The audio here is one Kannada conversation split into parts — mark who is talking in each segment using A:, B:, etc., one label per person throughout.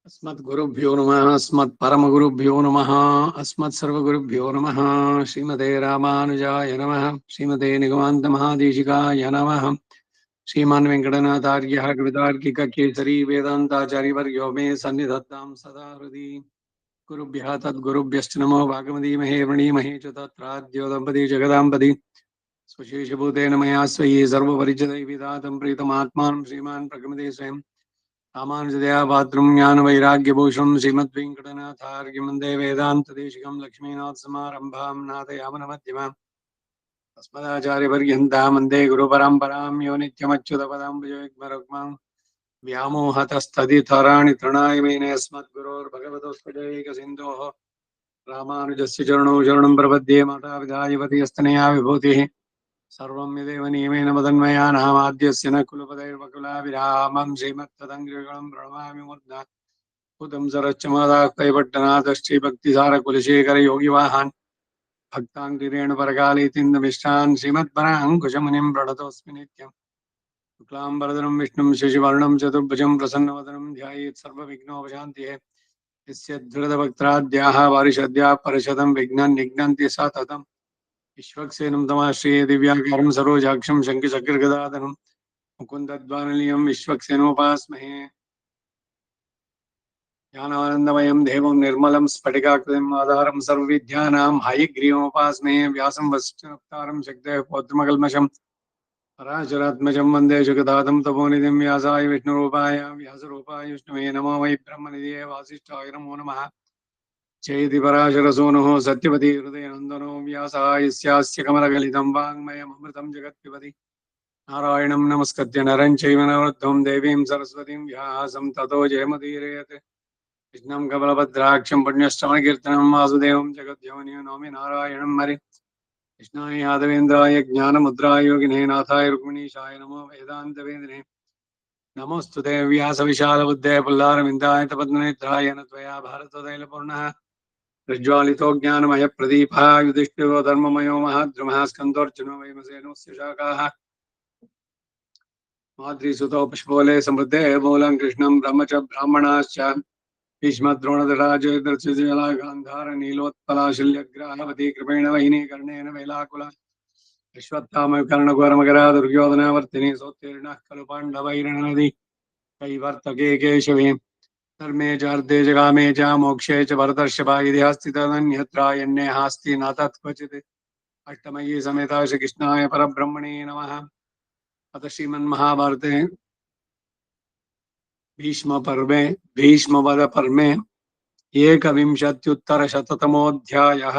A: अस्मद्गुरुभ्यो नमः। अस्मत्परमगुरुभ्यो नमः। अस्मत्सर्वगुरुभ्यो नमः। श्रीमते रामानुजाय नमः। श्रीमते निगमान्तमहादेशिकाय नमः। श्रीमान् वेङ्कटनाथार्यः कवितार्किककेसरी वेदान्ताचार्यवर्यो मे सन्निधत्तां सदा हृदि। गुरुभ्यः तद्गुरुभ्यश्च नमो भागवतीमहे वृणीमहे च तत्राद्यो दम्पती जगदाम्पति स्वशेषभूतेन मया स्वयि सर्वपरिचितैर्विधातं प्रीतमात्मानं श्रीमान् प्रगमते स्वयं रामानुजदया पात्रं ज्ञानवैराग्यभूषणं श्रीमद्वेङ्कटनाथार्यं वन्दे वेदान्तदेशिकं लक्ष्मीनाथसमारम्भां नाथयामनमध्यमाम् अस्मदाचार्यपर्यन्तां वन्दे गुरुपरम्परां यो नित्यमच्युतपदाम्बुजयुग्मरुक्मां व्यामोहतस्तदितराणि तृणाय मेने अस्मद्गुरोर्भगवतोऽस्मदेकसिन्धोः रामानुजस्य चरणौ शरणं प्रपद्ये मातापितायुवतीस्तनया विभूतिः सर्वं यदेव नियमेन मदन्मयानामाद्यस्य न कुलपदैर्वकुलाभिरामं श्रीमत्तदङ्ग्रिगणं प्रणमामि मूर्ध्ना भूतं सरश्च मादाक्तैपट्टनाथश्रीभक्तिसारकुलशेखरयोगिवाहान् भक्ताङ्गिरेण परकालीतिन्दमिष्टान् श्रीमत्पराङ्कुशमुनिं प्रणतोऽस्मि नित्यम् शुक्लाम्बरधरं विष्णुं शशिवर्णं चतुर्भुजं प्रसन्नवदनं ध्यायेत् सर्वविघ्नोपशान्तिः यस्य धृतभक्त्राद्याः वारिषद्याः परशतं विघ्नान् निघ्नन्ति सततम् विश्वक्सेनं तमाश्रये दिव्याकारं सरोजाक्षं शङ्खचक्रगदाधरं मुकुन्दध्वानलीयं विश्वक्सेनोपास्महे ज्ञानानन्दमयं देवं निर्मलं स्फटिकाकृतिम् आधारं सर्वविद्यानां हयग्रीवमुपास्महे व्यासं वसिष्ठनप्तारं शक्तेः पौत्रमकल्मषं पराशरात्मजं वन्दे जगदादं तपोनिधिं व्यासाय विष्णुरूपाय व्यासरूपाय विष्णवे नमो वै ब्रह्मनिधये वासिष्ठाय नमो नमः चेति पराशरसूनुः सत्यवती हृदयनन्दनो व्यासाय स्यास्य कमलगलितं वाङ्मयममृतं जगत्पिबति नारायणं नमस्कृत्य नरं चैव नरोत्तमं देवीं सरस्वतीं व्यासं ततो जयमुदीरयेत् कृष्णं कमलभद्राक्षं पुण्यश्रवणकीर्तनं वासुदेवं जगद्योनिं नौमि नारायणं हरि कृष्णाय यादवेन्द्राय ज्ञानमुद्राय योगिने नाथाय रुक्मिणीशाय नमो वेदान्तवेदिने नमोऽस्तु ते व्यासविशालबुद्धे पुल्लारविन्दाय तपद्मनेत्राय न त्वया भारततैलपूर्णः प्रज्वालितो ज्ञानमयप्रदीपः युधिष्ठिरो धर्ममयो महाद्रुमः स्कन्दोऽर्जुनो वैमसेनोऽस्य शाखाः माद्रीसुतो पुष्पोले समृद्धे मूलं कृष्णं ब्रह्म च ब्राह्मणाश्च भीष्मद्रोणधराजयद्रथुजला गान्धार नीलोत्पलाशल्यग्राहवती कृपेण वहिनी कर्णेन वेलाकुला अश्वत्थामकर्णघोरमकरा दुर्योधनावर्तिनी सोत्तीर्णः खलु पाण्डवैर्नदी कैवर्तके केशवे धर्मे चार्थे च कामे च मोक्षे च भरतर्षभा यदि हस्ति तदन्यत्रायण्ये हास्ति न तत्क्वचित् अष्टमयी समेता श्रीकृष्णाय परब्रह्मणे नमः। अथ श्रीमन्महाभारते भीष्मपर्वे भीष्मवधपर्वे एकविंशत्युत्तरशततमोऽध्यायः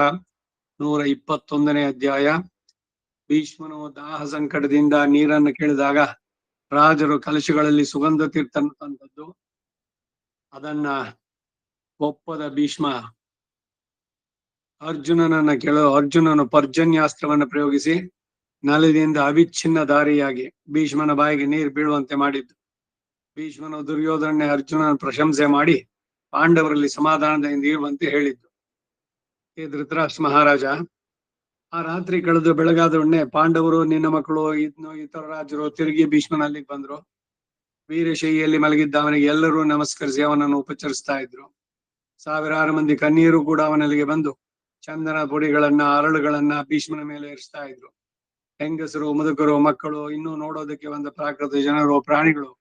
A: 121ನೇ ಅಧ್ಯಾಯ ಭೀಷ್ಮನು ದಾಹ ಸಂಕಟದಿಂದ ನೀರನ್ನು ಕೇಳಿದಾಗ ರಾಜರು ಕಲಶಗಳಲ್ಲಿ ಸುಗಂಧ ತೀರ್ಥನ್ನು ತಂದದ್ದು ಅದನ್ನ ಒಪ್ಪದ ಭೀಷ್ಮ ಅರ್ಜುನನು ಪರ್ಜನ್ಯಾಸ್ತ್ರವನ್ನು ಪ್ರಯೋಗಿಸಿ ನಲದಿಂದ ಅವಿಚ್ಛಿನ್ನ ದಾರಿಯಾಗಿ ಭೀಷ್ಮನ ಬಾಯಿಗೆ ನೀರು ಬೀಳುವಂತೆ ಮಾಡಿದ್ದು. ಭೀಷ್ಮನು ದುರ್ಯೋಧನ ಅರ್ಜುನನ ಪ್ರಶಂಸೆ ಮಾಡಿ ಪಾಂಡವರಲ್ಲಿ ಸಮಾಧಾನದಿಂದ ಇರುವಂತೆ ಹೇಳಿದ್ದು. ಈ ಧೃತರಾಷ್ಟ್ರ ಮಹಾರಾಜ ಆ ರಾತ್ರಿ ಕಳೆದು ಬೆಳಗಾದ ಉಣ್ಣೆ ಪಾಂಡವರು ನಿನ್ನ ಮಕ್ಕಳು ಇತರ ರಾಜರು ತಿರುಗಿ ಭೀಷ್ಮನ ಅಲ್ಲಿಗೆ ಬಂದ್ರು. ವೀರಶೈಲಿಯಲ್ಲಿ ಮಲಗಿದ್ದ ಅವನಿಗೆ ಎಲ್ಲರೂ ನಮಸ್ಕರಿಸಿ ಅವನನ್ನು ಉಪಚರಿಸ್ತಾ ಇದ್ರು. ಸಾವಿರಾರು ಮಂದಿ ಕಣ್ಣೀರು ಕೂಡ ಅವನಲ್ಲಿಗೆ ಬಂದು ಚಂದನ ಪುಡಿಗಳನ್ನ ಅರಳುಗಳನ್ನ ಭೀಷ್ಮನ ಮೇಲೆ ಏರಿಸ್ತಾ ಇದ್ರು. ಹೆಂಗಸರು, ಮುದುಕರು, ಮಕ್ಕಳು, ಇನ್ನೂ ನೋಡೋದಕ್ಕೆ ಒಂದು ಪ್ರಾಕೃತ ಜನರು, ಪ್ರಾಣಿಗಳು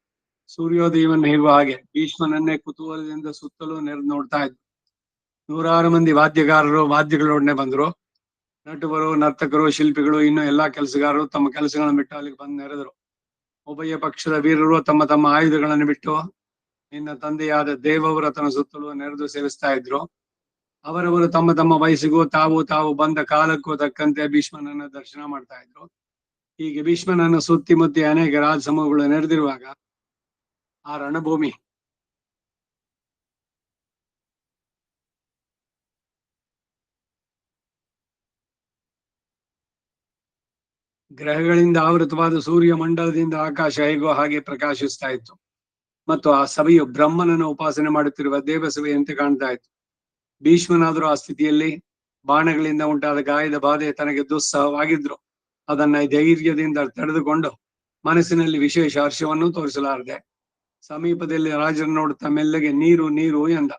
A: ಸೂರ್ಯೋದಯವನ್ನು ಹೇಗುವ ಹಾಗೆ ಭೀಷ್ಮನನ್ನೇ ಕುತೂಹಲದಿಂದ ಸುತ್ತಲೂ ನೆರೆದು ನೋಡ್ತಾ ಇದ್ರು. ನೂರಾರು ಮಂದಿ ವಾದ್ಯಗಾರರು ವಾದ್ಯಗಳೊಡನೆ ಬಂದ್ರು. ನಟುವರು, ನರ್ತಕರು, ಶಿಲ್ಪಿಗಳು, ಇನ್ನು ಎಲ್ಲಾ ಕೆಲಸಗಾರರು ತಮ್ಮ ಕೆಲಸಗಳನ್ನು ಬಿಟ್ಟು ಅಲ್ಲಿಗೆ ಬಂದು ನೆರೆದರು. ಉಭಯ ಪಕ್ಷದ ವೀರರು ತಮ್ಮ ತಮ್ಮ ಆಯುಧಗಳನ್ನು ಬಿಟ್ಟು ನಿನ್ನ ತಂದೆಯಾದ ದೇವವ್ರತನ ಸುತ್ತಲೂ ನೆರೆದು ಸೇವಿಸ್ತಾ ಇದ್ರು. ಅವರವರು ತಮ್ಮ ತಮ್ಮ ವಯಸ್ಸಿಗೂ ತಾವು ಬಂದ ಕಾಲಕ್ಕೂ ತಕ್ಕಂತೆ ಭೀಷ್ಮನನ್ನ ದರ್ಶನ ಮಾಡ್ತಾ ಇದ್ರು. ಹೀಗೆ ಭೀಷ್ಮನನ್ನು ಸುತ್ತಿಮುತ್ತಿ ಅನೇಕ ರಾಜ ಸಮೂಹಗಳು ನೆರೆದಿರುವಾಗ ಆ ರಣಭೂಮಿ ಗ್ರಹಗಳಿಂದ ಆವೃತವಾದ ಸೂರ್ಯ ಮಂಡಲದಿಂದ ಆಕಾಶ ಹೇಗೋ ಹಾಗೆ ಪ್ರಕಾಶಿಸ್ತಾ ಇತ್ತು. ಮತ್ತು ಆ ಸಭೆಯು ಬ್ರಹ್ಮನನ್ನು ಉಪಾಸನೆ ಮಾಡುತ್ತಿರುವ ದೇವಸಭೆಯಂತೆ ಕಾಣ್ತಾ ಇತ್ತು. ಭೀಷ್ಮನಾದರೂ ಆ ಸ್ಥಿತಿಯಲ್ಲಿ ಬಾಣಗಳಿಂದ ಉಂಟಾದ ಗಾಯದ ಬಾಧೆ ತನಗೆ ದುಸ್ಸಹವಾಗಿದ್ರು ಅದನ್ನ ಧೈರ್ಯದಿಂದ ತಡೆದುಕೊಂಡು ಮನಸ್ಸಿನಲ್ಲಿ ವಿಶೇಷ ಹರ್ಷವನ್ನು ತೋರಿಸಲಾರದೆ ಸಮೀಪದಲ್ಲಿ ರಾಜರನ್ನು ನೋಡುತ್ತಾ ಮೆಲ್ಲಗೆ ನೀರು ನೀರು ಎಂದ.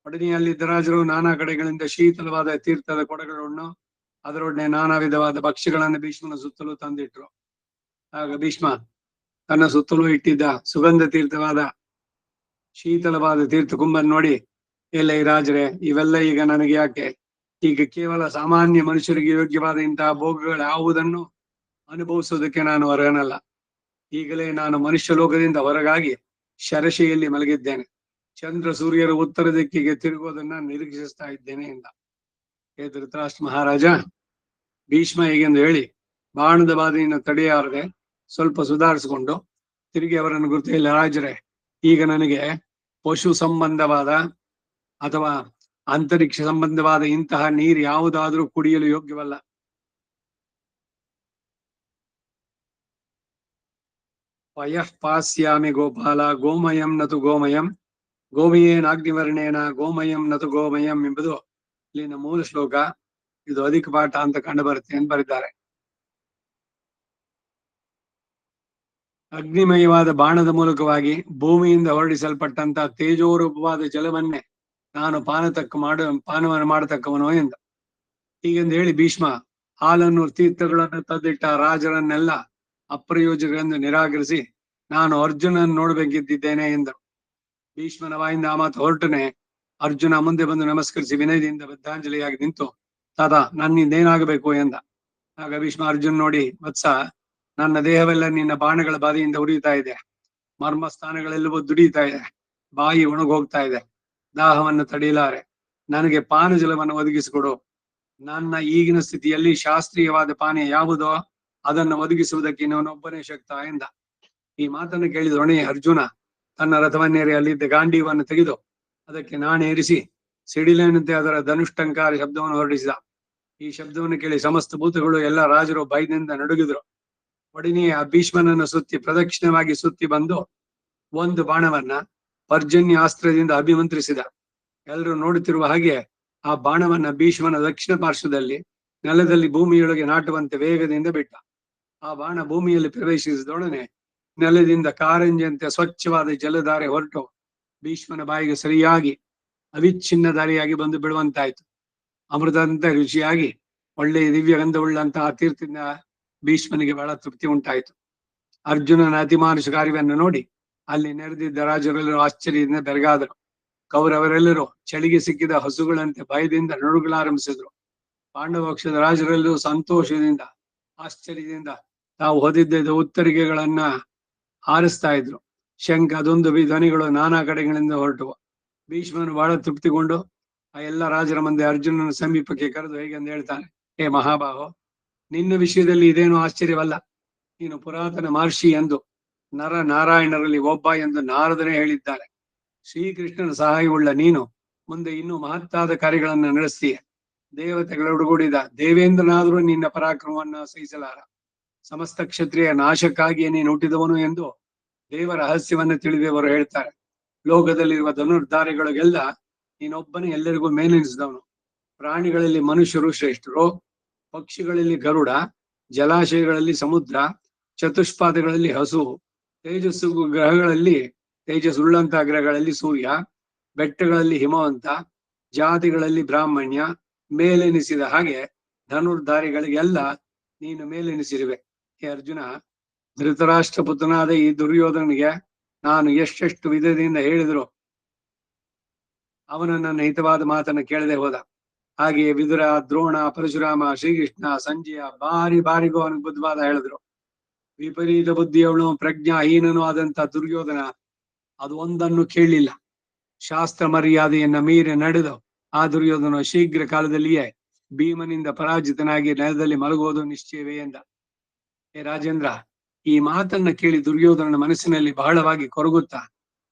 A: ಒಡನೆಯಲ್ಲಿದ್ದ ರಾಜರು ನಾನಾ ಕಡೆಗಳಿಂದ ಶೀತಲವಾದ ತೀರ್ಥದ ಕೊಡಗಳನ್ನು ಅದರೊಡನೆ ನಾನಾ ವಿಧವಾದ ಭಕ್ಷ್ಯಗಳನ್ನು ಭೀಷ್ಮನ ಸುತ್ತಲೂ ತಂದಿಟ್ರು. ಆಗ ಭೀಷ್ಮ ತನ್ನ ಸುತ್ತಲೂ ಇಟ್ಟಿದ್ದ ಸುಗಂಧ ತೀರ್ಥವಾದ ಶೀತಲವಾದ ತೀರ್ಥ ಕುಂಭನ್ ನೋಡಿ, ಎಲ್ಲ ಈ ರಾಜರೇ, ಇವೆಲ್ಲ ಈಗ ನನಗೆ ಯಾಕೆ? ಈಗ ಕೇವಲ ಸಾಮಾನ್ಯ ಮನುಷ್ಯರಿಗೆ ಯೋಗ್ಯವಾದ ಇಂತಹ ಭೋಗಗಳು ಯಾವುದನ್ನು ಅನುಭವಿಸೋದಕ್ಕೆ ನಾನು ಅರ್ಹನಲ್ಲ. ಈಗಲೇ ನಾನು ಮನುಷ್ಯ ಲೋಕದಿಂದ ಹೊರಗಾಗಿ ಶರಶೆಯಲ್ಲಿ ಮಲಗಿದ್ದೇನೆ. ಚಂದ್ರ ಸೂರ್ಯರು ಉತ್ತರ ದಿಕ್ಕಿಗೆ ತಿರುಗುವುದನ್ನ ನಿರೀಕ್ಷಿಸ್ತಾ ಇದ್ದೇನೆ ಎಂದ. ಹೇ ಧೃತರಾಷ್ಟ್ರ ಮಹಾರಾಜ, ಭೀಷ್ಮ ಹೇಗೆಂದು ಹೇಳಿ ಬಾಣದ ಬಾಧೆಯನ್ನು ತಡೆಯಾರದೆ ಸ್ವಲ್ಪ ಸುಧಾರಿಸಿಕೊಂಡು ತಿರುಗಿ ಅವರನ್ನು ಗುರುತು, ಇಲ್ಲ ರಾಜರೇ, ಈಗ ನನಗೆ ಪಶು ಸಂಬಂಧವಾದ ಅಥವಾ ಅಂತರಿಕ್ಷ ಸಂಬಂಧವಾದ ಇಂತಹ ನೀರು ಯಾವುದಾದ್ರೂ ಕುಡಿಯಲು ಯೋಗ್ಯವಲ್ಲ. ಪಯಃ ಪಾಸ್ಯಾಮಿ ಗೋಪಾಲ ಗೋಮಯಂ ನತು ಗೋಮಯಂ ಗೋಮಯೇನಾಗ್ನಿವರ್ಣೇನ ಗೋಮಯಂ ನತು ಗೋಮಯಂ ಎಂಬುದು ಇಲ್ಲಿನ ಮೂಲ ಶ್ಲೋಕ. ಇದು ಅಧಿಕ ಪಾಠ ಅಂತ ಕಂಡು ಬರುತ್ತೆ ಅಂತ ಬರೆದಿದ್ದಾರೆ. ಅಗ್ನಿಮಯವಾದ ಬಾಣದ ಮೂಲಕವಾಗಿ ಭೂಮಿಯಿಂದ ಹೊರಡಿಸಲ್ಪಟ್ಟಂತ ತೇಜೋರೂಪವಾದ ಜಲವನ್ನೇ ನಾನು ಪಾನವನ್ನು ಮಾಡತಕ್ಕವನು ಎಂದ. ಹೀಗೆಂದು ಹೇಳಿ ಭೀಷ್ಮ ಹಾಲನ್ನು ತೀರ್ಥಗಳನ್ನು ತಂದಿಟ್ಟ ರಾಜರನ್ನೆಲ್ಲ ಅಪ್ರಯೋಜಕರೆಂದು ನಿರಾಕರಿಸಿ ನಾನು ಅರ್ಜುನನ್ನು ನೋಡ್ಬೇಕಿದ್ದೇನೆ ಎಂದರು. ಭೀಷ್ಮನ ಬಾಯಿಂದ ಆ ಮಾತು ಹೊರಟನೆ ಅರ್ಜುನ ಮುಂದೆ ಬಂದು ನಮಸ್ಕರಿಸಿ ವಿನಯದಿಂದ ಬದ್ಧಾಂಜಲಿಯಾಗಿ ನಿಂತು, ತಾತ, ನನ್ನಿಂದೇನಾಗಬೇಕು ಎಂದ. ಆಗ ಭೀಷ್ಮ ಅರ್ಜುನ್ ನೋಡಿ, ವತ್ಸ, ನನ್ನ ದೇಹವೆಲ್ಲ ನಿನ್ನ ಬಾಣಗಳ ಬಾಧೆಯಿಂದ ಉರಿಯುತ್ತಾ ಇದೆ. ಮರ್ಮ ಸ್ಥಾನಗಳೆಲ್ಲವೂ ದುಡಿಯುತ್ತಾ ಇದೆ. ಬಾಯಿ ಒಣಗೋಗ್ತಾ ಇದೆ. ದಾಹವನ್ನು ತಡೆಯಲಾರೆ. ನನಗೆ ಪಾನ ಜಲವನ್ನು ಒದಗಿಸಿಕೊಡು. ನನ್ನ ಈಗಿನ ಸ್ಥಿತಿಯಲ್ಲಿ ಶಾಸ್ತ್ರೀಯವಾದ ಪಾನೀಯ ಯಾವುದೋ ಅದನ್ನು ಒದಗಿಸುವುದಕ್ಕೆ ಇವನೊಬ್ಬನೇ ಶಕ್ತ ಎಂದ. ಈ ಮಾತನ್ನು ಕೇಳಿದೊಡನೆ ಅರ್ಜುನ ತನ್ನ ರಥವನ್ನೇರಿ ಅಲ್ಲಿದ್ದ ಗಾಂಡೀವನ್ನು ತೆಗೆದು ಅದಕ್ಕೆ ನಾಣೇರಿಸಿ ಸಿಡಿಲಿನಂತೆ ಅದರ ಧನುಷ್ಟಂಕಾರ ಶಬ್ದವನ್ನು ಹೊರಡಿಸಿದ. ಈ ಶಬ್ದವನ್ನು ಕೇಳಿ ಸಮಸ್ತ ಭೂತಗಳು ಎಲ್ಲ ರಾಜರು ಭಯದಿಂದ ನಡುಗಿದ್ರು. ಒಡನೆಯೇ ಆ ಭೀಷ್ಮನನ್ನು ಪ್ರದಕ್ಷಿಣವಾಗಿ ಸುತ್ತಿ ಬಂದು ಒಂದು ಬಾಣವನ್ನ ಪರ್ಜನ್ಯ ಅಸ್ತ್ರದಿಂದ ಅಭಿಮಂತ್ರಿಸಿದ. ಎಲ್ಲರೂ ನೋಡುತ್ತಿರುವ ಹಾಗೆ ಆ ಬಾಣವನ್ನ ಭೀಷ್ಮನ ದಕ್ಷಿಣ ಪಾರ್ಶ್ವದಲ್ಲಿ ನೆಲದಲ್ಲಿ ಭೂಮಿಯೊಳಗೆ ನಾಟುವಂತೆ ವೇಗದಿಂದ ಬಿಟ್ಟ. ಆ ಬಾಣ ಭೂಮಿಯಲ್ಲಿ ಪ್ರವೇಶಿಸಿದೊಡನೆ ನೆಲದಿಂದ ಕಾರಂಜಿಯಂತೆ ಸ್ವಚ್ಛವಾದ ಜಲಧಾರೆ ಹೊರಟು ಭೀಷ್ಮನ ಬಾಯಿಗೆ ಸರಿಯಾಗಿ ಅವಿಚ್ಛಿನ್ನ ದಾರಿಯಾಗಿ ಬಂದು ಬಿಡುವಂತಾಯ್ತು. ಅಮೃತಂತೆ ರುಚಿಯಾಗಿ ಒಳ್ಳೆಯ ದಿವ್ಯ ಗಂಧವುಳ್ಳಂತಹ ತೀರ್ಥದಿಂದ ಭೀಷ್ಮನಿಗೆ ಬಹಳ ತೃಪ್ತಿ ಉಂಟಾಯಿತು. ಅರ್ಜುನನ ಅತಿಮಾನುಷ ಕಾರ್ಯವನ್ನು ನೋಡಿ ಅಲ್ಲಿ ನೆರೆದಿದ್ದ ರಾಜರೆಲ್ಲರೂ ಆಶ್ಚರ್ಯದಿಂದ ಬೆರಗಾದರು. ಕೌರವರೆಲ್ಲರೂ ಚಳಿಗೆ ಸಿಕ್ಕಿದ ಹಸುಗಳಂತೆ ಭಯದಿಂದ ನಡುಗಲಾರಂಭಿಸಿದ್ರು. ಪಾಂಡವ ಪಕ್ಷದ ರಾಜರೆಲ್ಲರೂ ಸಂತೋಷದಿಂದ ಆಶ್ಚರ್ಯದಿಂದ ತಾವು ಹೊದಿದ್ದ ಉತ್ತರಿಗೆಗಳನ್ನ ಹಾರಿಸ್ತಾ ಇದ್ರು. ಶಂಖ ದುಂದುಬಿ ಧ್ವನಿಗಳು ನಾನಾ ಕಡೆಗಳಿಂದ ಹೊರಟುವ. ಭೀಷ್ಮನು ಬಹಳ ತೃಪ್ತಿಗೊಂಡು ಆ ಎಲ್ಲ ರಾಜರ ಮುಂದೆ ಅರ್ಜುನನ ಸಮೀಪಕ್ಕೆ ಕರೆದು ಹೇಗೆಂದು ಹೇಳ್ತಾನೆ, ಹೇ ಮಹಾಬಾಹೋ, ನಿನ್ನ ವಿಷಯದಲ್ಲಿ ಇದೇನು ಆಶ್ಚರ್ಯವಲ್ಲ. ನೀನು ಪುರಾತನ ಮಹರ್ಷಿ ಎಂದು ನರ ನಾರಾಯಣರಲ್ಲಿ ಒಬ್ಬ ಎಂದು ನಾರದನೇ ಹೇಳಿದ್ದಾರೆ. ಶ್ರೀಕೃಷ್ಣನ ಸಹಾಯವುಳ್ಳ ನೀನು ಮುಂದೆ ಇನ್ನೂ ಮಹತ್ತಾದ ಕಾರ್ಯಗಳನ್ನು ನಡೆಸ್ತೀಯ. ದೇವತೆಗಳೊಡಗೂಡಿದ ದೇವೇಂದ್ರನಾದರೂ ನಿನ್ನ ಪರಾಕ್ರಮವನ್ನು ಸಹಿಸಲಾರ. ಸಮಸ್ತ ಕ್ಷತ್ರಿಯ ನಾಶಕ್ಕಾಗಿಯೇ ನೀನು ಹುಟ್ಟಿದವನು ಎಂದು ದೇವರ ರಹಸ್ಯವನ್ನು ತಿಳಿದವರು ಹೇಳ್ತಾರೆ. ಲೋಕದಲ್ಲಿರುವ ಧನುರ್ಧಾರಿಗಳಿಗೆಲ್ಲ ನೀನೊಬ್ಬನೇ ಎಲ್ಲರಿಗೂ ಮೇಲೆನಿಸಿದವನು. ಪ್ರಾಣಿಗಳಲ್ಲಿ ಮನುಷ್ಯರು ಶ್ರೇಷ್ಠರು, ಪಕ್ಷಿಗಳಲ್ಲಿ ಗರುಡ, ಜಲಾಶಯಗಳಲ್ಲಿ ಸಮುದ್ರ, ಚತುಷ್ಪಾದಗಳಲ್ಲಿ ಹಸು, ತೇಜಸ್ಸು ಗ್ರಹಗಳಲ್ಲಿ ತೇಜಸ್ಸುಳ್ಳಂತಹ ಗ್ರಹಗಳಲ್ಲಿ ಸೂರ್ಯ, ಬೆಟ್ಟಗಳಲ್ಲಿ ಹಿಮವಂತ, ಜಾತಿಗಳಲ್ಲಿ ಬ್ರಾಹ್ಮಣ್ಯ, ಮೇಲೆನಿಸಿದ ಹಾಗೆ ಧನುರ್ಧಾರಿಗಳಿಗೆಲ್ಲ ನೀನು ಮೇಲೆನಿಸಿರುವೆ. ಹೇ ಅರ್ಜುನ, ಧೃತರಾಷ್ಟ್ರ ಪುತ್ರನಾದ ಈ ದುರ್ಯೋಧನಿಗೆ ನಾನು ಎಷ್ಟೆಷ್ಟು ವಿಧದಿಂದ ಹೇಳಿದ್ರು ಅವನು ನನ್ನ ಹಿತವಾದ ಮಾತನ್ನು ಕೇಳದೆ ಹೋದ. ಹಾಗೆಯೇ ವಿದುರ, ದ್ರೋಣ, ಪರಶುರಾಮ, ಶ್ರೀಕೃಷ್ಣ, ಸಂಜಯ ಬಾರಿಗೂ ಅವನಿಗೆ ಬುದ್ಧವಾದ ಹೇಳಿದ್ರು. ವಿಪರೀತ ಬುದ್ಧಿಯವಳು, ಪ್ರಜ್ಞಾಹೀನನು ಆದಂತ ದುರ್ಯೋಧನ ಅದು ಒಂದನ್ನು ಕೇಳಲಿಲ್ಲ. ಶಾಸ್ತ್ರ ಮರ್ಯಾದೆಯನ್ನ ಮೀರಿ ನಡೆದು ಆ ದುರ್ಯೋಧನ ಶೀಘ್ರ ಕಾಲದಲ್ಲಿಯೇ ಭೀಮನಿಂದ ಪರಾಜಿತನಾಗಿ ನೆಲದಲ್ಲಿ ಮಲಗುವುದು ನಿಶ್ಚಯವೇ ಎಂದ. ಹೇ ರಾಜೇಂದ್ರ, ಈ ಮಾತನ್ನ ಕೇಳಿ ದುರ್ಯೋಧನನ ಮನಸ್ಸಿನಲ್ಲಿ ಬಹಳವಾಗಿ ಕೊರಗುತ್ತಾ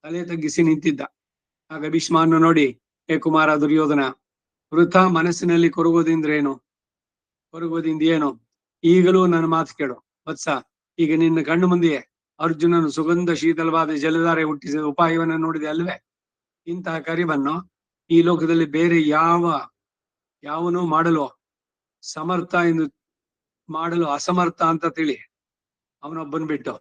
A: ತಲೆ ತಗ್ಗಿಸಿ ನಿಂತಿದ್ದ. ಆಗ ಭೀಷ್ಮನ್ನು ನೋಡಿ, ಹೇ ಕುಮಾರ ದುರ್ಯೋಧನ, ವೃಥಾ ಮನಸ್ಸಿನಲ್ಲಿ ಕೊರಗೋದಿಂದ್ರೇನು? ಕೊರಗೋದಿಂದ ಏನು? ಈಗಲೂ ನನ್ನ ಮಾತು ಕೇಳು ವತ್ಸ. ಈಗ ನಿನ್ನ ಕಣ್ಣು ಮುಂದೆಯೇ ಅರ್ಜುನನು ಸುಗಂಧ ಶೀತಲವಾದ ಜಲಧಾರೆ ಹುಟ್ಟಿಸಿದ ಉಪಾಯವನ್ನು ನೋಡಿದೆ ಅಲ್ವೇ? ಇಂತಹ ಕರಿವನ್ನು ಈ ಲೋಕದಲ್ಲಿ ಬೇರೆ ಯಾವನೂ ಮಾಡಲು ಸಮರ್ಥ ಎಂದು ಮಾಡಲು ಅಸಮರ್ಥ ಅಂತ ತಿಳಿ. ಅವನೊಬ್ಬನ್ ಬಿಟ್ಟು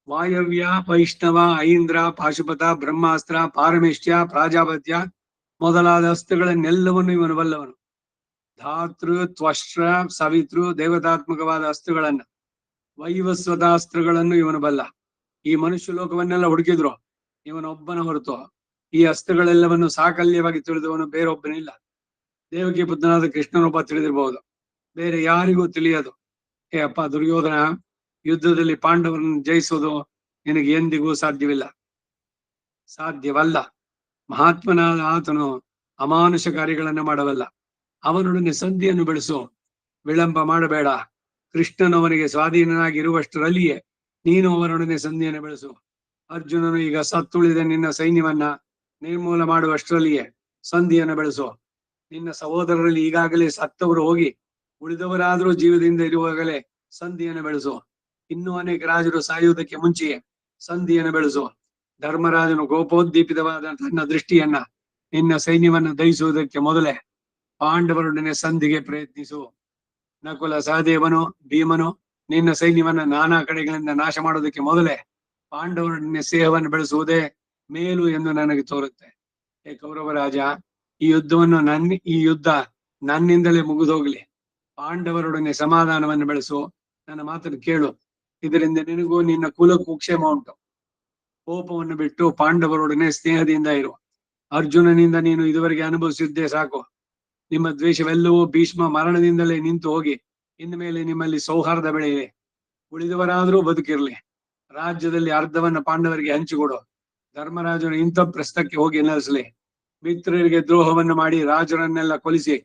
A: ವಾಯವ್ಯ, ವೈಷ್ಣವ, ಐಂದ್ರ, ಪಾಶುಪತ, ಬ್ರಹ್ಮಾಸ್ತ್ರ, ಪಾರಮೇಷ್ಟ್ಯ, ಪ್ರಾಜಾಪತ್ಯ ಮೊದಲಾದ ಅಸ್ತ್ರಗಳನ್ನೆಲ್ಲವನ್ನು ಇವನು ಬಲ್ಲವನು. ಧಾತೃ, ತ್ವಷ್ಟ್ರ, ಸವಿತೃ, ದೇವತಾತ್ಮಕವಾದ ಅಸ್ತ್ರಗಳನ್ನ, ವೈವಸ್ವತಾಸ್ತ್ರಗಳನ್ನು ಇವನು ಬಲ್ಲ. ಈ ಮನುಷ್ಯ ಲೋಕವನ್ನೆಲ್ಲ ಹುಡುಕಿದ್ರು ಇವನೊಬ್ಬನ ಹೊರತು ಈ ಅಸ್ತ್ರಗಳೆಲ್ಲವನ್ನು ಸಾಕಲ್ಯವಾಗಿ ತಿಳಿದವನು ಬೇರೊಬ್ಬನಿಲ್ಲ. ದೇವಕಿ ಪುತ್ರನಾದ ಕೃಷ್ಣನೊಬ್ಬ ತಿಳಿದಿರಬಹುದು, ಬೇರೆ ಯಾರಿಗೂ ತಿಳಿಯದು. ಹೇ ಅಪ್ಪ ದುರ್ಯೋಧನ, ಯುದ್ಧದಲ್ಲಿ ಪಾಂಡವರನ್ನು ಜಯಿಸುವುದು ನಿನಗೆ ಎಂದಿಗೂ ಸಾಧ್ಯವಲ್ಲ. ಮಹಾತ್ಮನಾದ ಆತನು ಅಮಾನುಷ ಕಾರ್ಯಗಳನ್ನು ಮಾಡಬಲ್ಲ. ಅವನೊಡನೆ ಸಂಧಿಯನ್ನು ಬೆಳೆಸು, ವಿಳಂಬ ಮಾಡಬೇಡ. ಕೃಷ್ಣನವನಿಗೆ ಸ್ವಾಧೀನನಾಗಿರುವಷ್ಟರಲ್ಲಿಯೇ ನೀನು ಅವನೊಡನೆ ಸಂಧಿಯನ್ನು ಬೆಳೆಸು. ಅರ್ಜುನನು ಈಗ ಸತ್ತುಳಿದ ನಿನ್ನ ಸೈನ್ಯವನ್ನ ನಿರ್ಮೂಲ ಮಾಡುವಷ್ಟರಲ್ಲಿಯೇ ಸಂಧಿಯನ್ನು ಬೆಳೆಸು. ನಿನ್ನ ಸಹೋದರರಲ್ಲಿ ಈಗಾಗಲೇ ಸತ್ತವರು ಹೋಗಿ ಉಳಿದವರಾದರೂ ಜೀವದಿಂದ ಇರುವಾಗಲೇ ಸಂಧಿಯನ್ನು ಬೆಳೆಸು. ಇನ್ನೂ ಅನೇಕ ರಾಜರು ಸಾಯುವುದಕ್ಕೆ ಮುಂಚೆಯೇ ಸಂಧಿಯನ್ನು ಬೆಳೆಸು. ಧರ್ಮರಾಜನು ಕೋಪೋದ್ದೀಪಿತವಾದ ತನ್ನ ದೃಷ್ಟಿಯನ್ನ ನಿನ್ನ ಸೈನ್ಯವನ್ನ ದಹಿಸುವುದಕ್ಕೆ ಮೊದಲೇ ಪಾಂಡವರೊಡನೆ ಸಂಧಿಗೆ ಪ್ರಯತ್ನಿಸು. ನಕುಲ, ಸಹದೇವನು, ಭೀಮನು ನಿನ್ನ ಸೈನ್ಯವನ್ನ ನಾನಾ ಕಡೆಗಳಿಂದ ನಾಶ ಮಾಡೋದಕ್ಕೆ ಮೊದಲೇ ಪಾಂಡವರೊಡನೆ ಸ್ನೇಹವನ್ನು ಬೆಳೆಸುವುದೇ ಮೇಲು ಎಂದು ನನಗೆ ತೋರುತ್ತೆ. ಹೇ ಕೌರವರಾಜ, ಈ ಯುದ್ಧ ನನ್ನಿಂದಲೇ ಮುಗಿದೋಗ್ಲಿ. ಪಾಂಡವರೊಡನೆ ಸಮಾಧಾನವನ್ನು ಬೆಳೆಸು. ನನ್ನ ಮಾತನ್ನು ಕೇಳು, ಇದರಿಂದ ನಿನಗೂ ನಿನ್ನ ಕುಲಕ್ಕೂ ಕ್ಷೇಮ ಉಂಟು. ಕೋಪವನ್ನು ಬಿಟ್ಟು ಪಾಂಡವರೊಡನೆ ಸ್ನೇಹದಿಂದ ಇರು. ಅರ್ಜುನನಿಂದ ನೀನು ಇದುವರೆಗೆ ಅನುಭವಿಸಿದ್ದೇ ಸಾಕು. ನಿಮ್ಮ ದ್ವೇಷವೆಲ್ಲವೂ ಭೀಷ್ಮ ಮರಣದಿಂದಲೇ ನಿಂತು ಹೋಗಿ ಇನ್ನು ಮೇಲೆ ನಿಮ್ಮಲ್ಲಿ ಸೌಹಾರ್ದ ಬೆಳೆಯಿದೆ. ಉಳಿದವರಾದರೂ ಬದುಕಿರ್ಲಿ. ರಾಜ್ಯದಲ್ಲಿ ಅರ್ಧವನ್ನ ಪಾಂಡವರಿಗೆ ಹಂಚಿಕೊಡು. ಧರ್ಮರಾಜನು ಇಂಥಪ್ರಸ್ಥಕ್ಕೆ ಹೋಗಿ ನೆಲೆಸಲಿ. ಮಿತ್ರರಿಗೆ ದ್ರೋಹವನ್ನು ಮಾಡಿ ರಾಜರನ್ನೆಲ್ಲ ಕೊಲಿಸಿ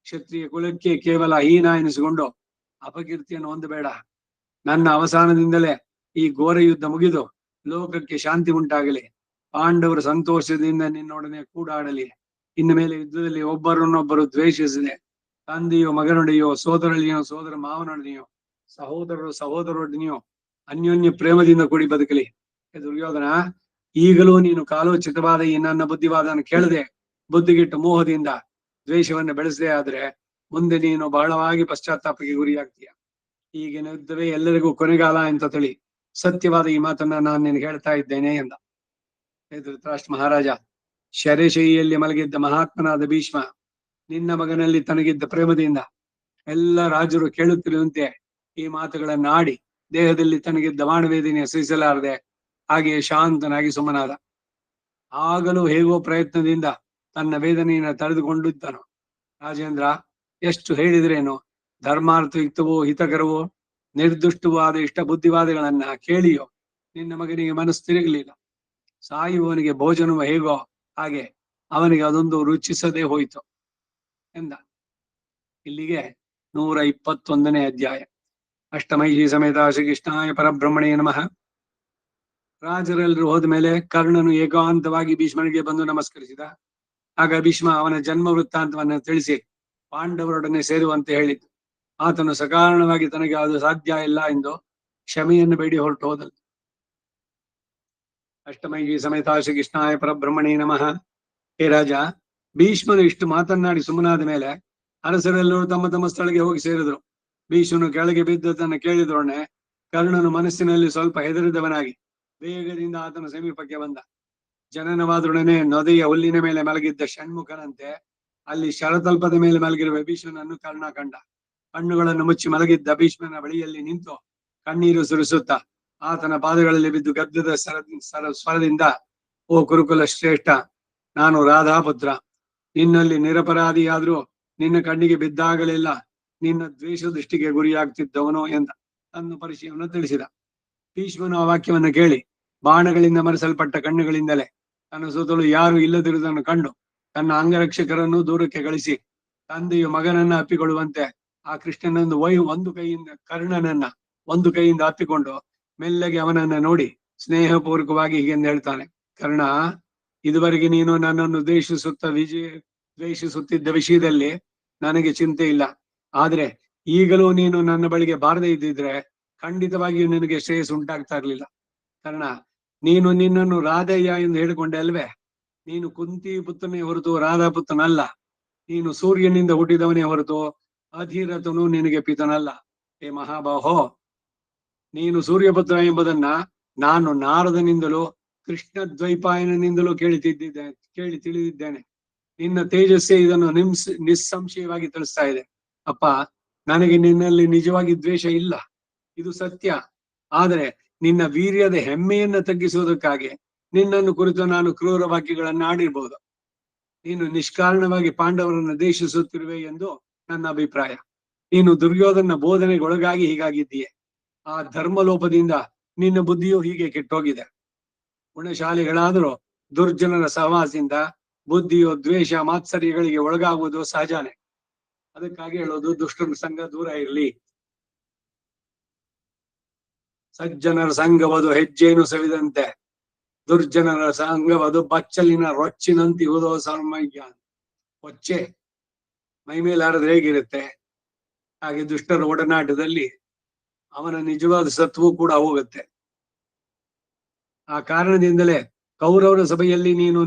A: ಕ್ಷತ್ರಿಯ ಕುಲಕ್ಕೆ ಕೇವಲ ಹೀನ ಎನಿಸಿಕೊಂಡು ಅಪಕೀರ್ತಿಯನ್ನು ಹೊಂದಬೇಡ. ನನ್ನ ಅವಸಾನದಿಂದಲೇ ಈ ಘೋರ ಯುದ್ಧ ಮುಗಿದು ಲೋಕಕ್ಕೆ ಶಾಂತಿ ಉಂಟಾಗಲಿ. ಪಾಂಡವರು ಸಂತೋಷದಿಂದ ನಿನ್ನೊಡನೆ ಕೂಡಾಡಲಿ. ಇನ್ನು ಮೇಲೆ ಯುದ್ಧದಲ್ಲಿ ಒಬ್ಬರನ್ನೊಬ್ಬರು ದ್ವೇಷಿಸದೆ, ತಂದೆಯೋ ಮಗನೊಡೆಯೋ, ಸೋದರಳಿಯೋ ಸೋದರ ಮಾವನೊಡನೆಯೋ, ಸಹೋದರರು ಸಹೋದರೊಡನೆಯೋ ಅನ್ಯೋನ್ಯ ಪ್ರೇಮದಿಂದ ಕೂಡಿ ಬದುಕಲಿ. ದುರ್ಯೋಧನ, ಈಗಲೂ ನೀನು ಕಾಲೋಚಿತವಾದ ಈ ನನ್ನ ಬುದ್ಧಿವಾದನ ಕೇಳದೆ ಬುದ್ಧಿಗಿಟ್ಟು ಮೋಹದಿಂದ ದ್ವೇಷವನ್ನು ಬೆಳೆಸದೆ ಆದ್ರೆ ಮುಂದೆ ನೀನು ಬಹಳವಾಗಿ ಪಶ್ಚಾತ್ತಾಪಕ್ಕೆ ಗುರಿಯಾಗ್ತೀಯ. ಈಗಿನ ಯುದ್ಧವೇ ಎಲ್ಲರಿಗೂ ಕೊನೆಗಾಲ ಅಂತ ತಿಳಿ ಸತ್ಯವಾದ ಈ ಮಾತನ್ನ ನಾನು ನಿನಗೆ ಹೇಳ್ತಾ ಇದ್ದೇನೆ ಎಂದ. ಧೃತರಾಷ್ಟ್ರ ಮಹಾರಾಜ, ಶರಶೈಯಲ್ಲಿ ಮಲಗಿದ್ದ ಮಹಾತ್ಮನಾದ ಭೀಷ್ಮ ನಿನ್ನ ಮಗನಲ್ಲಿ ತನಗಿದ್ದ ಪ್ರೇಮದಿಂದ ಎಲ್ಲ ರಾಜರು ಕೇಳುತ್ತಿರುವಂತೆ ಈ ಮಾತುಗಳನ್ನ ಆಡಿ ದೇಹದಲ್ಲಿ ತನಗಿದ್ದ ಬಾಣವೇದನೆಯ ಸಹಿಸಲಾರದೆ ಹಾಗೆಯೇ ಶಾಂತನಾಗಿ ಸುಮ್ಮನಾದ. ಆಗಲೂ ಹೇಗೋ ಪ್ರಯತ್ನದಿಂದ ತನ್ನ ವೇದನೆಯನ್ನು ತಡೆದುಕೊಂಡಿದ್ದನು. ರಾಜೇಂದ್ರ, ಎಷ್ಟು ಹೇಳಿದ್ರೇನು? ಧರ್ಮಾರ್ಥಯುಕ್ತವೋ ಹಿತಕರವೋ ನಿರ್ದುಷ್ಟವೂ ಆದ ಇಷ್ಟ ಬುದ್ಧಿವಾದಗಳನ್ನ ಕೇಳಿಯೋ ನಿನ್ನ ಮಗನಿಗೆ ಮನಸ್ಸು ತಿರುಗಲಿಲ್ಲ. ಸಾಯುವವನಿಗೆ ಭೋಜನವು ಹೇಗೋ ಹಾಗೆ ಅವನಿಗೆ ಅದೊಂದು ರುಚಿಸದೆ ಹೋಯಿತು ಎಂದ. ಇಲ್ಲಿಗೆ 121ನೇ ಅಧ್ಯಾಯ. ಅಷ್ಟಮೈಷಿ ಸಮೇತ ಶ್ರೀಕೃಷ್ಣಾಯ ಪರಬ್ರಹ್ಮಣೇ ನಮಃ. ರಾಜರೆಲ್ಲರೂ ಹೋದ ಮೇಲೆ ಕರ್ಣನು ಏಕಾಂತವಾಗಿ ಭೀಷ್ಮನಿಗೆ ಬಂದು ನಮಸ್ಕರಿಸಿದ. ಆಗ ಭೀಷ್ಮ ಅವನ ಜನ್ಮ ವೃತ್ತಾಂತವನ್ನು ತಿಳಿಸಿ ಪಾಂಡವರೊಡನೆ ಸೇರುವಂತೆ ಹೇಳಿದ್ದು. ಆತನು ಸಕಾರಣವಾಗಿ ತನಗೆ ಅದು ಸಾಧ್ಯ ಇಲ್ಲ ಎಂದು ಕ್ಷಮೆಯನ್ನು ಬೇಡಿ ಹೊರಟು ಹೋದನು. ಅಷ್ಟಮೈಷಿ ಸಮೇತ ಶ್ರೀಕೃಷ್ಣಾಯ ಪರಬ್ರಹ್ಮಣೇ ನಮಃ. ಹೇ ರಾಜ, ಭೀಷ್ಮನು ಇಷ್ಟು ಮಾತನಾಡಿ ಸುಮ್ಮನಾದ ಮೇಲೆ ಅರಸರೆಲ್ಲರೂ ತಮ್ಮ ತಮ್ಮ ಸ್ಥಳಕ್ಕೆ ಹೋಗಿ ಸೇರಿದ್ರು. ಭೀಷ್ಮನು ಕೆಳಗೆ ಬಿದ್ದದನ್ನು ಕೇಳಿದೊಡನೆ ಕರ್ಣನು ಮನಸ್ಸಿನಲ್ಲಿ ಸ್ವಲ್ಪ ಹೆದರಿದವನಾಗಿ ವೇಗದಿಂದ ಆತನ ಸಮೀಪಕ್ಕೆ ಬಂದ. ಜನನವಾದೊಡನೆ ನದಿಯ ಹುಲ್ಲಿನ ಮೇಲೆ ಮಲಗಿದ್ದ ಷಣ್ಮುಖನಂತೆ ಅಲ್ಲಿ ಶರತಲ್ಪದ ಮೇಲೆ ಮಲಗಿರುವ ಭೀಷ್ಮನನ್ನು ಕರ್ಣ ಕಂಡ. ಕಣ್ಣುಗಳನ್ನು ಮುಚ್ಚಿ ಮಲಗಿದ್ದ ಭೀಷ್ಮನ ಬಳಿಯಲ್ಲಿ ನಿಂತು ಕಣ್ಣೀರು ಸುರಿಸುತ್ತಾ ಆತನ ಪಾದಗಳಲ್ಲಿ ಬಿದ್ದು ಗದ್ದದ ಸ್ವರದಿಂದ, ಓ ಕುರುಕುಲ ಶ್ರೇಷ್ಠ, ನಾನು ರಾಧಾಪುತ್ರ, ನಿನ್ನಲ್ಲಿ ನಿರಪರಾಧಿಯಾದ್ರೂ ನಿನ್ನ ಕಣ್ಣಿಗೆ ಬಿದ್ದಾಗಲೆಲ್ಲ ನಿನ್ನ ದ್ವೇಷ ದೃಷ್ಟಿಗೆ ಗುರಿಯಾಗ್ತಿದ್ದವನು ಎಂದ ತನ್ನ ಪರಿಚಯವನ್ನು ತಿಳಿಸಿದ. ಭೀಷ್ಮನು ಆ ವಾಕ್ಯವನ್ನು ಕೇಳಿ ಬಾಣಗಳಿಂದ ಮರೆಸಲ್ಪಟ್ಟ ಕಣ್ಣುಗಳಿಂದಲೇ ತನ್ನ ಸುತ್ತಲೂ ಯಾರು ಇಲ್ಲದಿರುವುದನ್ನು ಕಂಡು ತನ್ನ ಅಂಗರಕ್ಷಕರನ್ನು ದೂರಕ್ಕೆ ಗಳಿಸಿ ತಂದೆಯು ಮಗನನ್ನ ಅಪ್ಪಿಕೊಳ್ಳುವಂತೆ ಆ ಕೃಷ್ಣನೊಂದು ಒಂದು ಕೈಯಿಂದ ಕರ್ಣನನ್ನ ಒಂದು ಕೈಯಿಂದ ಅಪ್ಪಿಕೊಂಡು ಮೆಲ್ಲಗೆ ಅವನನ್ನ ನೋಡಿ ಸ್ನೇಹಪೂರ್ವಕವಾಗಿ ಹೀಗೆಂದು ಹೇಳ್ತಾನೆ, ಕರ್ಣ, ಇದುವರೆಗೆ ನೀನು ನನ್ನನ್ನು ದ್ವೇಷಿಸುತ್ತಿದ್ದ ವಿಷಯದಲ್ಲಿ ನನಗೆ ಚಿಂತೆ ಇಲ್ಲ. ಆದ್ರೆ ಈಗಲೂ ನೀನು ನನ್ನ ಬಳಿಗೆ ಬಾರದೇ ಇದ್ದಿದ್ರೆ ಖಂಡಿತವಾಗಿಯೂ ನಿನಗೆ ಶ್ರೇಯಸ್ ಉಂಟಾಗ್ತಾ ಇರ್ಲಿಲ್ಲ. ಕಾರಣ ನೀನು ನಿನ್ನನ್ನು ರಾಧಯ್ಯ ಎಂದು ಹೇಳಿಕೊಂಡೆ ಅಲ್ವೇ? ನೀನು ಕುಂತಿ ಪುತ್ರನೇ ಹೊರತು ರಾಧಾ ಪುತ್ರನಲ್ಲ. ನೀನು ಸೂರ್ಯನಿಂದ ಹುಟ್ಟಿದವನೇ ಹೊರತು ಅಧಿರಥನು ನಿನಗೆ ಪಿತನಲ್ಲ. ಹೇ ಮಹಾಬಾಹೋ, ನೀನು ಸೂರ್ಯಪುತ್ರ ಎಂಬುದನ್ನ ನಾನು ನಾರದನಿಂದಲೂ ಕೃಷ್ಣ ದ್ವೈಪಾಯನನಿಂದಲೂ ಕೇಳಿ ತಿಳಿದಿದ್ದೇನೆ. ನಿನ್ನ ತೇಜಸ್ಸೇ ಇದನ್ನು ನಿಸ್ಸಂಶಯವಾಗಿ ತಿಳಿಸ್ತಾ ಇದೆ. ಅಪ್ಪ, ನನಗೆ ನಿನ್ನಲ್ಲಿ ನಿಜವಾಗಿ ದ್ವೇಷ ಇಲ್ಲ, ಇದು ಸತ್ಯ. ಆದರೆ ನಿನ್ನ ವೀರ್ಯದ ಹೆಮ್ಮೆಯನ್ನ ತಗ್ಗಿಸುವುದಕ್ಕಾಗಿ ನಿನ್ನನ್ನು ಕುರಿತು ನಾನು ಕ್ರೂರ ವಾಕ್ಯಗಳನ್ನು ಆಡಿರ್ಬೋದು. ನೀನು ನಿಷ್ಕಾರಣವಾಗಿ ಪಾಂಡವರನ್ನು ದ್ವೇಷಿಸುತ್ತಿರುವೆ ಎಂದು ನನ್ನ ಅಭಿಪ್ರಾಯ. ನೀನು ದುರ್ಯೋಧನ ಬೋಧನೆಗೊಳಗಾಗಿ ಹೀಗಾಗಿದ್ದೀಯೆ. ಆ ಧರ್ಮಲೋಪದಿಂದ ನಿನ್ನ ಬುದ್ಧಿಯು ಹೀಗೆ ಕೆಟ್ಟೋಗಿದೆ. ಗುಣಶಾಲಿಗಳಾದರೂ ದುರ್ಜನರ ಸಹವಾಸದಿಂದ ಬುದ್ಧಿಯು ದ್ವೇಷ ಮಾತ್ಸರ್ಯಗಳಿಗೆ ಒಳಗಾಗುವುದು ಸಹಜಾನೆ. ಅದಕ್ಕಾಗಿ ಹೇಳೋದು, ದುಷ್ಟರ ಸಂಘ ದೂರ ಇರಲಿ. ಸಜ್ಜನರ ಸಂಘವದು ಹೆಜ್ಜೆಯನ್ನು ಸವಿದಂತೆ, ದುರ್ಜನರ ಸಂಘವದು ಬಚ್ಚಲಿನ ರೊಚ್ಚಿನಂತಿಹುದೋ ಸರ್ಮಯ್ಯ. ಹೊಚ್ಚೆ ಮೈಮೇಲೆ ಹರಿದ್ರೆ ಹೇಗಿರುತ್ತೆ, ಹಾಗೆ ದುಷ್ಟರ ಒಡನಾಟದಲ್ಲಿ ಅವನ ನಿಜವಾದ ಸತ್ವವು ಕೂಡ ಹೋಗುತ್ತೆ. ಆ ಕಾರಣದಿಂದಲೇ ಕೌರವರ ಸಭೆಯಲ್ಲಿ ನೀನು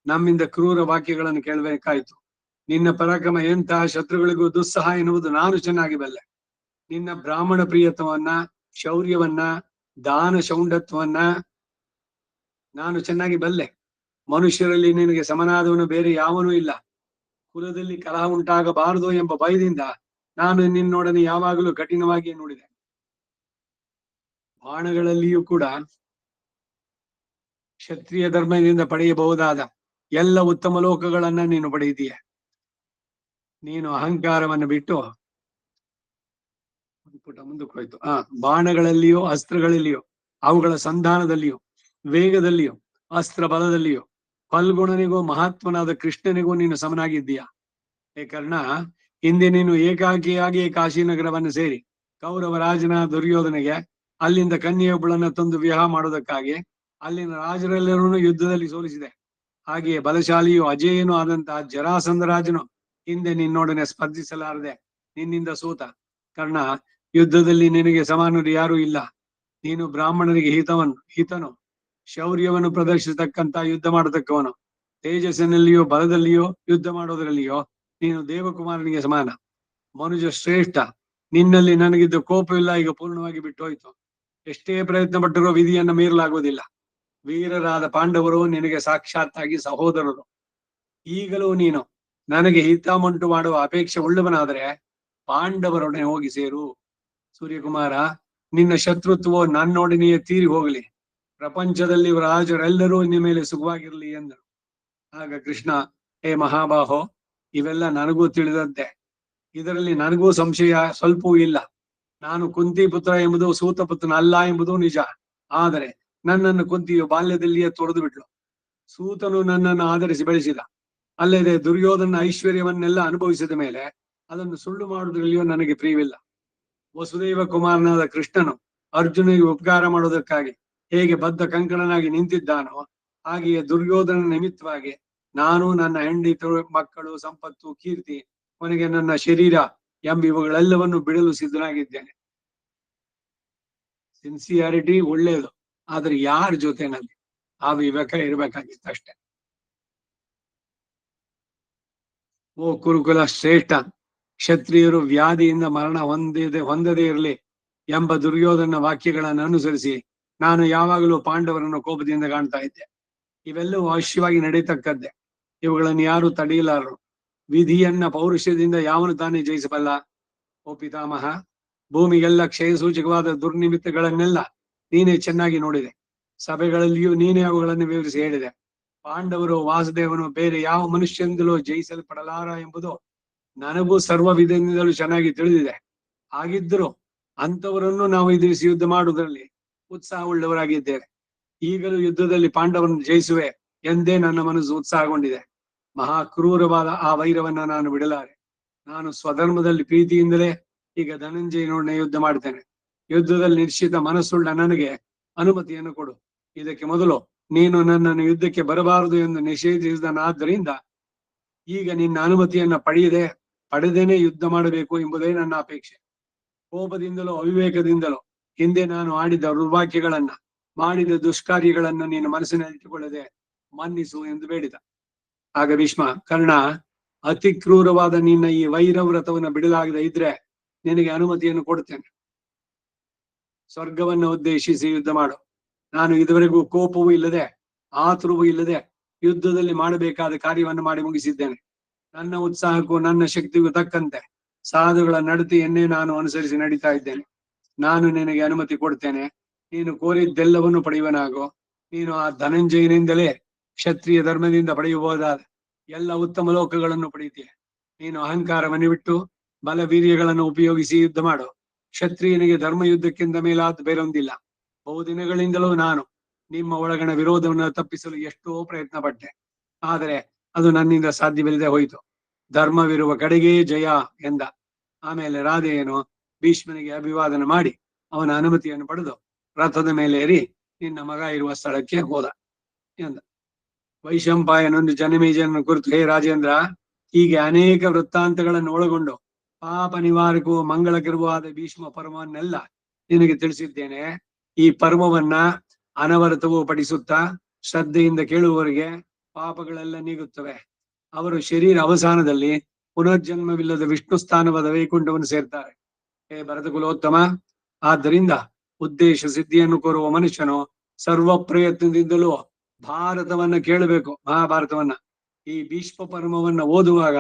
A: ನಮ್ಮಿಂದ ಕ್ರೂರ ವಾಕ್ಯಗಳನ್ನು ಕೇಳಬೇಕಾಯಿತು. ನಿನ್ನ ಪರಾಕ್ರಮ ಎಂತಹ ಶತ್ರುಗಳಿಗೂ ದುಸ್ಸಹ ಎನ್ನುವುದು ನಾನು ಚೆನ್ನಾಗಿ ಬಲ್ಲೆ. ನಿನ್ನ ಬ್ರಾಹ್ಮಣ ಪ್ರಿಯತ್ವವನ್ನ, ಶೌರ್ಯವನ್ನ, ದಾನ ಶೌಂಡತ್ವವನ್ನ ನಾನು ಚೆನ್ನಾಗಿ ಬಲ್ಲೆ. ಮನುಷ್ಯರಲ್ಲಿ ನಿನಗೆ ಸಮನಾದವನು ಬೇರೆ ಯಾವನೂ ಇಲ್ಲ. ಕುಲದಲ್ಲಿ ಕಲಹ ಉಂಟಾಗಬಾರದು ಎಂಬ ಭಯದಿಂದ ನಾನು ನಿನ್ನೊಡನೆ ಯಾವಾಗಲೂ ಕಠಿಣವಾಗಿ ನುಡಿದೆ. ಬಾಣಗಳಲ್ಲಿಯೂ ಕೂಡ ಕ್ಷತ್ರಿಯ ಧರ್ಮದಿಂದ ಪಡೆಯಬಹುದಾದ ಎಲ್ಲ ಉತ್ತಮ ಲೋಕಗಳನ್ನ ನೀನು ಪಡೆಯಿದೀಯ. ನೀನು ಅಹಂಕಾರವನ್ನು ಬಿಟ್ಟು ಮುಂದಕ್ಕೆ ಹೋಯ್ತು. ಬಾಣಗಳಲ್ಲಿಯೋ, ಅಸ್ತ್ರಗಳಲ್ಲಿಯೋ, ಅವುಗಳ ಸಂಧಾನದಲ್ಲಿಯೋ, ವೇಗದಲ್ಲಿಯೋ, ಅಸ್ತ್ರ ಬಲದಲ್ಲಿಯೋ ಫಲ್ಗುಣನಿಗೂ ಮಹಾತ್ಮನಾದ ಕೃಷ್ಣನಿಗೂ ನೀನು ಸಮನಾಗಿದ್ದೀಯ. ಹೇ ಕರ್ಣ, ಹಿಂದೆ ನೀನು ಏಕಾಕಿಯಾಗಿ ಕಾಶಿನಗರವನ್ನು ಸೇರಿ ಕೌರವ ರಾಜನ ದುರ್ಯೋಧನೆಗೆ ಅಲ್ಲಿಂದ ಕನ್ಯೆಯೊಬ್ಬಳನ್ನ ತಂದು ವಿವಾಹ ಮಾಡೋದಕ್ಕಾಗಿ ಅಲ್ಲಿನ ರಾಜರೆಲ್ಲರೂ ಯುದ್ಧದಲ್ಲಿ ಸೋಲಿಸಿದೆ. ಹಾಗೆಯೇ ಬಲಶಾಲಿಯೂ ಅಜೇಯನೂ ಆದಂತಹ ಜರಾಸಂಧ ರಾಜನು ಹಿಂದೆ ನಿನ್ನೊಡನೆ ಸ್ಪರ್ಧಿಸಲಾರದೆ ನಿನ್ನಿಂದ ಸೋತ. ಕರ್ಣ, ಯುದ್ಧದಲ್ಲಿ ನಿನಗೆ ಸಮಾನರು ಯಾರೂ ಇಲ್ಲ. ನೀನು ಬ್ರಾಹ್ಮಣರಿಗೆ ಹಿತನು, ಶೌರ್ಯವನ್ನು ಪ್ರದರ್ಶಿಸತಕ್ಕಂತ ಯುದ್ಧ ಮಾಡತಕ್ಕವನು. ತೇಜಸ್ಸಿನಲ್ಲಿಯೋ ಬಲದಲ್ಲಿಯೋ ಯುದ್ಧ ಮಾಡೋದರಲ್ಲಿಯೋ ನೀನು ದೇವಕುಮಾರನಿಗೆ ಸಮಾನ. ಮನುಜ ಶ್ರೇಷ್ಠ, ನಿನ್ನಲ್ಲಿ ನನಗಿದ್ದ ಕೋಪವಿಲ್ಲ, ಈಗ ಪೂರ್ಣವಾಗಿ ಬಿಟ್ಟು ಹೋಯ್ತು. ಎಷ್ಟೇ ಪ್ರಯತ್ನ ಪಟ್ಟರೂ ವಿಧಿಯನ್ನ ಮೀರಲಾಗುವುದಿಲ್ಲ. ವೀರರಾದ ಪಾಂಡವರು ನಿನಗೆ ಸಾಕ್ಷಾತ್ತಾಗಿ ಸಹೋದರರು. ಈಗಲೂ ನೀನು ನನಗೆ ಹಿತಮುಂಟು ಮಾಡುವ ಅಪೇಕ್ಷೆ ಉಳ್ಳವನಾದರೆ ಪಾಂಡವರೊಡನೆ ಹೋಗಿ ಸೇರು. ಸೂರ್ಯಕುಮಾರ, ನಿನ್ನ ಶತ್ರುತ್ವವು ನನ್ನೊಡನೆಯೇ ತೀರಿ ಹೋಗಲಿ. ಪ್ರಪಂಚದಲ್ಲಿ ರಾಜರೆಲ್ಲರೂ ನಿನ್ನ ಮೇಲೆ ಸುಖವಾಗಿರ್ಲಿ ಎಂದರು. ಆಗ ಕೃಷ್ಣ, ಹೇ ಮಹಾಬಾಹೋ, ಇವೆಲ್ಲ ನನಗೂ ತಿಳಿದಂತೆ. ಇದರಲ್ಲಿ ನನಗೂ ಸಂಶಯ ಸ್ವಲ್ಪವೂ ಇಲ್ಲ. ನಾನು ಕುಂತಿ ಪುತ್ರ ಎಂಬುದು ಸೂತ ಪುತ್ರನ ಅಲ್ಲ ಎಂಬುದು ನಿಜ. ಆದರೆ ನನ್ನನ್ನು ಕುಂತಿಯು ಬಾಲ್ಯದಲ್ಲಿಯೇ ತೊರೆದು ಬಿಟ್ಲು. ಸೂತನು ನನ್ನನ್ನು ಆಧರಿಸಿ ಬೆಳೆಸಿದ. ಅಲ್ಲದೆ ದುರ್ಯೋಧನ ಐಶ್ವರ್ಯವನ್ನೆಲ್ಲ ಅನುಭವಿಸಿದ ಮೇಲೆ ಅದನ್ನು ಸುಳ್ಳು ಮಾಡುವುದರಲ್ಲಿಯೂ ನನಗೆ ಪ್ರಿಯವಿಲ್ಲ. ವಸುದೇವ ಕುಮಾರನಾದ ಕೃಷ್ಣನು ಅರ್ಜುನಿಗೆ ಉಪಕಾರ ಮಾಡುವುದಕ್ಕಾಗಿ ಹೇಗೆ ಬದ್ಧ ಕಂಕಣನಾಗಿ ನಿಂತಿದ್ದಾನೋ ಹಾಗೆಯೇ ದುರ್ಯೋಧನ ನಿಮಿತ್ತವಾಗಿ ನಾನು, ನನ್ನ ಹೆಂಡತಿ, ಮಕ್ಕಳು, ಸಂಪತ್ತು, ಕೀರ್ತಿ, ಕೊನೆಗೆ ನನ್ನ ಶರೀರ ಎಂಬ ಇವುಗಳೆಲ್ಲವನ್ನು ಬಿಡಲು ಸಿದ್ಧನಾಗಿದ್ದೇನೆ. ಸಿನ್ಸಿಯಾರಿಟಿ ಒಳ್ಳೆಯದು, ಆದ್ರೆ ಯಾರ ಜೊತೆನಲ್ಲಿ ಆ ವಿವೇಕ ಇರ್ಬೇಕಾಗಿತ್ತು ಅಷ್ಟೆ. ಓ ಕುರುಕುಲ ಶ್ರೇಷ್ಠ, ಕ್ಷತ್ರಿಯರು ವ್ಯಾಧಿಯಿಂದ ಮರಣ ಹೊಂದದೇ ಇರಲಿ ಎಂಬ ದುರ್ಯೋಧನ ವಾಕ್ಯಗಳನ್ನು ಅನುಸರಿಸಿ ನಾನು ಯಾವಾಗಲೂ ಪಾಂಡವರನ್ನು ಕೋಪದಿಂದ ಕಾಣ್ತಾ ಇದ್ದೆ. ಇವೆಲ್ಲವೂ ಅವಶ್ಯವಾಗಿ ನಡೀತಕ್ಕದ್ದೇ. ಇವುಗಳನ್ನು ಯಾರು ತಡೆಯಲಾರರು. ವಿಧಿಯನ್ನ ಪೌರುಷದಿಂದ ಯಾವನು ತಾನೇ ಜಯಿಸಬಲ್ಲ? ಓ ಪಿತಾಮಹ, ಭೂಮಿಗೆಲ್ಲ ಕ್ಷಯ ಸೂಚಕವಾದ ದುರ್ನಿಮಿತ್ತಗಳನ್ನೆಲ್ಲ ನೀನೇ ಚೆನ್ನಾಗಿ ನೋಡಿದೆ. ಸಭೆಗಳಲ್ಲಿಯೂ ನೀನೇ ಅವುಗಳನ್ನು ವಿವರಿಸಿ ಹೇಳಿದೆ. ಪಾಂಡವರು ವಾಸುದೇವನು ಬೇರೆ ಯಾವ ಮನುಷ್ಯನಿಂದಲೂ ಜಯಿಸಲ್ಪಡಲಾರ ಎಂಬುದು ನನಗೂ ಸರ್ವ ವಿಧದಿಂದಲೂ ಚೆನ್ನಾಗಿ ತಿಳಿದಿದೆ. ಹಾಗಿದ್ದರೂ ಅಂಥವರನ್ನು ನಾವು ಎದುರಿಸಿ ಯುದ್ಧ ಮಾಡುವುದರಲ್ಲಿ ಉತ್ಸಾಹವುಳ್ಳವರಾಗಿದ್ದೇವೆ. ಈಗಲೂ ಯುದ್ಧದಲ್ಲಿ ಪಾಂಡವರನ್ನು ಜಯಿಸುವೆ ಎಂದೇ ನನ್ನ ಮನಸ್ಸು ಉತ್ಸಾಹಗೊಂಡಿದೆ. ಮಹಾ ಕ್ರೂರವಾದ ಆ ವೈರವನ್ನ ನಾನು ಬಿಡಲಾರೆ. ನಾನು ಸ್ವಧರ್ಮದಲ್ಲಿ ಪ್ರೀತಿಯಿಂದಲೇ ಈಗ ಧನಂಜಯನೊಡನೆ ಯುದ್ಧ ಮಾಡ್ತೇನೆ. ಯುದ್ಧದಲ್ಲಿ ನಿಶ್ಚಿತ ಮನಸ್ಸುಳ್ಳ ನನಗೆ ಅನುಮತಿಯನ್ನು ಕೊಡು. ಇದಕ್ಕೆ ಮೊದಲು ನೀನು ನನ್ನನ್ನು ಯುದ್ಧಕ್ಕೆ ಬರಬಾರದು ಎಂದು ನಿಷೇಧಿಸಿದನಾದ್ದರಿಂದ ಈಗ ನಿನ್ನ ಅನುಮತಿಯನ್ನ ಪಡೆದೇನೆ ಯುದ್ಧ ಮಾಡಬೇಕು ಎಂಬುದೇ ನನ್ನ ಅಪೇಕ್ಷೆ. ಕೋಪದಿಂದಲೋ ಅವಿವೇಕದಿಂದಲೋ ಹಿಂದೆ ನಾನು ಆಡಿದ ದುರ್ವಾಕ್ಯಗಳನ್ನ, ಮಾಡಿದ ದುಷ್ಕಾರ್ಯಗಳನ್ನ ನೀನು ಮನಸ್ಸಿನಲ್ಲಿಟ್ಟುಕೊಳ್ಳದೆ ಮನ್ನಿಸು ಎಂದು ಬೇಡಿದ. ಆಗ ಭೀಷ್ಮ, ಕರ್ಣ, ಅತಿ ಕ್ರೂರವಾದ ನಿನ್ನ ಈ ವೈರವ್ರತವನ್ನ ಬಿಡಲಾಗದೆ ಇದ್ರೆ ನಿನಗೆ ಅನುಮತಿಯನ್ನು ಕೊಡುತ್ತೇನೆ. ಸ್ವರ್ಗವನ್ನ ಉದ್ದೇಶಿಸಿ ಯುದ್ಧ ಮಾಡು. ನಾನು ಇದುವರೆಗೂ ಕೋಪವೂ ಇಲ್ಲದೆ ಆತುರವೂ ಇಲ್ಲದೆ ಯುದ್ಧದಲ್ಲಿ ಮಾಡಬೇಕಾದ ಕಾರ್ಯವನ್ನು ಮಾಡಿ ಮುಗಿಸಿದ್ದೇನೆ. ನನ್ನ ಉತ್ಸಾಹಕ್ಕೂ ನನ್ನ ಶಕ್ತಿಗೂ ತಕ್ಕಂತೆ ಸಾಧುಗಳ ನಡತೆಯನ್ನೇ ನಾನು ಅನುಸರಿಸಿ ನಡೀತಾ ಇದ್ದೇನೆ. ನಾನು ನಿನಗೆ ಅನುಮತಿ ಕೊಡ್ತೇನೆ. ನೀನು ಕೋರಿದ್ದೆಲ್ಲವನ್ನು ಪಡೆಯುವನಾಗೋ. ನೀನು ಆ ಧನಂಜಯನಿಂದಲೇ ಕ್ಷತ್ರಿಯ ಧರ್ಮದಿಂದ ಪಡೆಯಬಹುದಾದ ಎಲ್ಲ ಉತ್ತಮ ಲೋಕಗಳನ್ನು ಪಡೆಯುತ್ತೀಯ. ನೀನು ಅಹಂಕಾರವನ್ನು ಬಿಟ್ಟು ಬಲ ವೀರ್ಯಗಳನ್ನು ಉಪಯೋಗಿಸಿ ಯುದ್ಧ ಮಾಡು. ಕ್ಷತ್ರಿಯನಿಗೆ ಧರ್ಮ ಯುದ್ಧಕ್ಕಿಂತ ಮೇಲಾದ ಬೇರೊಂದಿಲ್ಲ. ಬಹುದಿನಗಳಿಂದಲೂ ನಾನು ನಿಮ್ಮ ಒಳಗಣ ವಿರೋಧವನ್ನು ತಪ್ಪಿಸಲು ಎಷ್ಟೋ ಪ್ರಯತ್ನ ಪಟ್ಟೆ. ಆದರೆ ಅದು ನನ್ನಿಂದ ಸಾಧ್ಯವಿಲ್ಲದೆ ಹೋಯಿತು. ಧರ್ಮವಿರುವ ಕಡೆಗೇ ಜಯ ಎಂದ. ಆಮೇಲೆ ರಾಧೆಯೇನು ಭೀಷ್ಮನಿಗೆ ಅಭಿವಾದನ ಮಾಡಿ ಅವನ ಅನುಮತಿಯನ್ನು ಪಡೆದು ರಥದ ಮೇಲೆ ಏರಿ ನಿನ್ನ ಮಗ ಇರುವ ಸ್ಥಳಕ್ಕೆ ಹೋದ ಎಂದ. ವೈಶಂಪಾಯನೊಂದು ಜನಮೇಜನ ಕುರಿತು, ಹೇ ರಾಜೇಂದ್ರ, ಹೀಗೆ ಅನೇಕ ವೃತ್ತಾಂತಗಳನ್ನು ಒಳಗೊಂಡು ಪಾಪ ನಿವಾರಕವೂ ಮಂಗಳಕರವೂ ಆದ ಭೀಷ್ಮ ಪರ್ವವನ್ನೆಲ್ಲ ನಿನಗೆ ತಿಳಿಸಿದ್ದೇನೆ. ಈ ಪರ್ವವನ್ನ ಅನವರತವೂ ಪಡಿಸುತ್ತಾ ಶ್ರದ್ಧೆಯಿಂದ ಕೇಳುವವರಿಗೆ ಪಾಪಗಳೆಲ್ಲ ನೀಗುತ್ತವೆ. ಅವರು ಶರೀರ ಅವಸಾನದಲ್ಲಿ ಪುನರ್ಜನ್ಮವಿಲ್ಲದ ವಿಷ್ಣು ಸ್ಥಾನವಾದ ವೈಕುಂಠವನ್ನು ಸೇರ್ತಾರೆ. ಹೇ ಭರತಕುಲೋತ್ತಮ, ಆದ್ದರಿಂದ ಉದ್ದೇಶ ಸಿದ್ಧಿಯನ್ನು ಕೋರುವ ಮನುಷ್ಯನು ಸರ್ವ ಪ್ರಯತ್ನದಿಂದಲೂ ಭಾರತವನ್ನ ಕೇಳಬೇಕು, ಮಹಾಭಾರತವನ್ನ. ಈ ಭೀಷ್ಮ ಪರ್ವವನ್ನ ಓದುವಾಗ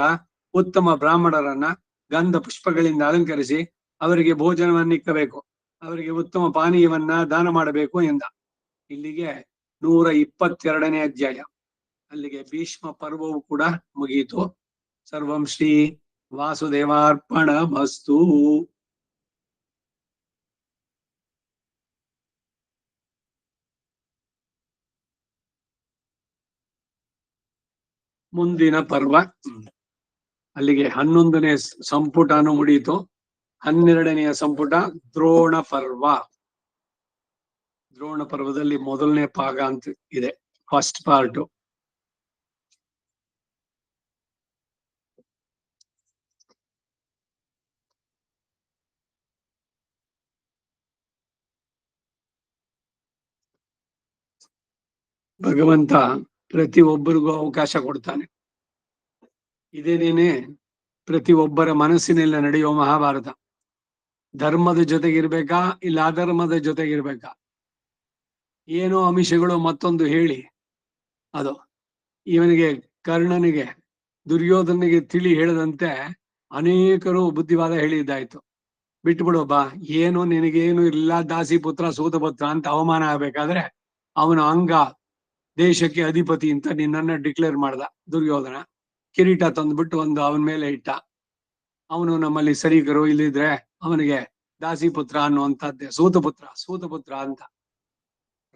A: ಉತ್ತಮ ಬ್ರಾಹ್ಮಣರನ್ನ ಗಂಧ ಪುಷ್ಪಗಳಿಂದ ಅಲಂಕರಿಸಿ ಅವರಿಗೆ ಭೋಜನವನ್ನಿಕ್ಕಬೇಕು, ಅವರಿಗೆ ಉತ್ತಮ ಪಾನೀಯವನ್ನ ದಾನ ಮಾಡಬೇಕು ಎಂದ. ಇಲ್ಲಿಗೆ 122ನೇ ಅಧ್ಯಾಯ. ಅಲ್ಲಿಗೆ ಭೀಷ್ಮ ಪರ್ವವು ಕೂಡ ಮುಗಿಯಿತು. ಸರ್ವಂ ಶ್ರೀ ವಾಸುದೇವಾರ್ಪಣಮಸ್ತು. ಮುಂದಿನ ಪರ್ವ ಅಲ್ಲಿಗೆ 11ನೇ ಸಂಪುಟನು ಮುಡಿಯಿತು. 12ನೆಯ ಸಂಪುಟ ದ್ರೋಣ ಪರ್ವ. ದ್ರೋಣ ಪರ್ವದಲ್ಲಿ ಮೊದಲನೇ ಭಾಗ ಅಂತ ಇದೆ, ಫಸ್ಟ್ ಪಾರ್ಟ್. ಭಗವಂತ ಪ್ರತಿ ಒಬ್ಬರಿಗೂ ಅವಕಾಶ ಕೊಡ್ತಾನೆ. ಇದೇನೇನೆ ಪ್ರತಿ ಒಬ್ಬರ ಮನಸ್ಸಿನಲ್ಲಿ ನಡೆಯುವ ಮಹಾಭಾರತ. ಧರ್ಮದ ಜೊತೆಗಿರ್ಬೇಕಾ ಇಲ್ಲ ಅಧರ್ಮದ ಜೊತೆಗಿರ್ಬೇಕಾ, ಏನೋ ಅಂಶಗಳು ಮತ್ತೊಂದು ಹೇಳಿ ಅದು ಇವನಿಗೆ ಕರ್ಣನಿಗೆ ದುರ್ಯೋಧನಿಗೆ ತಿಳಿ ಹೇಳದಂತೆ ಅನೇಕರು ಬುದ್ಧಿವಾದ ಹೇಳಿದ್ದಾಯ್ತು. ಬಿಟ್ಬಿಡು ಬಾ, ಏನು ನಿನಗೇನು ಇಲ್ಲ, ದಾಸಿ ಪುತ್ರ ಸೂತಪುತ್ರ ಅಂತ ಅವಮಾನ ಆಗ್ಬೇಕಾದ್ರೆ ಅವನ ಅಂಗ ದೇಶಕ್ಕೆ ಅಧಿಪತಿ ಅಂತ ನಿನ್ನನ್ನ ಡಿಕ್ಲೇರ್ ಮಾಡ್ದ ದುರ್ಯೋಧನ. ಕಿರೀಟ ತಂದ್ಬಿಟ್ಟು ಒಂದು ಅವನ ಮೇಲೆ ಇಟ್ಟ. ಅವನು ನಮ್ಮಲ್ಲಿ ಸರೀಕರು, ಇಲ್ಲಿದ್ರೆ ಅವನಿಗೆ ದಾಸಿಪುತ್ರ ಅನ್ನುವಂಥದ್ದೇ ಸೂತಪುತ್ರ ಅಂತ.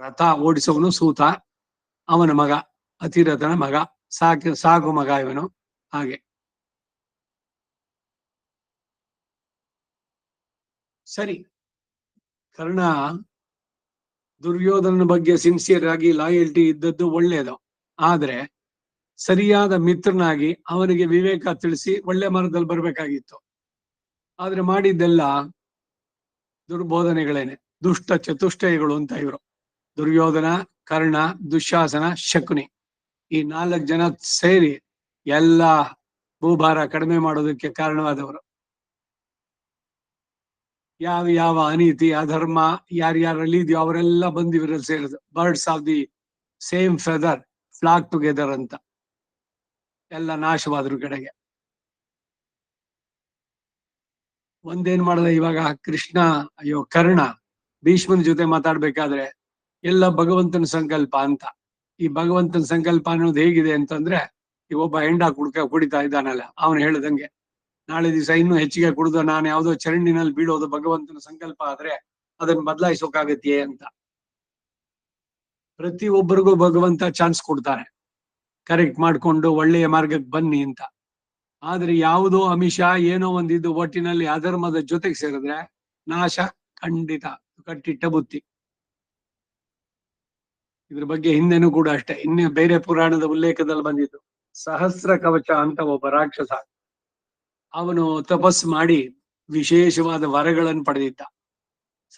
A: ರಥ ಓಡಿಸೋನು ಸೂತ, ಅವನ ಮಗ ಅತಿರಥನ ಮಗ, ಸಾಕು ಮಗ ಇವನು. ಹಾಗೆ ಸರಿ, ಕರ್ಣ ದುರ್ಯೋಧನ ಬಗ್ಗೆ ಸಿನ್ಸಿಯರ್ ಆಗಿ ಲಾಯಲ್ಟಿ ಇದ್ದದ್ದು ಒಳ್ಳೇದು. ಆದ್ರೆ ಸರಿಯಾದ ಮಿತ್ರನಾಗಿ ಅವನಿಗೆ ವಿವೇಕ ತಿಳಿಸಿ ಒಳ್ಳೆ ಮಾರ್ಗದಲ್ಲಿ ಬರ್ಬೇಕಾಗಿತ್ತು. ಆದ್ರೆ ಮಾಡಿದ್ದೆಲ್ಲ ದುರ್ಬೋಧನೆಗಳೇನೆ, ದುಷ್ಟ ಚತುಷ್ಟಯಗಳು ಅಂತ ಇವರು. ದುರ್ಯೋಧನ, ಕರ್ಣ, ದುಶ್ಯಾಸನ, ಶಕುನಿ, ಈ 4 ಜನ ಸೇರಿ ಎಲ್ಲ ಭೂಭಾರ ಕಡಿಮೆ ಮಾಡೋದಕ್ಕೆ ಕಾರಣವಾದವರು. ಯಾವ ಅನೀತಿ ಅಧರ್ಮ ಯಾರ್ಯಾರಲ್ಲಿ ಇದೆಯೋ ಅವರೆಲ್ಲ ಬಂದು ಇವರಲ್ಲಿ ಸೇರಿದ್ರು. Birds of the same feather flock together ಅಂತ. ಎಲ್ಲ ನಾಶವಾದ್ರು ಕಡೆಗೆ. ಒಂದೇನ್ ಮಾಡ್ದ ಇವಾಗ ಕೃಷ್ಣ, ಅಯ್ಯೋ ಕರ್ಣ ಭೀಷ್ಮನ ಜೊತೆ ಮಾತಾಡ್ಬೇಕಾದ್ರೆ ಎಲ್ಲ ಭಗವಂತನ ಸಂಕಲ್ಪ ಅಂತ. ಈ ಭಗವಂತನ ಸಂಕಲ್ಪ ಅನ್ನೋದು ಹೇಗಿದೆ ಅಂತಂದ್ರೆ, ಈ ಒಬ್ಬ ಹೆಂಡ ಕುಡಿತಾ ಇದ್ದಾನಲ್ಲ, ಅವನು ಹೇಳ್ದಂಗೆ ನಾಳೆ ದಿವಸ ಇನ್ನೂ ಹೆಚ್ಚಿಗೆ ಕುಡಿದು ನಾನು ಯಾವ್ದೋ ಚರಂಡಿನಲ್ಲಿ ಬೀಳೋದು ಭಗವಂತನ ಸಂಕಲ್ಪ ಆದ್ರೆ ಅದನ್ನ ಬದಲಾಯಿಸೋಕಾಗತ್ತೆ ಅಂತ. ಪ್ರತಿ ಒಬ್ಬರಿಗೂ ಭಗವಂತ ಚಾನ್ಸ್ ಕೊಡ್ತಾರೆ, ಕರೆಕ್ಟ್ ಮಾಡ್ಕೊಂಡು ಒಳ್ಳೆಯ ಮಾರ್ಗಕ್ಕೆ ಬನ್ನಿ ಅಂತ. ಆದ್ರೆ ಯಾವುದೋ ಅಮಿಷ ಏನೋ ಒಂದಿದ್ದು ಒಟ್ಟಿನಲ್ಲಿ ಅಧರ್ಮದ ಜೊತೆಗೆ ಸೇರಿದ್ರೆ ನಾಶ ಖಂಡಿತ, ಕಟ್ಟಿಟ್ಟ ಬುತ್ತಿ. ಇದ್ರ ಬಗ್ಗೆ ಹಿಂದೆನೂ ಕೂಡ ಅಷ್ಟೇ, ಇನ್ನು ಬೇರೆ ಪುರಾಣದ ಉಲ್ಲೇಖದಲ್ಲಿ ಬಂದಿದ್ದು. ಸಹಸ್ರ ಕವಚ ಅಂತ ಒಬ್ಬ ರಾಕ್ಷಸ, ಅವನು ತಪಸ್ಸು ಮಾಡಿ ವಿಶೇಷವಾದ ವರಗಳನ್ನು ಪಡೆದಿದ್ದ.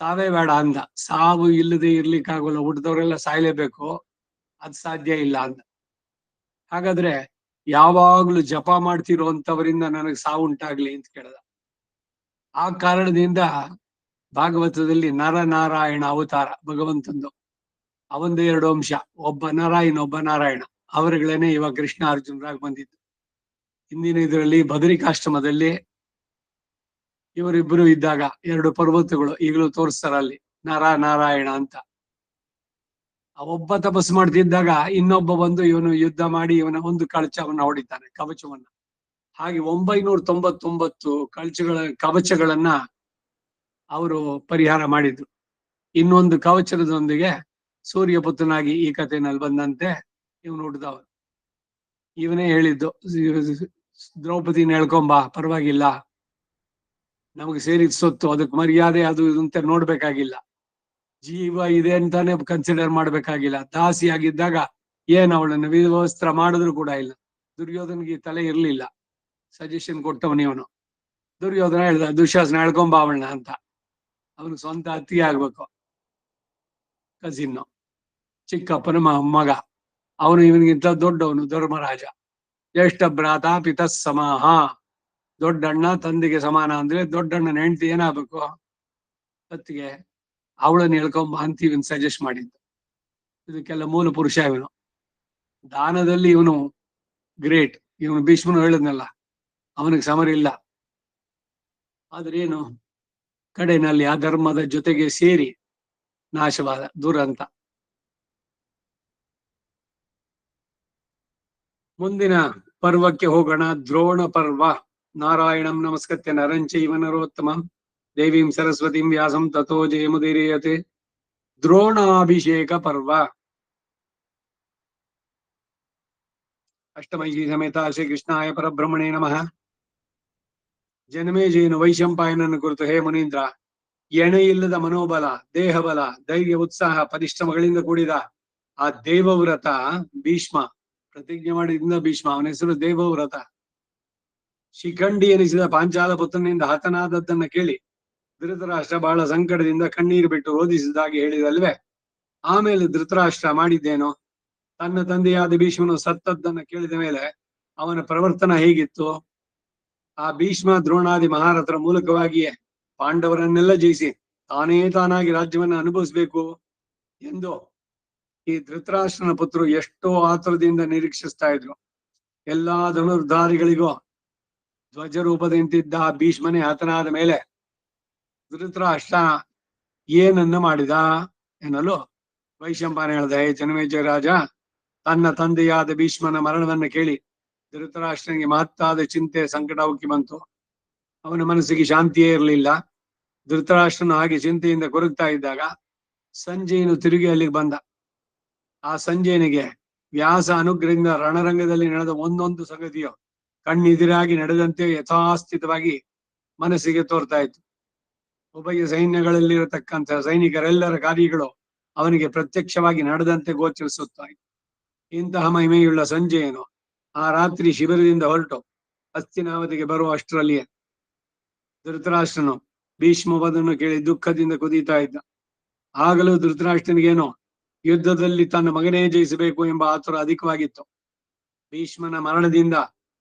A: ಸಾವೇ ಬೇಡ ಅಂದ, ಸಾವು ಇಲ್ಲದೆ ಇರ್ಲಿಕ್ಕಾಗಲ್ಲ, ಹುಟ್ಟಿದವರೆಲ್ಲ ಸಾಯ್ಲೇಬೇಕು, ಅದ್ ಸಾಧ್ಯ ಇಲ್ಲ ಅಂದ. ಹಾಗಾದ್ರೆ ಯಾವಾಗ್ಲೂ ಜಪ ಮಾಡ್ತಿರೋಂಥವರಿಂದ ನನಗೆ ಸಾವು ಉಂಟಾಗ್ಲಿ ಅಂತ ಕೇಳ್ದ. ಆ ಕಾರಣದಿಂದ ಭಾಗವತದಲ್ಲಿ ನರನಾರಾಯಣ ಅವತಾರ ಭಗವಂತಂದು, ಅವಂದು 2 ಅಂಶ, ಒಬ್ಬ ನರ ಇನ್ನೊಬ್ಬ ನಾರಾಯಣ. ಅವರುಗಳೇನೆ ಇವಾಗ ಕೃಷ್ಣ ಅರ್ಜುನರಾಗಿ ಬಂದಿದ್ದು. ಹಿಂದಿನ ಇದರಲ್ಲಿ ಬದರಿಕಾಶ್ರಮದಲ್ಲಿ ಇವರಿಬ್ಬರು ಇದ್ದಾಗ 2 ಪರ್ವತಗಳು ಈಗಲೂ ತೋರಿಸ್ತಾರ ಅಲ್ಲಿ, ನರ ನಾರಾಯಣ ಅಂತ. ಒಬ್ಬ ತಪಸ್ಸು ಮಾಡ್ತಿದ್ದಾಗ ಇನ್ನೊಬ್ಬ ಬಂದು ಇವನು ಯುದ್ಧ ಮಾಡಿ ಇವನ ಒಂದು ಕವಚವನ್ನ ಹೊಡಿತಾನೆ, ಕವಚವನ್ನ. ಹಾಗೆ 999 ಕವಚಗಳನ್ನ ಅವರು ಪರಿಹಾರ ಮಾಡಿದ್ರು. ಇನ್ನೊಂದು ಕವಚದೊಂದಿಗೆ ಸೂರ್ಯಪುತ್ರನಾಗಿ ಈ ಕಥೆನಲ್ಲಿ ಬಂದಂತೆ ಇವನು ಹುಟ್ಟಿದವ. ಇವನೇ ಹೇಳಿದ್ದು, ದ್ರೌಪದಿನ ಹೇಳ್ಕೊಂಬ, ಪರವಾಗಿಲ್ಲ, ನಮಗೆ ಸೇರಿದ ಸೊತ್ತು, ಅದಕ್ಕೆ ಮರ್ಯಾದೆ ಅದು ಇದಂತೆ ನೋಡ್ಬೇಕಾಗಿಲ್ಲ, ಜೀವ ಇದೆ ಅಂತಾನೆ ಕನ್ಸಿಡರ್ ಮಾಡ್ಬೇಕಾಗಿಲ್ಲ. ದಾಸಿ ಆಗಿದ್ದಾಗ ಏನ್ ಅವಳನ್ನು ವಿವಸ್ತ್ರ ಮಾಡಿದ್ರು ಕೂಡ ಇಲ್ಲ. ದುರ್ಯೋಧನಿಗೆ ತಲೆ ಇರ್ಲಿಲ್ಲ, ಸಜೆಷನ್ ಕೊಟ್ಟವನಿವನು. ದುರ್ಯೋಧನ ಹೇಳ್ದ, ದುಶ್ಯಾಸನ ಹೇಳ್ಕೊಂಬ ಅವಳನ್ನ ಅಂತ. ಅವನು ಸ್ವಂತ ಅತಿ ಆಗ್ಬೇಕು, ಕಸಿನ್ನು, ಚಿಕ್ಕಪ್ಪನ ಮಗ. ಅವನು ಇವನಿಗಿಂತ ದೊಡ್ಡವನು, ಧರ್ಮರಾಜ. ಜ್ಯೇಷ್ಠ ಭ್ರಾತ ಪಿತ ಸಮಾಹ, ದೊಡ್ಡಣ್ಣ ತಂದೆಗೆ ಸಮಾನ ಅಂದ್ರೆ ದೊಡ್ಡಣ್ಣನ ಹೆಂಡತಿ ಏನಾಗ್ಬೇಕು, ಅತ್ತಿಗೆ. ಅವಳನ್ನ ಹೇಳ್ಕೊಂಬ ಅಂತ ಇವನ್ ಸಜೆಸ್ಟ್ ಮಾಡಿದ್ದು. ಇದಕ್ಕೆಲ್ಲ ಮೂಲ ಪುರುಷ ಇವನು. ದಾನದಲ್ಲಿ ಇವನು ಗ್ರೇಟ್. ಇವನು ಭೀಷ್ಮನು ಹೇಳಿದ್ನಲ್ಲ, ಅವನಿಗೆ ಸಮರಿಲ್ಲ. ಆದ್ರೇನು, ಕಡೆನಲ್ಲಿ ಆ ಧರ್ಮದ ಜೊತೆಗೆ ಸೇರಿ ನಾಶವಾದ ದುರಂತ. ಮುಂದಿನ ಪರ್ವಕ್ಕೆ ಹೋಗೋಣ. ದ್ರೋಣ ಪರ್ವ. ನಾರಾಯಣಂ ನಮಸ್ಕೃತ್ಯ ನರಂಚೈವ ನರೋತ್ತಮಂ ದೇವೀಂ ಸರಸ್ವತೀಂ ವ್ಯಾಸಂ ತಥೋ ಜಯಮುದೀರಯತೆ. ದ್ರೋಣಾಭಿಷೇಕ ಪರ್ವ. ಅಷ್ಟಮೈಷಿ ಸಮೇತ ಶ್ರೀ ಕೃಷ್ಣಾಯ ಪರಬ್ರಹ್ಮಣೇ ನಮಃ. ಜನಮೇಜಯನು ವೈಶಂಪಾಯನನ್ನು ಕುರಿತು, ಹೇ ಮುನೀಂದ್ರ, ಎಣೆ ಇಲ್ಲದ ಮನೋಬಲ, ದೇಹಬಲ, ಧೈರ್ಯ, ಉತ್ಸಾಹ, ಪರಿಶ್ರಮಗಳಿಂದ ಕೂಡಿದ ಆ ದೇವವ್ರತ ಭೀಷ್ಮ, ಪ್ರತಿಜ್ಞೆ ಮಾಡಿದ್ದ ಭೀಷ್ಮ, ಅವನ ಹೆಸರು ದೇವವ್ರತ, ಶಿಖಂಡಿ ಎನಿಸಿದ ಪಾಂಚಾಲ ಪುತ್ರನಿಂದ ಹತನಾದದ್ದನ್ನ ಕೇಳಿ ಧೃತರಾಷ್ಟ್ರ ಬಹಳ ಸಂಕಟದಿಂದ ಕಣ್ಣೀರು ಬಿಟ್ಟು ರೋಧಿಸಿದಾಗಿ ಹೇಳಿದಲ್ವೇ. ಆಮೇಲೆ ಧೃತರಾಷ್ಟ್ರ ಮಾಡಿದ್ದೇನೋ, ತನ್ನ ತಂದೆಯಾದ ಭೀಷ್ಮನು ಸತ್ತದ್ದನ್ನ ಕೇಳಿದ ಮೇಲೆ ಅವನ ಪ್ರವರ್ತನ ಹೇಗಿತ್ತು? ಆ ಭೀಷ್ಮ ದ್ರೋಣಾದಿ ಮಹಾರಥರ ಮೂಲಕವಾಗಿಯೇ ಪಾಂಡವರನ್ನೆಲ್ಲ ಜಯಿಸಿ ತಾನೇ ತಾನಾಗಿ ರಾಜ್ಯವನ್ನ ಅನುಭವಿಸ್ಬೇಕು ಎಂದು ಈ ಧೃತರಾಷ್ಟ್ರನ ಪುತ್ರರು ಎಷ್ಟೋ ಆತುರದಿಂದ ನಿರೀಕ್ಷಿಸ್ತಾ ಇದ್ರು. ಎಲ್ಲಾ ಧನುರ್ಧಾರಿಗಳಿಗೂ ಧ್ವಜರೂಪದಂತಿದ್ದ ಭೀಷ್ಮನೇ ಹತನಾದ ಮೇಲೆ ಧೃತರಾಷ್ಟ್ರ ಏನನ್ನ ಮಾಡಿದ ಎನ್ನಲು ವೈಶಂಪಾಯನ ಹೇಳ್ದ, ಹೇ ಜನಮೇಜಯ ರಾಜ, ತನ್ನ ತಂದೆಯಾದ ಭೀಷ್ಮನ ಮರಣವನ್ನು ಕೇಳಿ ಧೃತರಾಷ್ಟ್ರನಿಗೆ ಮಹತ್ತಾದ ಚಿಂತೆ, ಸಂಕಟ ಉಕ್ಕಿ ಬಂತು. ಅವನ ಮನಸ್ಸಿಗೆ ಶಾಂತಿಯೇ ಇರಲಿಲ್ಲ. ಧೃತರಾಷ್ಟ್ರನು ಹಾಗೆ ಚಿಂತೆಯಿಂದ ಕೊರಗ್ತಾ ಇದ್ದಾಗ ಸಂಜಯನು ತಿರುಗಿ ಅಲ್ಲಿಗೆ ಬಂದ. ಆ ಸಂಜಯನಿಗೆ ವ್ಯಾಸ ಅನುಗ್ರಹದಿಂದ ರಣರಂಗದಲ್ಲಿ ನಡೆದ ಒಂದೊಂದು ಸಂಗತಿಯು ಕಣ್ಣಿದಿರಾಗಿ ನಡೆದಂತೆ ಯಥಾಸ್ಥಿತವಾಗಿ ಮನಸ್ಸಿಗೆ ತೋರ್ತಾ ಇತ್ತು. ಉಭಯ ಸೈನ್ಯಗಳಲ್ಲಿರತಕ್ಕಂಥ ಸೈನಿಕರೆಲ್ಲರ ಕಾರ್ಯಗಳು ಅವನಿಗೆ ಪ್ರತ್ಯಕ್ಷವಾಗಿ ನಡೆದಂತೆ ಗೋಚರಿಸುತ್ತಾ ಇತ್ತು. ಇಂತಹ ಮಹಿಮೆಯುಳ್ಳ ಸಂಜಯನು ಆ ರಾತ್ರಿ ಶಿಬಿರದಿಂದ ಹೊರಟು ಹಸ್ತಿನಾವತಿಗೆ ಬರುವ ಅಷ್ಟರಲ್ಲಿಯೇ ಧೃತರಾಷ್ಟ್ರನು ಭೀಷ್ಮವದನ್ನು ಕೇಳಿ ದುಃಖದಿಂದ ಕುದೀತಾ ಇದ್ದ. ಆಗಲೂ ಧೃತರಾಷ್ಟ್ರನಿಗೇನೋ ಯುದ್ಧದಲ್ಲಿ ತನ್ನ ಮಗನೇ ಜಯಿಸಬೇಕು ಎಂಬ ಆತುರ ಅಧಿಕವಾಗಿತ್ತು. ಭೀಷ್ಮನ ಮರಣದಿಂದ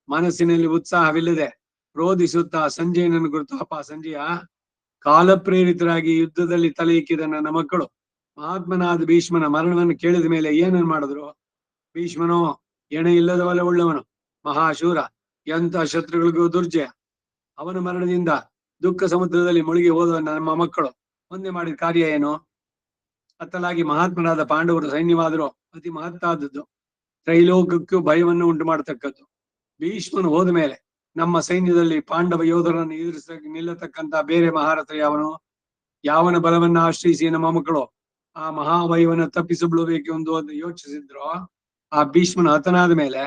A: ಮನಸ್ಸಿನಲ್ಲಿ ಉತ್ಸಾಹವಿಲ್ಲದೆ ರೋಧಿಸುತ್ತಾ ಸಂಜಯನನ್ನು ಕುರಿತು, ಅಪ್ಪ ಸಂಜಯ, ಕಾಲಪ್ರೇರಿತರಾಗಿ ಯುದ್ಧದಲ್ಲಿ ತಲೆ ಇಕ್ಕಿದ ನನ್ನ ಮಕ್ಕಳು ಮಹಾತ್ಮನಾದ ಭೀಷ್ಮನ ಮರಣವನ್ನು ಕೇಳಿದ ಮೇಲೆ ಏನನ್ನು ಮಾಡಿದ್ರು? ಭೀಷ್ಮನೋ ಎಣೆ ಇಲ್ಲದ ಬಲ ಉಳ್ಳವನು, ಮಹಾಶೂರ, ಎಂತ ಶತ್ರುಗಳಿಗೂ ದುರ್ಜಯ. ಅವನ ಮರಣದಿಂದ ದುಃಖ ಸಮುದ್ರದಲ್ಲಿ ಮುಳುಗಿ ಹೋದ ನಮ್ಮ ಮಕ್ಕಳು ಮುಂದೆ ಮಾಡಿದ ಕಾರ್ಯ ಏನು? ಅತ್ತಲಾಗಿ ಮಹಾತ್ಮರಾದ ಪಾಂಡವರು ಸೈನ್ಯವಾದರೂ ಅತಿ ಮಹತ್ತಾದದ್ದು, ತ್ರೈಲೋಕಕ್ಕೂ ಭಯವನ್ನು ಉಂಟು ಮಾಡತಕ್ಕದ್ದು. ಭೀಷ್ಮನು ಹೋದ ಮೇಲೆ ನಮ್ಮ ಸೈನ್ಯದಲ್ಲಿ ಪಾಂಡವ ಯೋಧರನ್ನು ಎದುರಿಸ ನಿಲ್ಲತಕ್ಕಂತ ಬೇರೆ ಮಹಾರಥ ಯಾವನು? ಯಾವನ ಬಲವನ್ನ ಆಶ್ರಯಿಸಿ ನಮ್ಮ ಮಕ್ಕಳು ಆ ಮಹಾಭಯವನ್ನ ತಪ್ಪಿಸಿಬಿಡಬೇಕೆಂದು ಯೋಚಿಸಿದ್ರು. ಆ ಭೀಷ್ಮನ ಹತನಾದ ಮೇಲೆ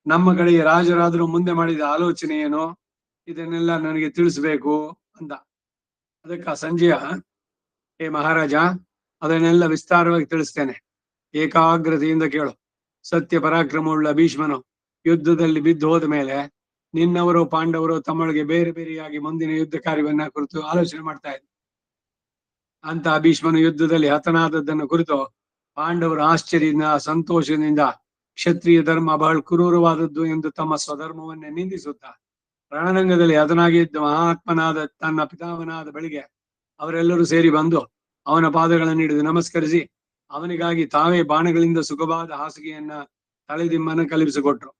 A: ನಮ್ಮ ಕಡೆಗೆ ರಾಜರಾದರೂ ಮುಂದೆ ಮಾಡಿದ ಆಲೋಚನೆ ಏನು? ಇದನ್ನೆಲ್ಲ ನನಗೆ ತಿಳಿಸ್ಬೇಕು ಅಂದ. ಅದಕ್ಕ ಸಂಜಯ, ಏ ಮಹಾರಾಜ, ಅದನ್ನೆಲ್ಲ ವಿಸ್ತಾರವಾಗಿ ತಿಳಿಸ್ತೇನೆ, ಏಕಾಗ್ರತೆಯಿಂದ ಕೇಳು. ಸತ್ಯ ಪರಾಕ್ರಮವುಳ್ಳ ಭೀಷ್ಮನು ಯುದ್ಧದಲ್ಲಿ ಬಿದ್ದು ಹೋದ ಮೇಲೆ ನಿನ್ನವರು ಪಾಂಡವರು ತಮ್ಮೊಳಗೆ ಬೇರೆ ಬೇರೆಯಾಗಿ ಮುಂದಿನ ಯುದ್ಧ ಕಾರ್ಯವನ್ನ ಕುರಿತು ಆಲೋಚನೆ ಮಾಡ್ತಾ ಇದ್ರು. ಅಂತ ಭೀಷ್ಮನು ಯುದ್ಧದಲ್ಲಿ ಹತನಾದದ್ದನ್ನು ಕುರಿತು ಪಾಂಡವರು ಆಶ್ಚರ್ಯದಿಂದ ಸಂತೋಷದಿಂದ ಕ್ಷತ್ರಿಯ ಧರ್ಮ ಬಹಳ ಕ್ರೂರವಾದದ್ದು ಎಂದು ತಮ್ಮ ಸ್ವಧರ್ಮವನ್ನೇ ನಿಂದಿಸುತ್ತಾ ರಣರಂಗದಲ್ಲಿ ಹತನಾಗಿದ್ದ ಮಹಾತ್ಮನಾದ ತನ್ನ ಪಿತಾಮನಾದ ಬಳಿಗೆ ಅವರೆಲ್ಲರೂ ಸೇರಿ ಬಂದು ಅವನ ಪಾದಗಳನ್ನು ಹಿಡಿದು ನಮಸ್ಕರಿಸಿ ಅವನಿಗಾಗಿ ತಾವೇ ಬಾಣಗಳಿಂದ ಸುಖವಾದ ಹಾಸಿಗೆಯನ್ನ ತಲೆದಿಮ್ಮನ್ನ ಕಲ್ಪಿಸಿಕೊಟ್ರು.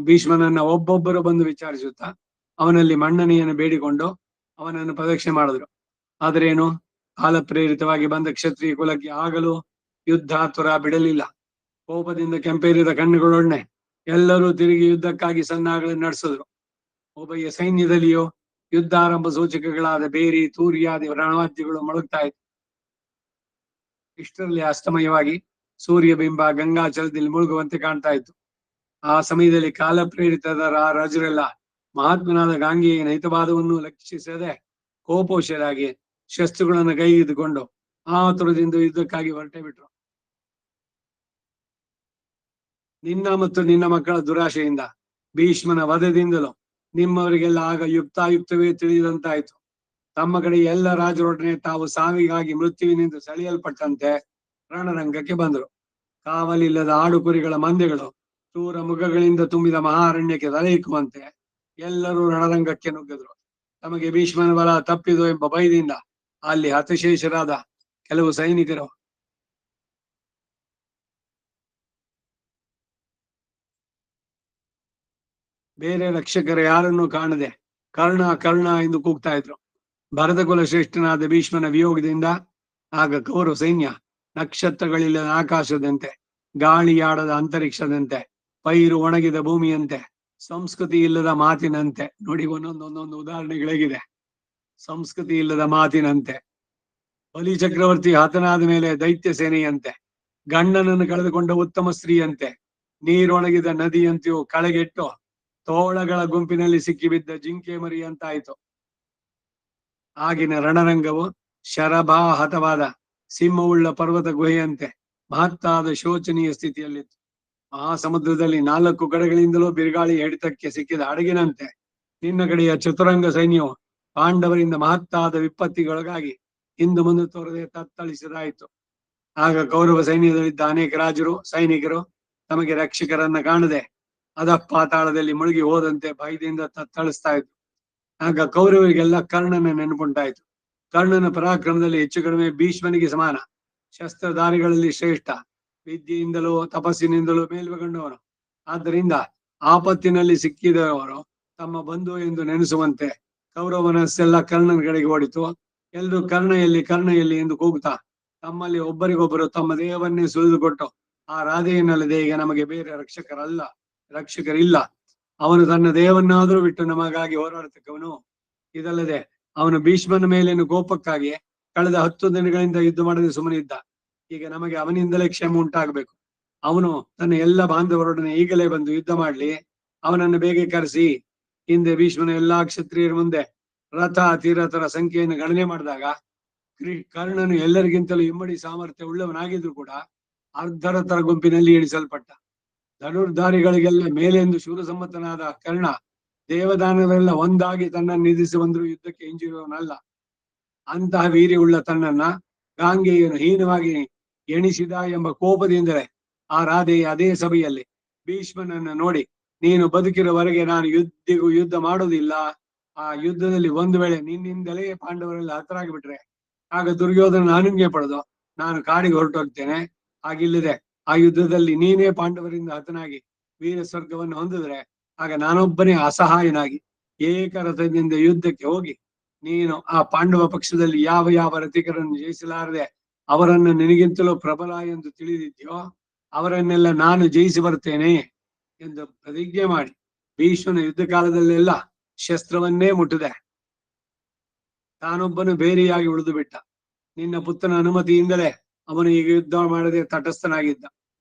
A: ಭೀಷ್ಮನನ್ನ ಒಬ್ಬೊಬ್ಬರು ಬಂದು ವಿಚಾರಿಸುತ್ತಾ ಅವನಲ್ಲಿ ಮನ್ನಣೆಯನ್ನು ಬೇಡಿಕೊಂಡು ಅವನನ್ನು ಪ್ರದಕ್ಷಿಣೆ ಮಾಡಿದ್ರು. ಆದ್ರೇನು, ಕಾಲ ಪ್ರೇರಿತವಾಗಿ ಬಂದ ಕ್ಷತ್ರಿಯ ಕುಲಕ್ಕೆ ಆಗಲೂ ಯುದ್ಧಾತುರ ಬಿಡಲಿಲ್ಲ. ಕೋಪದಿಂದ ಕೆಂಪೇರಿದ ಕಣ್ಣುಗಳೊಡನೆ ಎಲ್ಲರೂ ತಿರುಗಿ ಯುದ್ಧಕ್ಕಾಗಿ ಸನ್ನಾಗಳನ್ನು ನಡೆಸಿದ್ರು. ಒಬ್ಬಯ್ಯ ಸೈನ್ಯದಲ್ಲಿಯೋ ಯುದ್ಧಾರಂಭ ಸೂಚಕಗಳಾದ ಬೇರಿ, ತೂರ್ಯಾದಿ ರಣವಾದ್ಯಗಳು ಮೊಳಗ್ತಾ ಇತ್ತು. ಇಷ್ಟರಲ್ಲಿ ಅಸ್ತಮಯವಾಗಿ ಸೂರ್ಯಬಿಂಬ ಗಂಗಾಚಲದಲ್ಲಿ ಮುಳುಗುವಂತೆ ಕಾಣ್ತಾ ಇತ್ತು. ಆ ಸಮಯದಲ್ಲಿ ಕಾಲ ಪ್ರೇರಿತದ ರಾಜರೆಲ್ಲ ಮಹಾತ್ಮನಾದ ಗಾಂಗೆಯನ ಹಿತವಾದವನ್ನು ಲಕ್ಷಿಸದೆ ಕೋಪೋಷರಾಗಿ ಶಸ್ತ್ರಗಳನ್ನು ಕೈಗೆತ್ತಿಕೊಂಡು ಆತುರದಿಂದ ಯುದ್ಧಕ್ಕಾಗಿ ಹೊರಟೆ ಬಿಟ್ರು. ನಿನ್ನ ಮತ್ತು ನಿನ್ನ ಮಕ್ಕಳ ದುರಾಶೆಯಿಂದ ಭೀಷ್ಮನ ವಧದಿಂದಲೂ ನಿಮ್ಮವರಿಗೆಲ್ಲ ಆಗ ಯುಕ್ತಾಯುಕ್ತವೇ ತಿಳಿದಂತಾಯ್ತು. ತಮ್ಮ ಕಡೆ ಎಲ್ಲ ರಾಜರೊಡನೆ ತಾವು ಸಾವಿಗಾಗಿ ಮೃತ್ಯುವಿನಿಂದ ಸೆಳೆಯಲ್ಪಟ್ಟಂತೆ ರಣರಂಗಕ್ಕೆ ಬಂದರು. ಕಾವಲಿಲ್ಲದ ಆಡು ಕುರಿಗಳ ಮಂದೆಗಳು ಕ್ರೂರ ಮುಖಗಳಿಂದ ತುಂಬಿದ ಮಹಾರಣ್ಯಕ್ಕೆ ತಲೆ ಇಕ್ಕುವಂತೆ ಎಲ್ಲರೂ ರಣರಂಗಕ್ಕೆ ನುಗ್ಗಿದ್ರು. ತಮಗೆ ಭೀಷ್ಮನ ಬಲ ತಪ್ಪಿದು ಎಂಬ ಭಯದಿಂದ ಅಲ್ಲಿ ಹತಶೇಷರಾದ ಕೆಲವು ಸೈನಿಕರು ಬೇರೆ ರಕ್ಷಕರ ಯಾರನ್ನೂ ಕಾಣದೆ ಕರ್ಣ ಕರ್ಣ ಎಂದು ಕೂಗ್ತಾ ಇದ್ರು. ಭರತಕುಲ ಶ್ರೇಷ್ಠನಾದ ಭೀಷ್ಮನ ವಿಯೋಗದಿಂದ ಆಗ ಕೌರವ ಸೈನ್ಯ ನಕ್ಷತ್ರಗಳಿಲ್ಲದ ಆಕಾಶದಂತೆ, ಗಾಳಿಯಾಡದ ಅಂತರಿಕ್ಷದಂತೆ, ಪೈರು ಒಣಗಿದ ಭೂಮಿಯಂತೆ, ಸಂಸ್ಕೃತಿ ಇಲ್ಲದ ಮಾತಿನಂತೆ. ನೋಡಿ, ಒಂದೊಂದೊಂದೊಂದು ಉದಾಹರಣೆಗಳಿಗಿದೆ. ಸಂಸ್ಕೃತಿ ಇಲ್ಲದ ಮಾತಿನಂತೆ, ಬಲಿ ಚಕ್ರವರ್ತಿ ಹತನಾದ ಮೇಲೆ ದೈತ್ಯ ಸೇನೆಯಂತೆ, ಗಂಡನನ್ನು ಕಳೆದುಕೊಂಡ ಉತ್ತಮ ಸ್ತ್ರೀಯಂತೆ, ನೀರೊಣಗಿದ ನದಿಯಂತೆಯೂ ಕಳೆಗೆಟ್ಟು ತೋಳಗಳ ಗುಂಪಿನಲ್ಲಿ ಸಿಕ್ಕಿಬಿದ್ದ ಜಿಂಕೆ ಮರಿಯಂತಾಯಿತು. ಆಗಿನ ರಣರಂಗವು ಶರಭಾಹತವಾದ ಸಿಂಹವುಳ್ಳ ಪರ್ವತ ಗುಹೆಯಂತೆ ಮಹತ್ತಾದ ಶೋಚನೀಯ ಸ್ಥಿತಿಯಲ್ಲಿತ್ತು. ಆ ಸಮುದ್ರದಲ್ಲಿ 4 ಕಡೆಗಳಿಂದಲೂ ಬಿರುಗಾಳಿ ಹಿಡಿತಕ್ಕೆ ಸಿಕ್ಕಿದ ಹಡಗಿನಂತೆ ನಿನ್ನ ಕಡೆಯ ಚತುರಂಗ ಸೈನ್ಯವು ಪಾಂಡವರಿಂದ ಮಹತ್ತಾದ ವಿಪತ್ತಿಗೊಳಗಾಗಿ ಹಿಂದು ಮುಂದೆ ತೋರದೆ ತತ್ತಳಿಸಿದಾಯಿತು. ಆಗ ಕೌರವ ಸೈನ್ಯದಲ್ಲಿದ್ದ ಅನೇಕ ರಾಜರು ಸೈನಿಕರು ತಮಗೆ ರಕ್ಷಕರನ್ನ ಕಾಣದೆ ಅಧಪಾತಾಳದಲ್ಲಿ ಮುಳುಗಿ ಹೋದಂತೆ ಭಯದಿಂದ ತತ್ತಳಿಸ್ತಾ ಇದ್ರು. ಆಗ ಕೌರವರಿಗೆಲ್ಲ ಕರ್ಣನ ನೆನಪುಂಟಾಯಿತು. ಕರ್ಣನ ಪರಾಕ್ರಮದಲ್ಲಿ ಹೆಚ್ಚು ಕಡಿಮೆ ಭೀಷ್ಮನಿಗೆ ಸಮಾನ, ಶಸ್ತ್ರಧಾರಿಗಳಲ್ಲಿ ಶ್ರೇಷ್ಠ, ವಿದ್ಯೆಯಿಂದಲೂ ತಪಸ್ಸಿನಿಂದಲೂ ಮೇಲ್ಮಗೊಂಡವನು. ಆದ್ದರಿಂದ ಆಪತ್ತಿನಲ್ಲಿ ಸಿಕ್ಕಿದವರು ತಮ್ಮ ಬಂಧು ಎಂದು ನೆನೆಸುವಂತೆ ಕೌರವ ಮನಸ್ಸೆಲ್ಲ ಕರ್ಣನ ಕಡೆಗೆ ಓಡಿತು. ಎಲ್ಲರೂ ಕರ್ಣ ಎಲ್ಲಿ ಎಂದು ಕೂಗುತ್ತಾ ತಮ್ಮಲ್ಲಿ ಒಬ್ಬರಿಗೊಬ್ಬರು ತಮ್ಮ ದೇಹವನ್ನೇ ಸುಳಿದುಕೊಟ್ಟು, ಆ ರಾಧೆಯನ್ನಲ್ಲದೆ ಈಗ ನಮಗೆ ಬೇರೆ ರಕ್ಷಕರಿಲ್ಲ. ಅವನು ತನ್ನ ದೇಹವನ್ನಾದರೂ ಬಿಟ್ಟು ನಮಗಾಗಿ ಹೋರಾಡತಕ್ಕವನು. ಇದಲ್ಲದೆ ಅವನು ಭೀಷ್ಮನ ಮೇಲಿನ ಕೋಪಕ್ಕಾಗಿ ಕಳೆದ 10 ದಿನಗಳಿಂದ ಯುದ್ಧ ಮಾಡದೆ ಸುಮ್ಮನಿದ್ದ. ಈಗ ನಮಗೆ ಅವನಿಂದಲೇ ಕ್ಷೇಮ ಉಂಟಾಗಬೇಕು. ಅವನು ತನ್ನ ಎಲ್ಲ ಬಾಂಧವರೊಡನೆ ಈಗಲೇ ಬಂದು ಯುದ್ಧ ಮಾಡ್ಲಿ. ಅವನನ್ನು ಬೇಗ ಕರೆಸಿ. ಹಿಂದೆ ಭೀಷ್ಮನ ಎಲ್ಲಾ ಕ್ಷತ್ರಿಯರ ಮುಂದೆ ರಥ ತೀರಥರ ಸಂಖ್ಯೆಯನ್ನು ಗಣನೆ ಮಾಡಿದಾಗ ಕರ್ಣನು ಎಲ್ಲರಿಗಿಂತಲೂ ಇಮ್ಮಡಿ ಸಾಮರ್ಥ್ಯ ಉಳ್ಳವನಾಗಿದ್ರು ಕೂಡ ಅರ್ಧರಥರ ಗುಂಪಿನಲ್ಲಿ ಎಣಿಸಲ್ಪಟ್ಟ. ಧನುರ್ಧಾರಿಗಳಿಗೆಲ್ಲ ಮೇಲೆಂದು ಶೂರಸಮ್ಮತನಾದ ಕರ್ಣ ದೇವದಾನವೆಲ್ಲ ಒಂದಾಗಿ ತನ್ನನ್ನು ನಿಧಿಸಿ ಬಂದರೂ ಯುದ್ಧಕ್ಕೆ ಹಿಂಜಿರುವವನಲ್ಲ. ಅಂತಹ ವೀರ್ಯವುಳ್ಳ ತನ್ನನ್ನ ಗಾಂಗೆಯನ್ನು ಹೀನವಾಗಿ ಎಣಿಸಿದ ಎಂಬ ಕೋಪದಿಂದಲೇ ಆ ರಾಧೆಯ ಅದೇ ಸಭೆಯಲ್ಲಿ ಭೀಷ್ಮನನ್ನು ನೋಡಿ, ನೀನು ಬದುಕಿರುವವರೆಗೆ ನಾನು ಯುದ್ಧ ಮಾಡೋದಿಲ್ಲ. ಆ ಯುದ್ಧದಲ್ಲಿ ಒಂದು ವೇಳೆ ನಿನ್ನಿಂದಲೇ ಪಾಂಡವರೆಲ್ಲ ಹತರಾಗಿ ಬಿಟ್ರೆ ಆಗ ದುರ್ಯೋಧನ ಅನುಜ್ಞೆ ಪಡೆದು ನಾನು ಕಾಡಿಗೆ ಹೊರಟೋಗ್ತೇನೆ. ಹಾಗಿಲ್ಲದೆ ಆ ಯುದ್ಧದಲ್ಲಿ ನೀನೇ ಪಾಂಡವರಿಂದ ಹತನಾಗಿ ವೀರ ಸ್ವರ್ಗವನ್ನು ಹೊಂದಿದ್ರೆ ಆಗ ನಾನೊಬ್ಬನೇ ಅಸಹಾಯನಾಗಿ ಏಕರಥದಿಂದ ಯುದ್ಧಕ್ಕೆ ಹೋಗಿ ನೀನು ಆ ಪಾಂಡವ ಪಕ್ಷದಲ್ಲಿ ಯಾವ ಯಾವ ರಥಿಕರನ್ನು ಜಯಿಸಲಾರದೆ ಅವರನ್ನು ನಿನಗಿಂತಲೂ ಪ್ರಬಲ ಎಂದು ತಿಳಿದಿದ್ಯೋ ಅವರನ್ನೆಲ್ಲ ನಾನು ಜಯಿಸಿ ಬರ್ತೇನೆ ಎಂದು ಪ್ರತಿಜ್ಞೆ ಮಾಡಿ ಭೀಷ್ಮನ ಯುದ್ಧ ಕಾಲದಲ್ಲೆಲ್ಲ ಶಸ್ತ್ರವನ್ನೇ ಮುಟ್ಟದೆ ತಾನೊಬ್ಬನು ಬೇರೆಯಾಗಿ ಉಳಿದು ಬಿಟ್ಟ. ನಿನ್ನ ಪುತ್ರನ ಅನುಮತಿಯಿಂದಲೇ ಅವನು ಈಗ ಯುದ್ಧ ಮಾಡದೆ ತಟಸ್ಥನಾಗಿದ್ದ.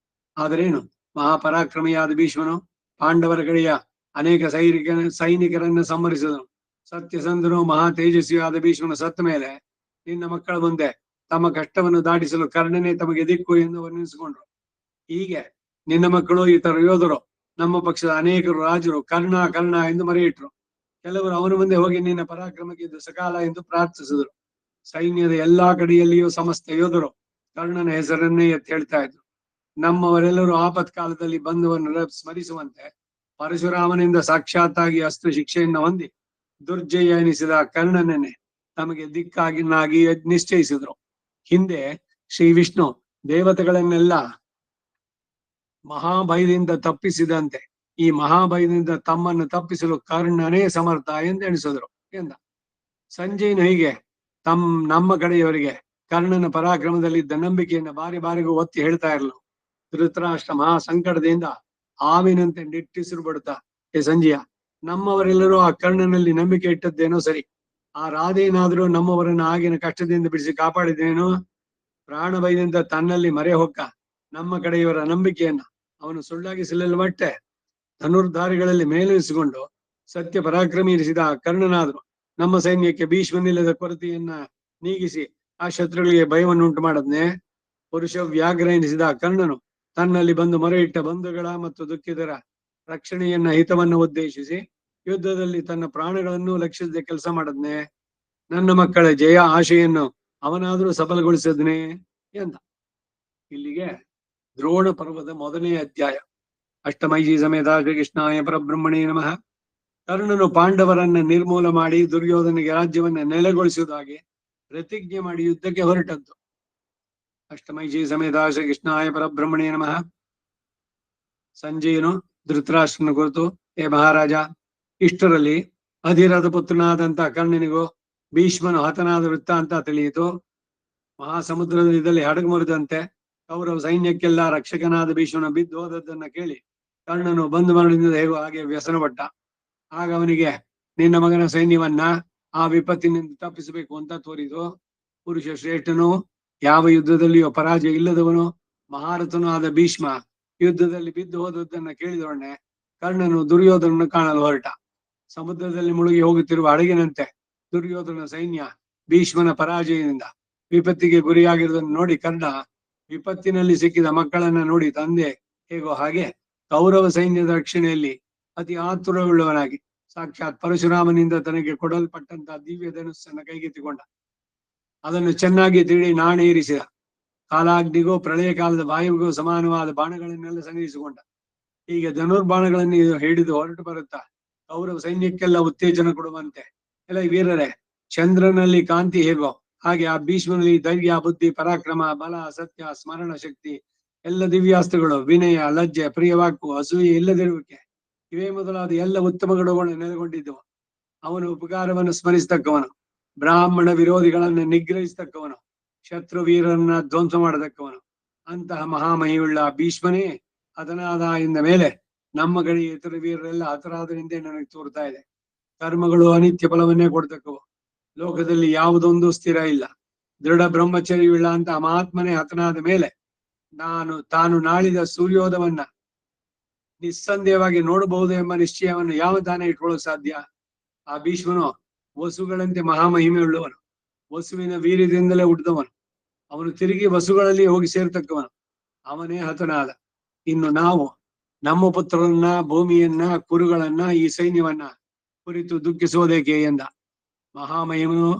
A: ಆದರೇನು ಮಹಾಪರಾಕ್ರಮಿಯಾದ ಭೀಷ್ಮನು ಪಾಂಡವರ ಕಡೆಯ ಅನೇಕ ಸೈನಿಕರನ್ನು ಸಂಹರಿಸಿದನು. ಸತ್ಯಸಂಧನು ಮಹಾ ತೇಜಸ್ವಿಯಾದ ಭೀಷ್ಮನು ಸತ್ತ ಮೇಲೆ ನಿನ್ನ ಮಕ್ಕಳ ಮುಂದೆ ತಮ್ಮ ಕಷ್ಟವನ್ನು ದಾಟಿಸಲು ಕರ್ಣನೇ ತಮಗೆ ದಿಕ್ಕು ಎಂದು ವರ್ಣಿಸಿಕೊಂಡ್ರು. ಹೀಗೆ ನಿನ್ನ ಮಕ್ಕಳು ಇತರ ಯೋಧರು ನಮ್ಮ ಪಕ್ಷದ ಅನೇಕರು ರಾಜರು ಕರ್ಣ ಕರ್ಣ ಎಂದು ಮರೆಯಿಟ್ರು. ಕೆಲವರು ಅವನ ಮುಂದೆ ಹೋಗಿ ನಿನ್ನ ಪರಾಕ್ರಮಕ್ಕೆ ಇದು ಸಕಾಲ ಎಂದು ಪ್ರಾರ್ಥಿಸಿದರು. ಸೈನ್ಯದ ಎಲ್ಲಾ ಕಡೆಯಲ್ಲಿಯೂ ಸಮಸ್ತ ಯೋಧರು ಕರ್ಣನ ಹೆಸರನ್ನೇ ಎತ್ತಿ ಹೇಳ್ತಾ ಇದ್ರು. ನಮ್ಮವರೆಲ್ಲರೂ ಆಪತ್ಕಾಲದಲ್ಲಿ ಬಂಧುವನ್ನು ಸ್ಮರಿಸುವಂತೆ ಪರಶುರಾಮನಿಂದ ಸಾಕ್ಷಾತ್ತಾಗಿ ಅಸ್ತ್ರ ಶಿಕ್ಷೆಯನ್ನು ಹೊಂದಿ ದುರ್ಜಯ ಎನಿಸಿದ ಕರ್ಣನನ್ನೇ ತಮಗೆ ದಿಕ್ಕಾಗಿ ನಿಶ್ಚಯಿಸಿದ್ರು. ಹಿಂದೆ ಶ್ರೀ ವಿಷ್ಣು ದೇವತೆಗಳನ್ನೆಲ್ಲ ಮಹಾಭಯದಿಂದ ತಪ್ಪಿಸಿದಂತೆ ಈ ಮಹಾಭಯದಿಂದ ತಮ್ಮನ್ನು ತಪ್ಪಿಸಲು ಕರ್ಣನೇ ಸಮರ್ಥ ಎಂದು ಎಣಿಸಿದ್ರು ಎಂದ. ಸಂಜಯನು ಹೀಗೆ ನಮ್ಮ ಕಡೆಯವರಿಗೆ ಕರ್ಣನ ಪರಾಕ್ರಮದಲ್ಲಿದ್ದ ನಂಬಿಕೆಯನ್ನು ಬಾರಿ ಬಾರಿಗೂ ಒತ್ತಿ ಹೇಳ್ತಾ ಇರಲು ಧೃತರಾಷ್ಟ್ರ ಮಹಾ ಸಂಕಟದಿಂದ ಆವಿನಂತೆ ನಿಟ್ಟಿಸಿರು ಬಿಡುತ್ತಾ, ಹೇ ಸಂಜಯ, ನಮ್ಮವರೆಲ್ಲರೂ ಆ ಕರ್ಣನಲ್ಲಿ ನಂಬಿಕೆ ಇಟ್ಟದ್ದೇನೋ ಸರಿ, ಆ ರಾಧೇನಾದ್ರೂ ನಮ್ಮವರನ್ನ ಆಗಿನ ಕಷ್ಟದಿಂದ ಬಿಡಿಸಿ ಕಾಪಾಡಿದೇನೋ? ಪ್ರಾಣ ಭಯದಿಂದ ತನ್ನಲ್ಲಿ ಮರೆ ಹೊಕ್ಕ ನಮ್ಮ ಕಡೆಯವರ ನಂಬಿಕೆಯನ್ನ ಅವನು ಸುಳ್ಳಾಗಿಸಲಿಲ್ಲವಟ್ಟೆ ಧನುರ್ಧಾರಿಗಳಲ್ಲಿ ಮೇಲಿರಿಸಿಕೊಂಡು ಸತ್ಯ ಪರಾಕ್ರಮಿ ಇರಿಸಿದ ಕರ್ಣನಾದ್ರು ನಮ್ಮ ಸೈನ್ಯಕ್ಕೆ ಭೀಷ್ಮನಿಲ್ಲದ ಕೊರತೆಯನ್ನ ನೀಗಿಸಿ ಆ ಶತ್ರುಗಳಿಗೆ ಭಯವನ್ನುಂಟು ಮಾಡದ್ನೆ. ಪುರುಷ ವ್ಯಾಘ್ರ ಎನಿಸಿದ ಕರ್ಣನು ತನ್ನಲ್ಲಿ ಬಂದು ಮೊರೆ ಇಟ್ಟ ಬಂಧುಗಳ ಮತ್ತು ದುಃಖಿತರ ರಕ್ಷಣೆಯನ್ನ ಹಿತವನ್ನು ಉದ್ದೇಶಿಸಿ ಯುದ್ಧದಲ್ಲಿ ತನ್ನ ಪ್ರಾಣಗಳನ್ನು ಲಕ್ಷಿಸದೆ ಕೆಲಸ ಮಾಡದ್ನೆ. ನನ್ನ ಮಕ್ಕಳ ಜಯ ಆಶೆಯನ್ನು ಅವನಾದ್ರೂ ಸಫಲಗೊಳಿಸದ್ನೆ ಎಂದ. ಇಲ್ಲಿಗೆ ದ್ರೋಣ ಪರ್ವದ ಮೊದಲನೇ ಅಧ್ಯಾಯ. ಅಷ್ಟಮೈಜಿ ಸಮೇತ ಶ್ರೀಕೃಷ್ಣಾಯ ಪರಬ್ರಹ್ಮಣೇ ನಮಃ. ಕರ್ಣನು ಪಾಂಡವರನ್ನ ನಿರ್ಮೂಲ ಮಾಡಿ ದುರ್ಯೋಧನಿಗೆ ರಾಜ್ಯವನ್ನ ನೆಲೆಗೊಳಿಸುವುದಾಗಿ ಪ್ರತಿಜ್ಞೆ ಮಾಡಿ ಯುದ್ಧಕ್ಕೆ ಹೊರಟದ್ದು. ಅಷ್ಟಮೈಜಿ ಸಮೇತ ಶ್ರೀಕೃಷ್ಣಾಯ ಪರಬ್ರಹ್ಮಣೇ ನಮಃ. ಸಂಜಯನು ಧೃತರಾಷ್ಟ್ರನ ಕುರಿತು, ಹೇ ಮಹಾರಾಜ, ಇಷ್ಟರಲ್ಲಿ ಅಧಿರಥ ಪುತ್ರನಾದಂತ ಕರ್ಣನಿಗೂ ಭೀಷ್ಮನು ಹತನಾದ ವೃತ್ತ ಅಂತ ತಿಳಿಯಿತು. ಮಹಾಸಮುದ್ರದಲ್ಲಿ ಹಡಗು ಮುರಿದಂತೆ ಕೌರವ ಸೈನ್ಯಕ್ಕೆಲ್ಲ ರಕ್ಷಕನಾದ ಭೀಷ್ಮನ ಬಿದ್ದು ಹೋದದ್ದನ್ನ ಕೇಳಿ ಕರ್ಣನು ಬಂಧು ಮರಣದಿಂದ ಹೇಗೋ ಹಾಗೆ ವ್ಯಸನಪಟ್ಟ. ಆಗ ಅವನಿಗೆ ನಿನ್ನ ಮಗನ ಸೈನ್ಯವನ್ನ ಆ ವಿಪತ್ತಿನಿಂದ ತಪ್ಪಿಸಬೇಕು ಅಂತ ತೋರಿದು. ಪುರುಷ ಶ್ರೇಷ್ಠನು, ಯಾವ ಯುದ್ಧದಲ್ಲಿಯೂ ಪರಾಜಯ ಇಲ್ಲದವನು, ಮಹಾರಥನೂ ಆದ ಭೀಷ್ಮ ಯುದ್ಧದಲ್ಲಿ ಬಿದ್ದು ಹೋದದ್ದನ್ನ ಕೇಳಿದವಣ್ಣೆ ಕರ್ಣನು ದುರ್ಯೋಧನನ್ನು ಕಾಣಲು ಹೊರಟ. ಸಮುದ್ರದಲ್ಲಿ ಮುಳುಗಿ ಹೋಗುತ್ತಿರುವ ಹಡಗಿನಂತೆ ದುರ್ಯೋಧನ ಸೈನ್ಯ ಭೀಷ್ಮನ ಪರಾಜಯದಿಂದ ವಿಪತ್ತಿಗೆ ಗುರಿಯಾಗಿರುವುದನ್ನು ನೋಡಿ ಕರ್ಣ ವಿಪತ್ತಿನಲ್ಲಿ ಸಿಕ್ಕಿದ ಮಕ್ಕಳನ್ನ ನೋಡಿ ತಂದೆ ಹೇಗೋ ಹಾಗೆ ಕೌರವ ಸೈನ್ಯದ ರಕ್ಷಣೆಯಲ್ಲಿ ಅತಿ ಆತುರವುಳ್ಳವನಾಗಿ ಸಾಕ್ಷಾತ್ ಪರಶುರಾಮನಿಂದ ತನಗೆ ಕೊಡಲ್ಪಟ್ಟಂತಹ ದಿವ್ಯ ಧನುಸ್ಸನ್ನ ಕೈಗೆತ್ತಿಕೊಂಡ. ಅದನ್ನು ಚೆನ್ನಾಗಿ ತಿಳಿ ನಾಣೆ ಇರಿಸಿದ. ಕಾಲಾಗ್ನಿಗೂ ಪ್ರಳಯ ಕಾಲದ ವಾಯುವಿಗೂ ಸಮಾನವಾದ ಬಾಣಗಳನ್ನೆಲ್ಲ ಸಂಗ್ರಹಿಸಿಕೊಂಡ. ಹೀಗೆ ಧನುರ್ಬಾಣಗಳನ್ನು ಹಿಡಿದು ಹೊರಟು ಬರುತ್ತಾ ಕೌರವ ಸೈನ್ಯಕ್ಕೆಲ್ಲ ಉತ್ತೇಜನ ಕೊಡುವಂತೆ, ಎಲ್ಲ ವೀರರೇ, ಚಂದ್ರನಲ್ಲಿ ಕಾಂತಿ ಹೇಗೋ ಹಾಗೆ ಆ ಭೀಷ್ಮನಲ್ಲಿ ಧೈರ್ಯ, ಬುದ್ಧಿ, ಪರಾಕ್ರಮ, ಬಲ, ಸತ್ಯ, ಸ್ಮರಣ ಶಕ್ತಿ, ಎಲ್ಲ ದಿವ್ಯಾಸ್ತ್ರಗಳು, ವಿನಯ, ಲಜ್ಜೆ, ಪ್ರಿಯವಾಕ್ಕು, ಅಸೂಯೆ ಇಲ್ಲದಿರುವಿಕೆ, ಇವೇ ಮೊದಲಾದ ಎಲ್ಲ ಉತ್ತಮ ಗುಣಗಳು ನೆಲೆಗೊಂಡಿದ್ದವು. ಅವನು ಉಪಕಾರವನ್ನು ಸ್ಮರಿಸತಕ್ಕವನು, ಬ್ರಾಹ್ಮಣ ವಿರೋಧಿಗಳನ್ನು ನಿಗ್ರಹಿಸತಕ್ಕವನು, ಶತ್ರು ವೀರರನ್ನ ಧ್ವಂಸ ಮಾಡತಕ್ಕವನು. ಅಂತಹ ಮಹಾಮಹಿಯುಳ್ಳ ಭೀಷ್ಮನೇ ಹತನಾದ ಇಂದ ಮೇಲೆ ನಮ್ಮ ಕಡೆ ಇತರ ವೀರರೆಲ್ಲ ಹತರಾದರಿಂದೇ ನನಗೆ ತೋರ್ತಾ ಇದೆ. ಕರ್ಮಗಳು ಅನಿತ್ಯ ಫಲವನ್ನೇ ಕೊಡ್ತಕ್ಕವು. ಲೋಕದಲ್ಲಿ ಯಾವುದೊಂದು ಸ್ಥಿರ ಇಲ್ಲ. ದೃಢ ಬ್ರಹ್ಮಚರ್ಯವುಳ್ಳ ಅಂತ ಮಹಾತ್ಮನೇ ಹತನಾದ ಮೇಲೆ ತಾನು ನಾಳಿದ ಸೂರ್ಯೋದಯವನ್ನ ನಿಸ್ಸಂದೇಹವಾಗಿ ನೋಡಬಹುದು ಎಂಬ ನಿಶ್ಚಯವನ್ನು ಯಾವ ತಾನೇ ಇಟ್ಕೊಳ್ಳೋಕೆ ಸಾಧ್ಯ? ಆ ಭೀಷ್ಮನು ವಸುಗಳಂತೆ ಮಹಾಮಹಿಮೆಯುಳ್ಳವನು, ವಸುವಿನ ವೀರ್ಯದಿಂದಲೇ ಹುಟ್ಟಿದವನು. ಅವನು ತಿರುಗಿ ವಸುಗಳಲ್ಲಿ ಹೋಗಿ ಸೇರ್ತಕ್ಕವನು. ಅವನೇ ಹತನಾದ. ಇನ್ನು ನಾವು ನಮ್ಮ ಪುತ್ರರನ್ನ, ಭೂಮಿಯನ್ನ, ಕುರುಗಳನ್ನ, ಈ ಸೈನ್ಯವನ್ನ ಕುರಿತು ದುಃಖಿಸೋದೇಕೆ ಎಂದ. ಮಹಾಮಹಿಮನು,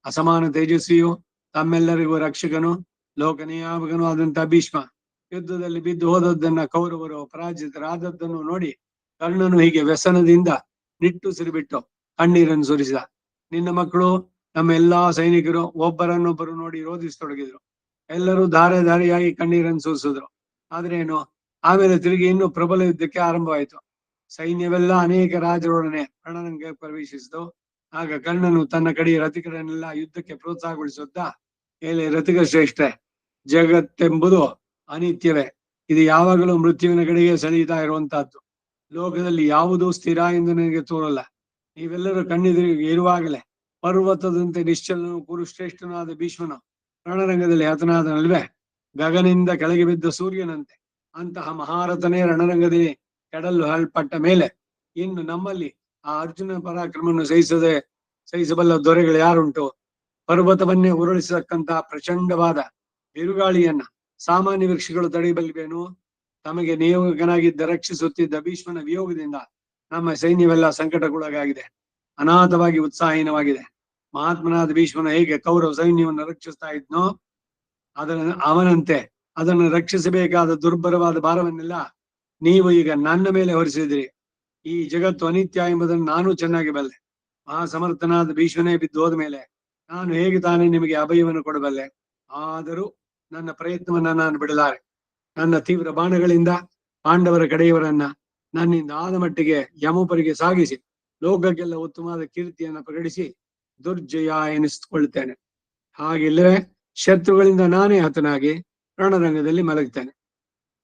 A: ಅಸಮಾನ ತೇಜಸ್ವಿಯು, ತಮ್ಮೆಲ್ಲರಿಗೂ ರಕ್ಷಕನು, ಲೋಕನಿಯಾಮಕನು ಆದಂತ ಭೀಷ್ಮ ಯುದ್ಧದಲ್ಲಿ ಬಿದ್ದು ಹೋದದ್ದನ್ನ ಕೌರವರು ಪರಾಜಿತರಾದದ್ದನ್ನು ನೋಡಿ ಕರ್ಣನು ಹೀಗೆ ವ್ಯಸನದಿಂದ ನಿಟ್ಟುಸಿರುಬಿಟ್ಟು ಕಣ್ಣೀರನ್ನು ಸುರಿಸಿದ. ನಿನ್ನ ಮಕ್ಕಳು, ನಮ್ಮ ಎಲ್ಲಾ ಸೈನಿಕರು ಒಬ್ಬರನ್ನೊಬ್ಬರು ನೋಡಿ ರೋಧಿಸತೊಡಗಿದ್ರು. ಎಲ್ಲರೂ ಧಾರೆ ಧಾರೆಯಾಗಿ ಕಣ್ಣೀರನ್ನು ಸುರಿಸಿದ್ರು. ಆದ್ರೇನು, ಆಮೇಲೆ ತಿರುಗಿ ಇನ್ನು ಪ್ರಬಲ ಯುದ್ಧಕ್ಕೆ ಆರಂಭವಾಯಿತು. ಸೈನ್ಯವೆಲ್ಲ ಅನೇಕ ರಾಜರೊಡನೆ ರಣರಂಗ ಪ್ರವೇಶಿಸಿತು. ಆಗ ಕರ್ಣನು ತನ್ನ ಕಡೆ ರಥಿಕರನ್ನೆಲ್ಲ ಯುದ್ಧಕ್ಕೆ ಪ್ರೋತ್ಸಾಹಗೊಳಿಸುತ್ತಾ, ಮೇಲೆ ರಥಿಕ ಶ್ರೇಷ್ಠ, ಜಗತ್ತೆಂಬುದು ಅನಿತ್ಯವೇ, ಇದು ಯಾವಾಗಲೂ ಮೃತ್ಯುವಿನ ಕಡೆಗೆ ಸೆಳೆಯುತ್ತಾ ಇರುವಂತಹದ್ದು. ಲೋಕದಲ್ಲಿ ಯಾವುದೂ ಸ್ಥಿರ ಎಂದು ನನಗೆ ತೋರಲ್ಲ. ನೀವೆಲ್ಲರೂ ಕಣ್ಣೆದುರಿಗೆ ಇರುವಾಗಲೇ ಪರ್ವತದಂತೆ ನಿಶ್ಚಲನು ಕುರುಶ್ರೇಷ್ಠನಾದ ಭೀಷ್ಮನು ರಣರಂಗದಲ್ಲಿ ಹತನಾದನಲ್ವೇ? ಗಗನಿಂದ ಕೆಳಗೆ ಬಿದ್ದ ಸೂರ್ಯನಂತೆ ಅಂತಹ ಮಹಾರಥನೇ ರಣರಂಗದಲ್ಲಿ ಕೆಡಲ್ಪಟ್ಟ ಮೇಲೆ ಇನ್ನು ನಮ್ಮಲ್ಲಿ ಆ ಅರ್ಜುನ ಪರಾಕ್ರಮವನ್ನು ಸಹಿಸಬಲ್ಲ ದೊರೆಗಳು ಯಾರುಂಟು? ಪರ್ವತವನ್ನೇ ಉರುಳಿಸತಕ್ಕಂತಹ ಪ್ರಚಂಡವಾದ ಬಿರುಗಾಳಿಯನ್ನ ಸಾಮಾನ್ಯ ವೃಕ್ಷಗಳು ತಡೆಯಬಲ್ಲಿವೇನು? ತಮಗೆ ನಿಯೋಗನಾಗಿದ್ದ ರಕ್ಷಿಸುತ್ತಿದ್ದ ಭೀಷ್ಮನ ವಿಯೋಗದಿಂದ ನಮ್ಮ ಸೈನ್ಯವೆಲ್ಲ ಸಂಕಟಕ್ಕೊಳಗಾಗಿದೆ, ಅನಾಥವಾಗಿ ಉತ್ಸಾಹೀನವಾಗಿದೆ. ಮಹಾತ್ಮನಾದ ಭೀಷ್ಮನ ಹೇಗೆ ಕೌರವ ಸೈನ್ಯವನ್ನು ರಕ್ಷಿಸ್ತಾ ಇದ್ನೋ ಅವನಂತೆ ಅದನ್ನು ರಕ್ಷಿಸಬೇಕಾದ ದುರ್ಬರವಾದ ಭಾರವನ್ನೆಲ್ಲ ನೀವು ಈಗ ನನ್ನ ಮೇಲೆ ಹೊರಿಸಿದಿರಿ. ಈ ಜಗತ್ತು ಅನಿತ್ಯ ಎಂಬುದನ್ನು ನಾನು ಚೆನ್ನಾಗಿ ಬಲ್ಲೆ. ಮಹಾಸಮರ್ಥನಾದ ಭೀಷ್ಮನೇ ಬಿದ್ದು ಹೋದ ಮೇಲೆ ನಾನು ಹೇಗೆ ತಾನೇ ನಿಮಗೆ ಅಭಯವನ್ನು ಕೊಡಬಲ್ಲೆ? ಆದರೂ ನನ್ನ ಪ್ರಯತ್ನವನ್ನ ನಾನು ಬಿಡಲಾರೆ. ನನ್ನ ತೀವ್ರ ಬಾಣಗಳಿಂದ ಪಾಂಡವರ ಕಡೆಯವರನ್ನ ನನ್ನಿಂದ ಆದ ಮಟ್ಟಿಗೆ ಯಮಪರಿಗೆ ಸಾಗಿಸಿ ಲೋಕಕ್ಕೆಲ್ಲ ಉತ್ತಮವಾದ ಕೀರ್ತಿಯನ್ನು ಪ್ರಕಟಿಸಿ ದುರ್ಜಯ ಎನಿಸಿಕೊಳ್ಳುತ್ತೇನೆ. ಹಾಗಿಲ್ಲವೇ ಶತ್ರುಗಳಿಂದ ನಾನೇ ಹತನಾಗಿ ರಣರಂಗದಲ್ಲಿ ಮಲಗ್ತೇನೆ.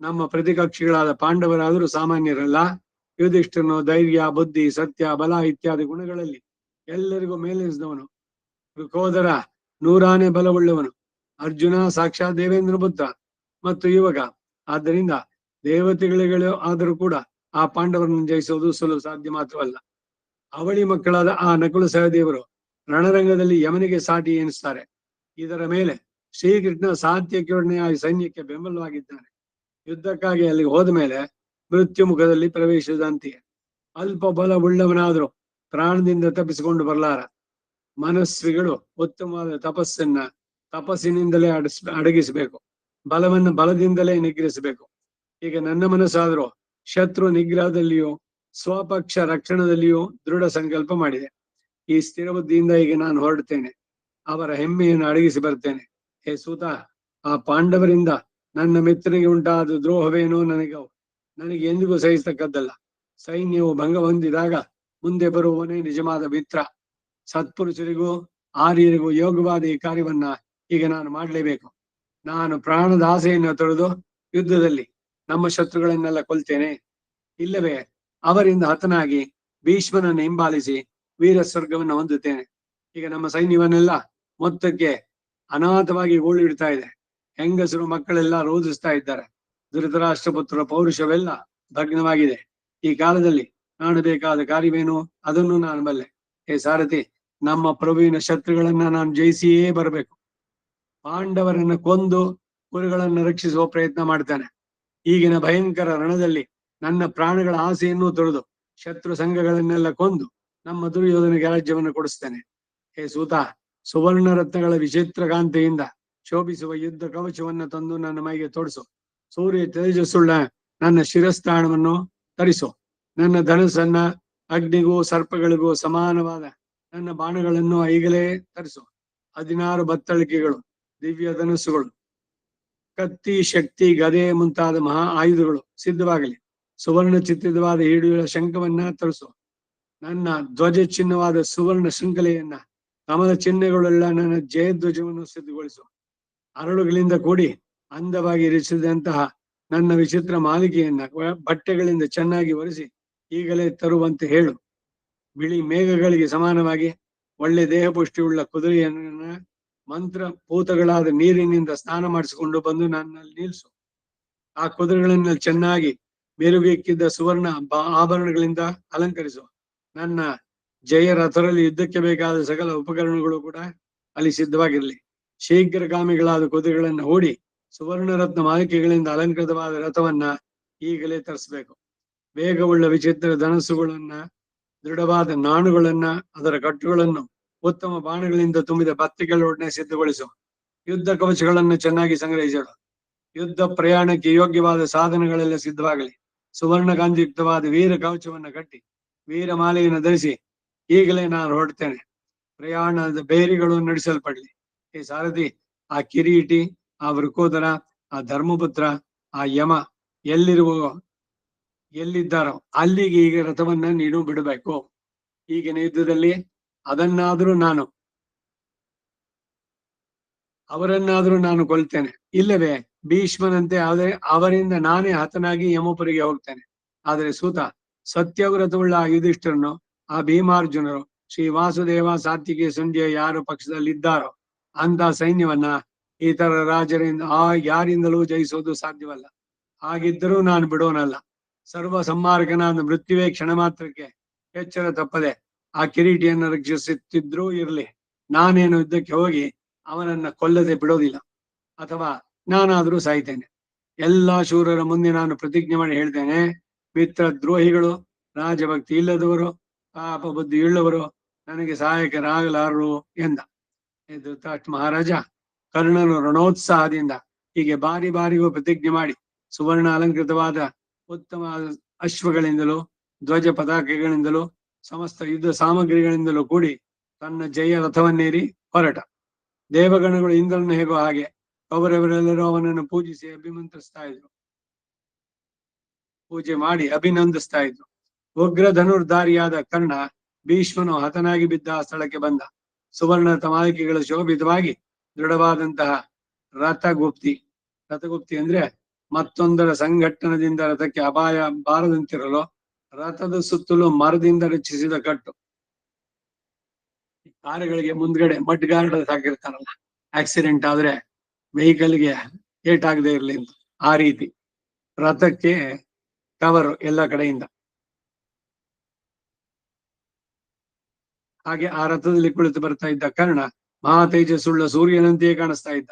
A: ನಮ್ಮ ಪ್ರತಿಕಕ್ಷಿಗಳಾದ ಪಾಂಡವರಾದರೂ ಸಾಮಾನ್ಯರಲ್ಲ. ಯುಧಿಷ್ಠರನು ಧೈರ್ಯ, ಬುದ್ಧಿ, ಸತ್ಯ, ಬಲ ಇತ್ಯಾದಿ ಗುಣಗಳಲ್ಲಿ ಎಲ್ಲರಿಗೂ ಮೇಲೆನಿಸಿದವನು. ವಿಕೋದರ 100 ಬಲವುಳ್ಳವನು. ಅರ್ಜುನ ಸಾಕ್ಷಾತ್ ದೇವೇಂದ್ರ ಪುತ್ರ ಮತ್ತು ಯುವಕ. ಆದ್ದರಿಂದ ದೇವತೆಗಳಿಗಳು ಆದರೂ ಕೂಡ ಆ ಪಾಂಡವರನ್ನು ಜಯಿಸುವುದು ಸುಲಭ ಸಾಧ್ಯ ಮಾತ್ರವಲ್ಲ. ಅವಳಿ ಮಕ್ಕಳಾದ ಆ ನಕುಲ ಸಹದೇವರು ರಣರಂಗದಲ್ಲಿ ಯಮನಿಗೆ ಸಾಟಿ ಎನಿಸ್ತಾರೆ. ಇದರ ಮೇಲೆ ಶ್ರೀಕೃಷ್ಣ ಸಾತ್ಯಕಿಯೊಡನೆ ಆ ಸೈನ್ಯಕ್ಕೆ ಬೆಂಬಲವಾಗಿದ್ದಾನೆ. ಯುದ್ಧಕ್ಕಾಗಿ ಅಲ್ಲಿಗೆ ಹೋದ ಮೇಲೆ ಮೃತ್ಯು ಮುಖದಲ್ಲಿ ಪ್ರವೇಶಿಸಿದಂತೆಯೇ. ಅಲ್ಪ ಬಲವುಳ್ಳವನಾದರೂ ಪ್ರಾಣದಿಂದ ತಪ್ಪಿಸಿಕೊಂಡು ಬರಲಾರ. ಮನಸ್ವಿಗಳು ಉತ್ತಮವಾದ ತಪಸ್ಸಿನಿಂದಲೇ ಅಡಗಿಸಬೇಕು. ಬಲವನ್ನು ಬಲದಿಂದಲೇ ನಿಗ್ರಹಿಸಬೇಕು. ಈಗ ನನ್ನ ಮನಸ್ಸಾದರೂ ಶತ್ರು ನಿಗ್ರಹದಲ್ಲಿಯೂ ಸ್ವಪಕ್ಷ ರಕ್ಷಣದಲ್ಲಿಯೂ ದೃಢ ಸಂಕಲ್ಪ ಮಾಡಿದೆ. ಈ ಸ್ಥಿರ ಬುದ್ಧಿಯಿಂದ ಈಗ ನಾನು ಹೊರಡ್ತೇನೆ. ಅವರ ಹೆಮ್ಮೆಯನ್ನು ಅಡಗಿಸಿ ಬರ್ತೇನೆ. ಹೇ ಸೂತ, ಆ ಪಾಂಡವರಿಂದ ನನ್ನ ಮಿತ್ರನಿಗೆ ಉಂಟಾದ ದ್ರೋಹವೇನೋ ನನಗೆ ಎಂದಿಗೂ ಸಹಿಸತಕ್ಕದ್ದಲ್ಲ. ಸೈನ್ಯವು ಭಂಗ ಹೊಂದಿದಾಗ ಮುಂದೆ ಬರುವವನೇ ನಿಜವಾದ ಮಿತ್ರ. ಸತ್ಪುರುಷರಿಗೂ ಆರ್ಯರಿಗೂ ಯೋಗವಾದ ಈ ಕಾರ್ಯವನ್ನ ಈಗ ನಾನು ಮಾಡಲೇಬೇಕು. ನಾನು ಪ್ರಾಣದ ಆಸೆಯನ್ನು ತೊರೆದು ಯುದ್ಧದಲ್ಲಿ ನಮ್ಮ ಶತ್ರುಗಳನ್ನೆಲ್ಲ ಕೊಲ್ತೇನೆ. ಇಲ್ಲವೇ ಅವರಿಂದ ಹತನಾಗಿ ಭೀಷ್ಮನನ್ನು ಹಿಂಬಾಲಿಸಿ ವೀರ ಸ್ವರ್ಗವನ್ನು ಹೊಂದುತ್ತೇನೆ. ಈಗ ನಮ್ಮ ಸೈನ್ಯವನ್ನೆಲ್ಲ ಮೊತ್ತಕ್ಕೆ ಅನಾಥವಾಗಿ ಗೋಳಿಡ್ತಾ ಇದೆ. ಹೆಂಗಸರು ಮಕ್ಕಳೆಲ್ಲ ರೋಧಿಸ್ತಾ ಇದ್ದಾರೆ. ಧೃತರಾಷ್ಟ್ರಪುತ್ರ ಪೌರುಷವೆಲ್ಲ ಭಗ್ನವಾಗಿದೆ. ಈ ಕಾಲದಲ್ಲಿ ಮಾಡಬೇಕಾದ ಕಾರ್ಯವೇನು ಅದನ್ನು ನಾನು ಬಲ್ಲೆ. ಹೇ ಸಾರಥಿ, ನಮ್ಮ ಪ್ರಭುವಿನ ಶತ್ರುಗಳನ್ನ ನಾನು ಜಯಿಸಿಯೇ ಬರಬೇಕು. ಪಾಂಡವರನ್ನ ಕೊಂದು ಕುರಿಗಳನ್ನು ರಕ್ಷಿಸುವ ಪ್ರಯತ್ನ ಮಾಡ್ತಾನೆ. ಈಗಿನ ಭಯಂಕರ ರಣದಲ್ಲಿ ನನ್ನ ಪ್ರಾಣಗಳ ಆಸೆಯನ್ನು ತೊರೆದು ಶತ್ರು ಸಂಘಗಳನ್ನೆಲ್ಲ ಕೊಂದು ನಮ್ಮ ದುರ್ಯೋಧನಿಗೆ ರಾಜ್ಯವನ್ನು ಕೊಡಿಸ್ತೇನೆ. ಹೇ ಸೂತ, ಸುವರ್ಣ ರತ್ನಗಳ ವಿಚಿತ್ರ ಕಾಂತಿಯಿಂದ ಶೋಭಿಸುವ ಯುದ್ಧ ಕವಚವನ್ನು ತಂದು ನನ್ನ ಮೈಗೆ ತೊಡಿಸು. ಸೂರ್ಯ ತೇಜಸ್ಸುಳ್ಳ ನನ್ನ ಶಿರಸ್ಥಾನವನ್ನು ತರಿಸು. ನನ್ನ ಧನುಸನ್ನ ಅಗ್ನಿಗೂ ಸರ್ಪಗಳಿಗೂ ಸಮಾನವಾದ ನನ್ನ ಬಾಣಗಳನ್ನು ಈಗಲೇ ತರಿಸು. 16 ಬತ್ತಳಿಕೆಗಳು, ದಿವ್ಯ ಧನುಸ್ಸುಗಳು, ಕತ್ತಿ, ಶಕ್ತಿ, ಗದೆ ಮುಂತಾದ ಮಹಾ ಆಯುಧಗಳು ಸಿದ್ಧವಾಗಲಿ. ಸುವರ್ಣ ಚಿತ್ರಿತವಾದ ಹಿಡಿಯುವ ಶಂಖವನ್ನ ತರಿಸು. ನನ್ನ ಧ್ವಜ ಚಿಹ್ನವಾದ ಸುವರ್ಣ ಶೃಂಖಲೆಯನ್ನ, ಕಮಲ ಚಿಹ್ನೆಗಳುಳ್ಳ ನನ್ನ ಜಯಧ್ವಜವನ್ನು ಸಿದ್ಧಗೊಳಿಸು. ಅರಳುಗಳಿಂದ ಕೂಡಿ ಅಂದವಾಗಿ ಇರಿಸಿದಂತಹ ನನ್ನ ವಿಚಿತ್ರ ಮಾಲಿಕೆಯನ್ನ ಬಟ್ಟೆಗಳಿಂದ ಚೆನ್ನಾಗಿ ಒರೆಸಿ ಈಗಲೇ ತರುವಂತೆ ಹೇಳು. ಬಿಳಿ ಮೇಘಗಳಿಗೆ ಸಮಾನವಾಗಿ ಒಳ್ಳೆ ದೇಹಪುಷ್ಟಿಯುಳ್ಳ ಕುದುರೆಯನ್ನ ಮಂತ್ರ ಭೂತಗಳಾದ ನೀರಿನಿಂದ ಸ್ನಾನ ಮಾಡಿಸಿಕೊಂಡು ಬಂದು ನನ್ನಲ್ಲಿ ನಿಲ್ಲಿಸು. ಆ ಕುದುರೆಗಳನ್ನ ಚೆನ್ನಾಗಿ ಮೆರುಗೆಕ್ಕಿದ್ದ ಸುವರ್ಣ ಆಭರಣಗಳಿಂದ ಅಲಂಕರಿಸು. ನನ್ನ ಜಯ ರಥರಲ್ಲಿ ಯುದ್ಧಕ್ಕೆ ಬೇಕಾದ ಸಕಲ ಉಪಕರಣಗಳು ಕೂಡ ಅಲ್ಲಿ ಸಿದ್ಧವಾಗಿರಲಿ. ಶೀಘ್ರಗಾಮಿಗಳಾದ ಕುದುರೆಗಳನ್ನು ಹೂಡಿ ಸುವರ್ಣ ರತ್ನ ಮಾಲಿಕೆಗಳಿಂದ ಅಲಂಕೃತವಾದ ರಥವನ್ನ ಈಗಲೇ ತರಿಸಬೇಕು. ವೇಗವುಳ್ಳ ವಿಚಿತ್ರ ಧನಸ್ಸುಗಳನ್ನ, ದೃಢವಾದ ನಾಣುಗಳನ್ನ, ಅದರ ಕಟ್ಟುಗಳನ್ನು ಉತ್ತಮ ಬಾಣಗಳಿಂದ ತುಂಬಿದ ಬತ್ತಿಗಳೊಡನೆ ಸಿದ್ಧಗೊಳಿಸು. ಯುದ್ಧ ಕವಚಗಳನ್ನು ಚೆನ್ನಾಗಿ ಸಂಗ್ರಹಿಸಲು. ಯುದ್ಧ ಪ್ರಯಾಣಕ್ಕೆ ಯೋಗ್ಯವಾದ ಸಾಧನಗಳೆಲ್ಲ ಸಿದ್ಧವಾಗಲಿ. ಸುವರ್ಣ ಕಾಂತಿಯುಕ್ತವಾದ ವೀರ ಕವಚವನ್ನು ಕಟ್ಟಿ ವೀರ ಮಾಲೆಯನ್ನು ಧರಿಸಿ ಈಗಲೇ ನಾನು ಹೊರಡ್ತೇನೆ. ಪ್ರಯಾಣದ ಬೇರಿಗಳು ನಡೆಸಲ್ಪಡಲಿ. ಈ ಸಾರಥಿ, ಆ ಕಿರೀಟಿ, ಆ ವೃಕೋದರ, ಆ ಧರ್ಮಪುತ್ರ, ಆ ಯಮ ಎಲ್ಲಿದ್ದಾರೋ ಅಲ್ಲಿಗೆ ಈಗ ರಥವನ್ನ ನೀನು ಬಿಡಬೇಕು. ಈಗಿನ ಯುದ್ಧದಲ್ಲಿ ಅದನ್ನಾದ್ರೂ ಅವರನ್ನಾದ್ರೂ ನಾನು ಕೊಲ್ತೇನೆ, ಇಲ್ಲವೇ ಭೀಷ್ಮನಂತೆ ಆದರೆ ಅವರಿಂದ ನಾನೇ ಹತನಾಗಿ ಯಮಪುರಿಗೆ ಹೋಗ್ತೇನೆ. ಆದರೆ ಸೂತ, ಸತ್ಯವ್ರತವುಳ್ಳ ಯುಧಿಷ್ಠರನು, ಆ ಭೀಮಾರ್ಜುನರು, ಶ್ರೀ ವಾಸುದೇವ, ಸಾತ್ವಿಕಿ, ಸಂಜಯ ಯಾರು ಪಕ್ಷದಲ್ಲಿದ್ದಾರೋ ಅಂತ ಸೈನ್ಯವನ್ನ ಇತರ ರಾಜರಿಂದ ಯಾರಿಂದಲೂ ಜಯಿಸೋದು ಸಾಧ್ಯವಲ್ಲ. ಹಾಗಿದ್ದರೂ ನಾನು ಬಿಡೋನಲ್ಲ. ಸರ್ವ ಸಂಹಾರಕನಾದ ಮೃತ್ಯುವೇ ಕ್ಷಣ ಮಾತ್ರಕ್ಕೆ ಎಚ್ಚರ ತಪ್ಪದೆ ಆ ಕಿರೀಟಿಯನ್ನು ರಕ್ಷಿಸುತ್ತಿದ್ರೂ ಇರಲಿ, ನಾನೇನು ಯುದ್ಧಕ್ಕೆ ಹೋಗಿ ಅವನನ್ನ ಕೊಲ್ಲದೆ ಬಿಡೋದಿಲ್ಲ, ಅಥವಾ ನಾನಾದ್ರೂ ಸಾಯ್ತೇನೆ. ಎಲ್ಲಾ ಶೂರರ ಮುಂದೆ ನಾನು ಪ್ರತಿಜ್ಞೆ ಮಾಡಿ ಹೇಳ್ತೇನೆ, ಮಿತ್ರ ದ್ರೋಹಿಗಳು, ರಾಜಭಕ್ತಿ ಇಲ್ಲದವರು, ಪಾಪ ಬುದ್ಧಿ ಉಳ್ಳವರು ನನಗೆ ಸಹಾಯಕರಾಗಲಾರರು ಎಂದ. ಧೃತರಾಷ್ಟ್ರ ಮಹಾರಾಜ ಕರ್ಣನು ರಣೋತ್ಸಾಹದಿಂದ ಹೀಗೆ ಬಾರಿ ಬಾರಿಗೂ ಪ್ರತಿಜ್ಞೆ ಮಾಡಿ ಸುವರ್ಣ ಅಲಂಕೃತವಾದ ಉತ್ತಮ ಅಶ್ವಗಳಿಂದಲೂ ಧ್ವಜ ಪತಾಕೆಗಳಿಂದಲೂ ಸಮಸ್ತ ಯುದ್ಧ ಸಾಮಗ್ರಿಗಳಿಂದಲೂ ಕೂಡಿ ತನ್ನ ಜಯ ರಥವನ್ನೇರಿ ಹೊರಟ. ದೇವಗಣಗಳು ಇಂದ್ರನು ಹೇಗೋ ಹಾಗೆ ಕೌರವರೆಲ್ಲರೂ ಅವನನ್ನು ಪೂಜಿಸಿ ಪೂಜೆ ಮಾಡಿ ಅಭಿನಂದಿಸ್ತಾ ಇದ್ರು. ಉಗ್ರ ಧನುರ್ಧಾರಿಯಾದ ಕರ್ಣ ಭೀಷ್ಮನು ಹತನಾಗಿ ಬಿದ್ದ ಆ ಸ್ಥಳಕ್ಕೆ ಬಂದ. ಸುವರ್ಣ ತಮಾಲಿಕೆಗಳ ಶೋಭಿತವಾಗಿ ದೃಢವಾದಂತಹ ರಥಗುಪ್ತಿ ಅಂದ್ರೆ ಮತ್ತೊಂದರ ಸಂಘಟನದಿಂದ ರಥಕ್ಕೆ ಅಪಾಯ ಬಾರದಂತಿರಲು ರಥದ ಸುತ್ತಲೂ ಮರದಿಂದ ರಚಿಸಿದ ಕಟ್ಟು. ಕಾರುಗಳಿಗೆ ಮುಂದ್ಗಡೆ ಮಡ್ ಗಾರ್ಡ್ ಹಾಕಿರ್ತಾರಲ್ಲ, ಆಕ್ಸಿಡೆಂಟ್ ಆದ್ರೆ ವೆಹಿಕಲ್ಗೆ ಏಟಾಗದೆ ಇರ್ಲಿ ಅಂತ, ಆ ರೀತಿ ರಥಕ್ಕೆ ಕವರ್ ಎಲ್ಲ ಕಡೆಯಿಂದ. ಹಾಗೆ ಆ ರಥದಲ್ಲಿ ಕುಳಿತು ಬರ್ತಾ ಇದ್ದ ಕರ್ಣ ಮಹಾ ತೇಜಸ್ಸುಳ್ಳ ಸೂರ್ಯನಂತೆಯೇ ಕಾಣಿಸ್ತಾ ಇದ್ದ.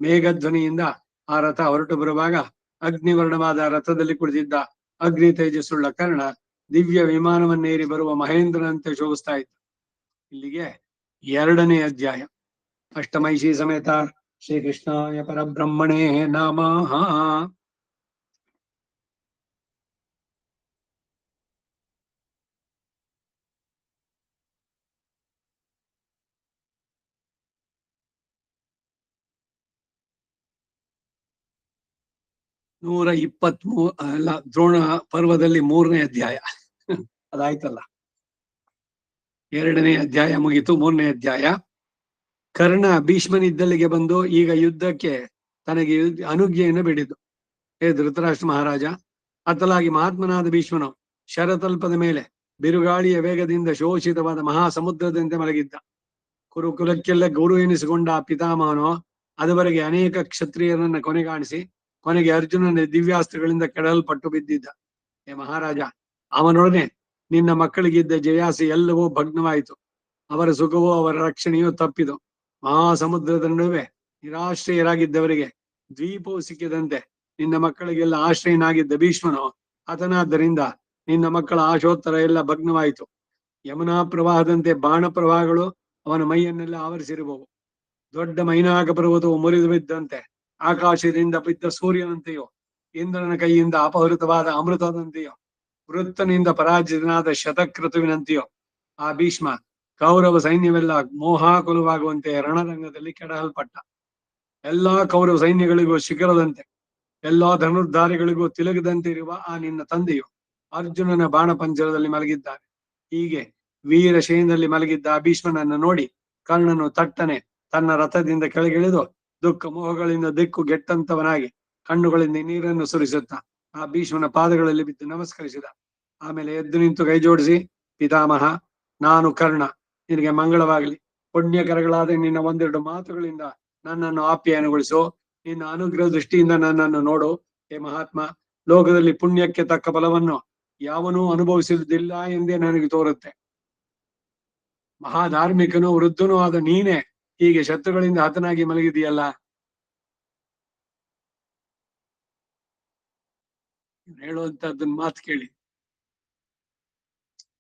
A: ಮೇಘಧ್ವನಿಯಿಂದ ಆ ರಥ ಹೊರಟು ಬರುವಾಗ ಅಗ್ನಿವರ್ಣವಾದ ರಥದಲ್ಲಿ ಕುಳಿತಿದ್ದ ಅಗ್ನಿ ತೇಜಸ್ಸುಳ್ಳ ಕರ್ಣ ದಿವ್ಯ ವಿಮಾನವನ್ನೇರಿ ಬರುವ ಮಹೇಂದ್ರನಂತೆ ಶೋಭಿಸ್ತಾ ಇದ್ದ. ಇಲ್ಲಿಗೆ 2ನೇ ಅಧ್ಯಾಯ. ಅಷ್ಟಮೈಷಿ ಸಮೇತ ಶ್ರೀಕೃಷ್ಣಾಯ ಪರಬ್ರಹ್ಮಣೇ ನಮಃ. 123 ಅಲ್ಲ, ದ್ರೋಣ ಪರ್ವದಲ್ಲಿ 3ನೇ ಅಧ್ಯಾಯ ಅದಾಯ್ತಲ್ಲ. 2ನೇ ಅಧ್ಯಾಯ ಮುಗಿತು. 3ನೇ ಅಧ್ಯಾಯ. ಕರ್ಣ ಭೀಷ್ಮನಿದ್ದಲ್ಲಿಗೆ ಬಂದು ಈಗ ಯುದ್ಧಕ್ಕೆ ತನಗೆ ಅನುಜ್ಞೆಯನ್ನು ಬೇಡಿದ್ದು. ಧೃತರಾಷ್ಟ್ರ ಮಹಾರಾಜ, ಅತ್ತಲಾಗಿ ಮಹಾತ್ಮನಾದ ಭೀಷ್ಮನು ಶರತಲ್ಪದ ಮೇಲೆ ಬಿರುಗಾಳಿಯ ವೇಗದಿಂದ ಶೋಷಿತವಾದ ಮಹಾ ಸಮುದ್ರದಂತೆ ಮಲಗಿದ್ದ. ಕುರುಕುಲಕ್ಕೆಲ್ಲ ಗುರು ಎನಿಸಿಕೊಂಡ ಆ ಪಿತಾಮಹನು ಅದುವರೆಗೆ ಅನೇಕ ಕ್ಷತ್ರಿಯರನ್ನ ಕೊನೆಗಾಣಿಸಿ ಕೊನೆಗೆ ಅರ್ಜುನನ ದಿವ್ಯಾಸ್ತ್ರಗಳಿಂದ ಕೆಡಲ್ಪಟ್ಟು ಬಿದ್ದಿದ್ದ. ಮಹಾರಾಜ, ಅವನೊಡನೆ ನಿನ್ನ ಮಕ್ಕಳಿಗಿದ್ದ ಜಯಾಸಿ ಎಲ್ಲವೂ ಭಗ್ನವಾಯಿತು. ಅವರ ಸುಖವೋ ಅವರ ರಕ್ಷಣೆಯೂ ತಪ್ಪಿತು. ಮಹಾಸಮುದ್ರದ ನಡುವೆ ನಿರಾಶ್ರಯರಾಗಿದ್ದವರಿಗೆ ದ್ವೀಪವು ಸಿಕ್ಕಿದಂತೆ ನಿನ್ನ ಮಕ್ಕಳಿಗೆಲ್ಲ ಆಶ್ರಯನಾಗಿದ್ದ ಭೀಷ್ಮನು ಹತನಾದ್ದರಿಂದ ನಿನ್ನ ಮಕ್ಕಳ ಆಶೋತ್ತರ ಎಲ್ಲ ಭಗ್ನವಾಯಿತು. ಯಮುನಾ ಪ್ರವಾಹದಂತೆ ಬಾಣ ಪ್ರವಾಹಗಳು ಅವನ ಮೈಯನ್ನೆಲ್ಲ ಆವರಿಸಿರುವವು. ದೊಡ್ಡ ಮೈನಾಕ ಪರ್ವತವು ಮುರಿದು ಬಿದ್ದಂತೆ ಆಕಾಶದಿಂದ ಬಿದ್ದ ಸೂರ್ಯನಂತೆಯೋ, ಇಂದ್ರನ ಕೈಯಿಂದ ಅಪಹೃತವಾದ ಅಮೃತದಂತೆಯೋ, ವೃತ್ತನಿಂದ ಪರಾಜಿತನಾದ ಶತಕ್ರತುವಿನಂತೆಯೋ ಆ ಭೀಷ್ಮ ಕೌರವ ಸೈನ್ಯವೆಲ್ಲ ಮೋಹಾಕುಲವಾಗುವಂತೆ ರಣರಂಗದಲ್ಲಿ ಕೆಡಹಲ್ಪಟ್ಟ. ಎಲ್ಲಾ ಕೌರವ ಸೈನ್ಯಗಳಿಗೂ ಶಿಖರದಂತೆ ಎಲ್ಲಾ ಧನುರ್ಧಾರಿಗಳಿಗೂ ತಿಲಗದಂತೆ ಇರುವ ಆ ನಿನ್ನ ತಂದೆಯು ಅರ್ಜುನನ ಬಾಣಪಂಜರದಲ್ಲಿ ಮಲಗಿದ್ದಾನೆ. ಹೀಗೆ ವೀರಶೈನಲ್ಲಿ ಮಲಗಿದ್ದ ಆ ಭೀಷ್ಮನನ್ನು ನೋಡಿ ಕರ್ಣನು ತಟ್ಟನೆ ತನ್ನ ರಥದಿಂದ ಕೆಳಗಿಳಿದು ದುಃಖ ಮೋಹಗಳಿಂದ ದಿಕ್ಕು ಗೆಟ್ಟಂತವನಾಗಿ ಕಣ್ಣುಗಳಿಂದ ನೀರನ್ನು ಸುರಿಸುತ್ತಾ ಆ ಭೀಷ್ಮನ ಪಾದಗಳಲ್ಲಿ ಬಿದ್ದು ನಮಸ್ಕರಿಸಿದ. ಆಮೇಲೆ ಎದ್ದು ನಿಂತು ಕೈ ಜೋಡಿಸಿ, ಪಿತಾಮಹ, ನಾನು ಕರ್ಣ, ನಿನಗೆ ಮಂಗಳವಾಗಲಿ. ಪುಣ್ಯಕರಗಳಾದ ನಿನ್ನ 1-2 ಮಾತುಗಳಿಂದ ನನ್ನನ್ನು ಆಪ್ಯಾಯನಗೊಳಿಸು. ನಿನ್ನ ಅನುಗ್ರಹ ದೃಷ್ಟಿಯಿಂದ ನನ್ನನ್ನು ನೋಡು. ಹೇ ಮಹಾತ್ಮ, ಲೋಕದಲ್ಲಿ ಪುಣ್ಯಕ್ಕೆ ತಕ್ಕ ಫಲವನ್ನು ಯಾವನೂ ಅನುಭವಿಸುವುದಿಲ್ಲ ಎಂದೇ ನನಗೆ ತೋರುತ್ತೆ. ಮಹಾಧಾರ್ಮಿಕನು ವೃದ್ಧನೂ ಆದ ನೀನೇ ಹೀಗೆ ಶತ್ರುಗಳಿಂದ ಹತನಾಗಿ ಮಲಗಿದೆಯಲ್ಲ. ಹೇಳುವಂತದ್ದನ್ನ ಮಾತು ಕೇಳಿ.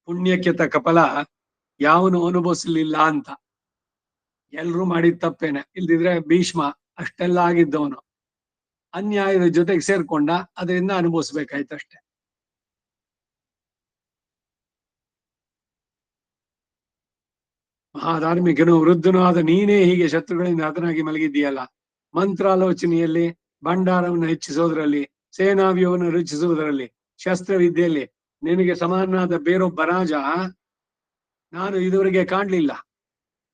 A: ಪುಣ್ಯಕ್ಕೆ ತಕ್ಕ ಫಲ ಯಾವನು ಅನುಭವಿಸಲಿಲ್ಲ ಅಂತ. ಎಲ್ರೂ ಮಾಡಿದ ತಪ್ಪೇನೆ. ಇಲ್ದಿದ್ರೆ ಭೀಷ್ಮ ಅಷ್ಟೆಲ್ಲ ಆಗಿದ್ದವನು ಅನ್ಯಾಯದ ಜೊತೆಗೆ ಸೇರ್ಕೊಂಡ, ಅದರಿಂದ ಅನುಭವಿಸ್ಬೇಕಾಯ್ತಷ್ಟೆ. ಮಹಾಧಾರ್ಮಿಕನು ವೃದ್ಧನೂ ಆದ ನೀನೇ ಹೀಗೆ ಶತ್ರುಗಳಿಂದ ಹತನಾಗಿ ಮಲಗಿದ್ದೀಯಲ್ಲ. ಮಂತ್ರಾಲೋಚನೆಯಲ್ಲಿ ಭಂಡಾರವನ್ನು ಹೆಚ್ಚಿಸೋದ್ರಲ್ಲಿ ಸೇನಾವ್ಯೂಹವನ್ನು ರಚಿಸುವುದರಲ್ಲಿ, ಶಸ್ತ್ರವಿದ್ಯೆಯಲ್ಲಿ ನಿನಗೆ ಸಮಾನನಾದ ಬೇರೊಬ್ಬ ರಾಜ ನಾನು ಇದುವರೆಗೆ ಕಾಣ್ಲಿಲ್ಲ.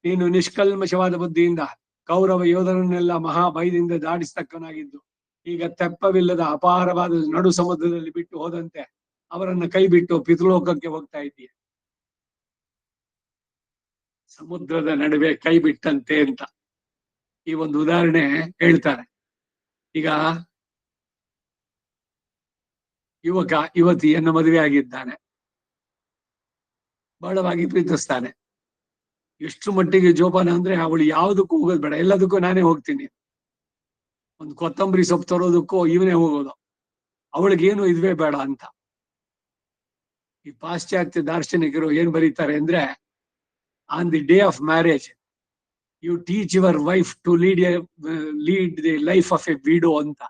A: ನೀನು ನಿಷ್ಕಲ್ಮಶವಾದ ಬುದ್ಧಿಯಿಂದ ಕೌರವ ಯೋಧರನ್ನೆಲ್ಲ ಮಹಾಭಯದಿಂದ ದಾಡಿಸ್ತಕ್ಕನಾಗಿದ್ದು, ಈಗ ತೆಪ್ಪವಿಲ್ಲದ ಅಪಾರವಾದ ನಡು ಸಮುದ್ರದಲ್ಲಿ ಬಿಟ್ಟು ಹೋದಂತೆ ಅವರನ್ನ ಕೈ ಬಿಟ್ಟು ಪಿತೃಲೋಕಕ್ಕೆ ಹೋಗ್ತಾ ಇದ್ದೀಯ. ಸಮುದ್ರದ ನಡುವೆ ಕೈ ಬಿಟ್ಟಂತೆ ಅಂತ ಈ ಒಂದು ಉದಾಹರಣೆ ಹೇಳ್ತಾರೆ. ಈಗ ಯುವಕ ಯುವತಿಯನ್ನು ಮದುವೆ ಆಗಿದ್ದಾನೆ, ಬಹಳವಾಗಿ ಪ್ರೀತಿಸ್ತಾನೆ. ಎಷ್ಟು ಮಟ್ಟಿಗೆ ಜೋಪಾನ ಅಂದ್ರೆ ಅವಳು ಯಾವುದಕ್ಕೂ ಹೋಗೋದು ಬೇಡ, ಎಲ್ಲದಕ್ಕೂ ನಾನೇ ಹೋಗ್ತೀನಿ. ಒಂದು ಕೊತ್ತಂಬರಿ ಸೊಪ್ಪು ತರೋದಕ್ಕೂ ಇವನೇ ಹೋಗೋದು, ಅವಳಿಗೇನು ಇದುವೇ ಬೇಡ ಅಂತ. ಈ ಪಾಶ್ಚಾತ್ಯ ದಾರ್ಶನಿಕರು ಏನ್ ಬರೀತಾರೆ ಅಂದ್ರೆ, on the day of marriage you teach your wife to lead the life of a widow ಅಂತ.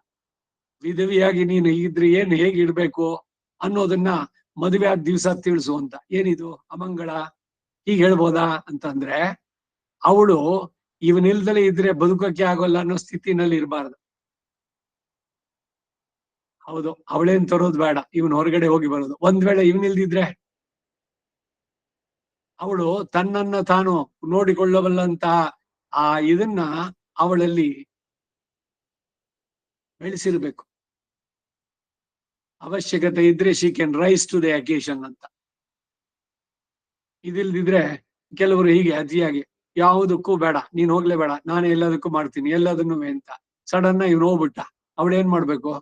A: ವಿಧವಿಯಾಗಿ ನೀನು ಇದ್ರೆ ಏನ್ ಹೇಗೆ ಇಡ್ಬೇಕು ಅನ್ನೋದನ್ನ ಮದುವೆ ಆದ ದಿವಸ ತಿಳಿಸು ಅಂತ. ಏನಿದು ಅಮಂಗಳ, ಹೀಗೆ ಹೇಳ್ಬೋದಾ ಅಂತಂದ್ರೆ, ಅವಳು ಇವನಿಲ್ದಲೇ ಇದ್ರೆ ಬದುಕಕ್ಕೆ ಆಗೋಲ್ಲ ಅನ್ನೋ ಸ್ಥಿತಿನಲ್ಲಿ ಇರಬಾರ್ದು. ಹೌದು, ಅವಳೇನ್ ತರೋದು ಬೇಡ, ಇವನ್ ಹೊರಗಡೆ ಹೋಗಿ ಬರೋದು. ಒಂದ್ ವೇಳೆ ಇವನಿಲ್ದಿದ್ರೆ ಅವಳು ತನ್ನನ್ನ ತಾನು ನೋಡಿಕೊಳ್ಳಬಲ್ಲಂತ ಆ ಇದನ್ನ ಅವಳಲ್ಲಿ ಬೆಳೆಸಿರ್ಬೇಕು. ಅವಶ್ಯಕತೆ ಇದ್ರೆ she can rise to the occasion ಅಂತ. ಇದಿಲ್ದಿದ್ರೆ ಕೆಲವರು ಹೀಗೆ ಅತಿಯಾಗಿ ಯಾವುದಕ್ಕೂ ಬೇಡ, ನೀನ್ ಹೋಗ್ಲೇ ಬೇಡ, ನಾನೇ ಎಲ್ಲದಕ್ಕೂ ಮಾಡ್ತೀನಿ ಎಲ್ಲದನ್ನು ಅಂತ ಸಡನ್ ಇವ್ನು ಹೋಗ್ಬಿಟ್ಟ, ಅವಳೇನ್ ಮಾಡ್ಬೇಕು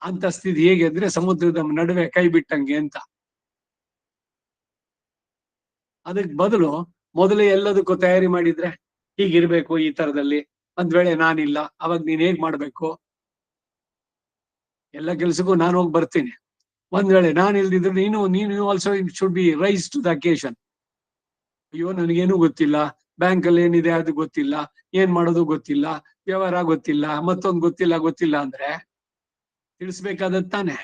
A: ಅಂತ ಸ್ಥಿತಿ. ಹೇಗೆ ಅಂದ್ರೆ ಸಮುದ್ರದ ನಡುವೆ ಕೈ ಬಿಟ್ಟಂಗೆ ಅಂತ. ಅದಕ್ ಬದಲು ಮೊದಲೇ ಎಲ್ಲದಕ್ಕೂ ತಯಾರಿ ಮಾಡಿದ್ರೆ, ಹೀಗಿರ್ಬೇಕು ಈ ತರದಲ್ಲಿ, ಒಂದ್ ವೇಳೆ ನಾನಿಲ್ಲ ಅವಾಗ ನೀನ್ ಹೇಗ್ ಮಾಡ್ಬೇಕು, ಎಲ್ಲ ಕೆಲ್ಸಕ್ಕೂ ನಾನು ಹೋಗಿ ಬರ್ತೀನಿ. ಒಂದ್ ವೇಳೆ ನಾನು ಇಲ್ದಿದ್ರೆ ನೀನು also should be rise to the occasion. ಅಯ್ಯೋ ನನಗೇನು ಗೊತ್ತಿಲ್ಲ, ಬ್ಯಾಂಕ್ ಅಲ್ಲಿ ಏನಿದೆ ಅದು ಗೊತ್ತಿಲ್ಲ, ಏನ್ ಮಾಡೋದು ಗೊತ್ತಿಲ್ಲ, ವ್ಯವಹಾರ ಗೊತ್ತಿಲ್ಲ, ಮತ್ತೊಂದು ಗೊತ್ತಿಲ್ಲ ಅಂದ್ರೆ ತಿಳಿಸ್ಬೇಕಾದದ್ ತಾನೆ.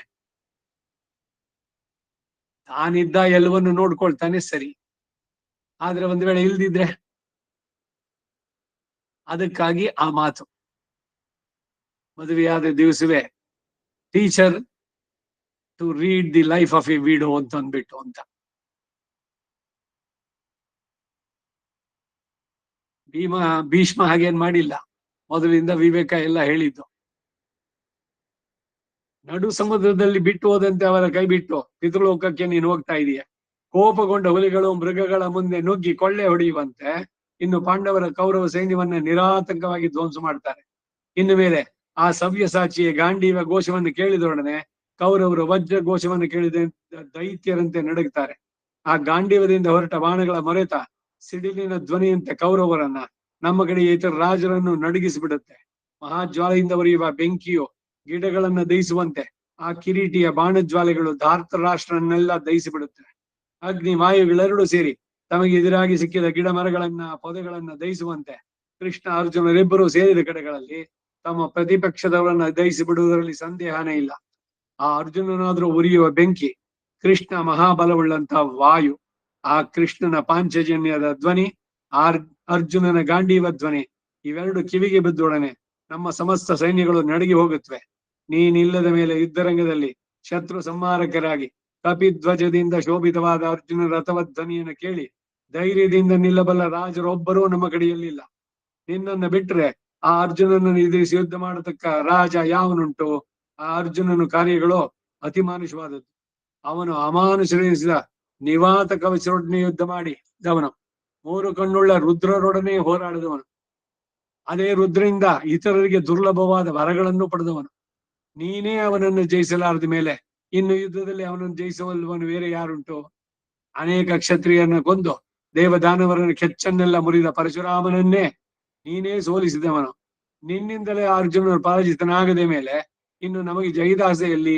A: ತಾನಿದ್ದ ಎಲ್ಲವನ್ನು ನೋಡ್ಕೊಳ್ತಾನೆ ಸರಿ, ಆದ್ರೆ ಒಂದ್ ವೇಳೆ ಇಲ್ದಿದ್ರೆ, ಅದಕ್ಕಾಗಿ ಆ ಮಾತು ಮದುವೆಯಾದ ದಿವಸವೇ teacher to read the life of a widow ಅಂತ ಅಂದ್ಬಿಟ್ಟು ಅಂತ. ಭೀಷ್ಮ ಹಾಗೇನ್ ಮಾಡಿಲ್ಲ, ಮೊದಲಿಂದ ವಿವೇಕ ಎಲ್ಲ ಹೇಳಿದ್ದು. ನಡು ಸಮುದ್ರದಲ್ಲಿ ಬಿಟ್ಟು ಹೋದಂತೆ ಅವರ ಕೈ ಬಿಟ್ಟು ಪಿತೃಲೋಕಕ್ಕೆ ನೀನು ಹೋಗ್ತಾ ಇದೀಯ. ಕೋಪಗೊಂಡ ಹುಲಿಗಳು ಮೃಗಗಳ ಮುಂದೆ ನುಗ್ಗಿ ಕೊಳ್ಳೆ ಹೊಡೆಯುವಂತೆ ಇನ್ನು ಪಾಂಡವರ ಕೌರವ ಸೈನ್ಯವನ್ನ ನಿರಾತಂಕವಾಗಿ ಧ್ವಂಸ ಮಾಡ್ತಾರೆ. ಇನ್ನು ಮೇಲೆ ಆ ಸವ್ಯಸಾಚಿಯ ಗಾಂಡೀವ ಘೋಷವನ್ನು ಕೇಳಿದೊಡನೆ ಕೌರವರು ವಜ್ರ ಘೋಷವನ್ನು ಕೇಳಿದ ದೈತ್ಯರಂತೆ ನಡುಗುತ್ತಾರೆ. ಆ ಗಾಂಡೀವದಿಂದ ಹೊರಟ ಬಾಣಗಳ ಮೊರೆತ ಸಿಡಿಲಿನ ಧ್ವನಿಯಂತೆ ಕೌರವರನ್ನ, ನಮ್ಮ ಕಡೆ ಇತರ ರಾಜರನ್ನು ನಡುಗಿಸಿಬಿಡುತ್ತೆ. ಮಹಾಜ್ವಾಲೆಯಿಂದ ಉರಿಯುವ ಬೆಂಕಿಯು ಗಿಡಗಳನ್ನ ದಹಿಸುವಂತೆ ಆ ಕಿರೀಟಿಯ ಬಾಣಜ್ವಾಲೆಗಳು ಧಾರ್ತರಾಷ್ಟ್ರನ್ನೆಲ್ಲ ದಹಿಸಿಬಿಡುತ್ತೆ. ಅಗ್ನಿ ವಾಯುಗಳೆರಡು ಸೇರಿ ತಮಗೆ ಎದುರಾಗಿ ಸಿಕ್ಕಿದ ಗಿಡ ಮರಗಳನ್ನ ಪೊದೆಗಳನ್ನ ದಹಿಸುವಂತೆ ಕೃಷ್ಣ ಅರ್ಜುನರಿಬ್ಬರು ಸೇರಿದ ಕಡೆಗಳಲ್ಲಿ ತಮ್ಮ ಪ್ರತಿಪಕ್ಷದವರನ್ನ ದಹಿಸಿ ಬಿಡುವುದರಲ್ಲಿ ಸಂದೇಹನೇ ಇಲ್ಲ. ಆ ಅರ್ಜುನನಾದ್ರೂ ಉರಿಯುವ ಬೆಂಕಿ, ಕೃಷ್ಣ ಮಹಾಬಲವುಳ್ಳಂತ ವಾಯು, ಆ ಕೃಷ್ಣನ ಪಾಂಚಜನ್ಯದ ಧ್ವನಿ, ಅರ್ಜುನನ ಗಾಂಡೀವ ಧ್ವನಿ, ಇವೆರಡು ಕಿವಿಗೆ ಬಿದ್ದೊಡನೆ ನಮ್ಮ ಸಮಸ್ತ ಸೈನ್ಯಗಳು ನಡಗಿ ಹೋಗುತ್ತವೆ. ನೀನಿಲ್ಲದ ಮೇಲೆ ಯುದ್ಧರಂಗದಲ್ಲಿ ಶತ್ರು ಸಂಹಾರಕರಾಗಿ ಕಪಿಧ್ವಜದಿಂದ ಶೋಭಿತವಾದ ಅರ್ಜುನ ರಥವ ಧ್ವನಿಯನ್ನು ಕೇಳಿ ಧೈರ್ಯದಿಂದ ನಿಲ್ಲಬಲ್ಲ ರಾಜರೊಬ್ಬರೂ ನಮ್ಮ ಕಡೆಯಲ್ಲಿಲ್ಲ. ನಿನ್ನನ್ನು ಬಿಟ್ರೆ ಆ ಅರ್ಜುನನನ್ನು ಎದುರಿಸಿ ಯುದ್ಧ ಮಾಡತಕ್ಕ ರಾಜ ಯಾವನುಂಟು? ಆ ಅರ್ಜುನನ ಕಾರ್ಯಗಳು ಅತಿಮಾನುಷವಾದದ್ದು. ಅವನು ಅಮಾನುಷರೆನಿಸಿದ ನಿವಾತ ಕವಚರೊಡನೆ ಯುದ್ಧ ಮಾಡಿದವನು, 3 ಕಣ್ಣುಳ್ಳ ರುದ್ರರೊಡನೆ ಹೋರಾಡಿದವನು, ಅದೇ ರುದ್ರರಿಂದ ಇತರರಿಗೆ ದುರ್ಲಭವಾದ ವರಗಳನ್ನು ಪಡೆದವನು. ನೀನೇ ಅವನನ್ನು ಜಯಿಸಲಾರದ ಮೇಲೆ ಇನ್ನು ಯುದ್ಧದಲ್ಲಿ ಅವನನ್ನು ಜಯಿಸುವಲ್ವನು ಬೇರೆ ಯಾರುಂಟು? ಅನೇಕ ಕ್ಷತ್ರಿಯರನ್ನು ಕೊಂದು ದೇವದಾನವರನ್ನು ಕೆಚ್ಚನ್ನೆಲ್ಲ ಮುರಿದ ಪರಶುರಾಮನನ್ನೇ ನೀನೇ ಸೋಲಿಸಿದವನು. ನಿನ್ನಿಂದಲೇ ಅರ್ಜುನನು ಪರಾಜಿತನಾಗದ ಮೇಲೆ ಇನ್ನು ನಮಗೆ ಜಯದಾಸೆಯಲ್ಲಿ?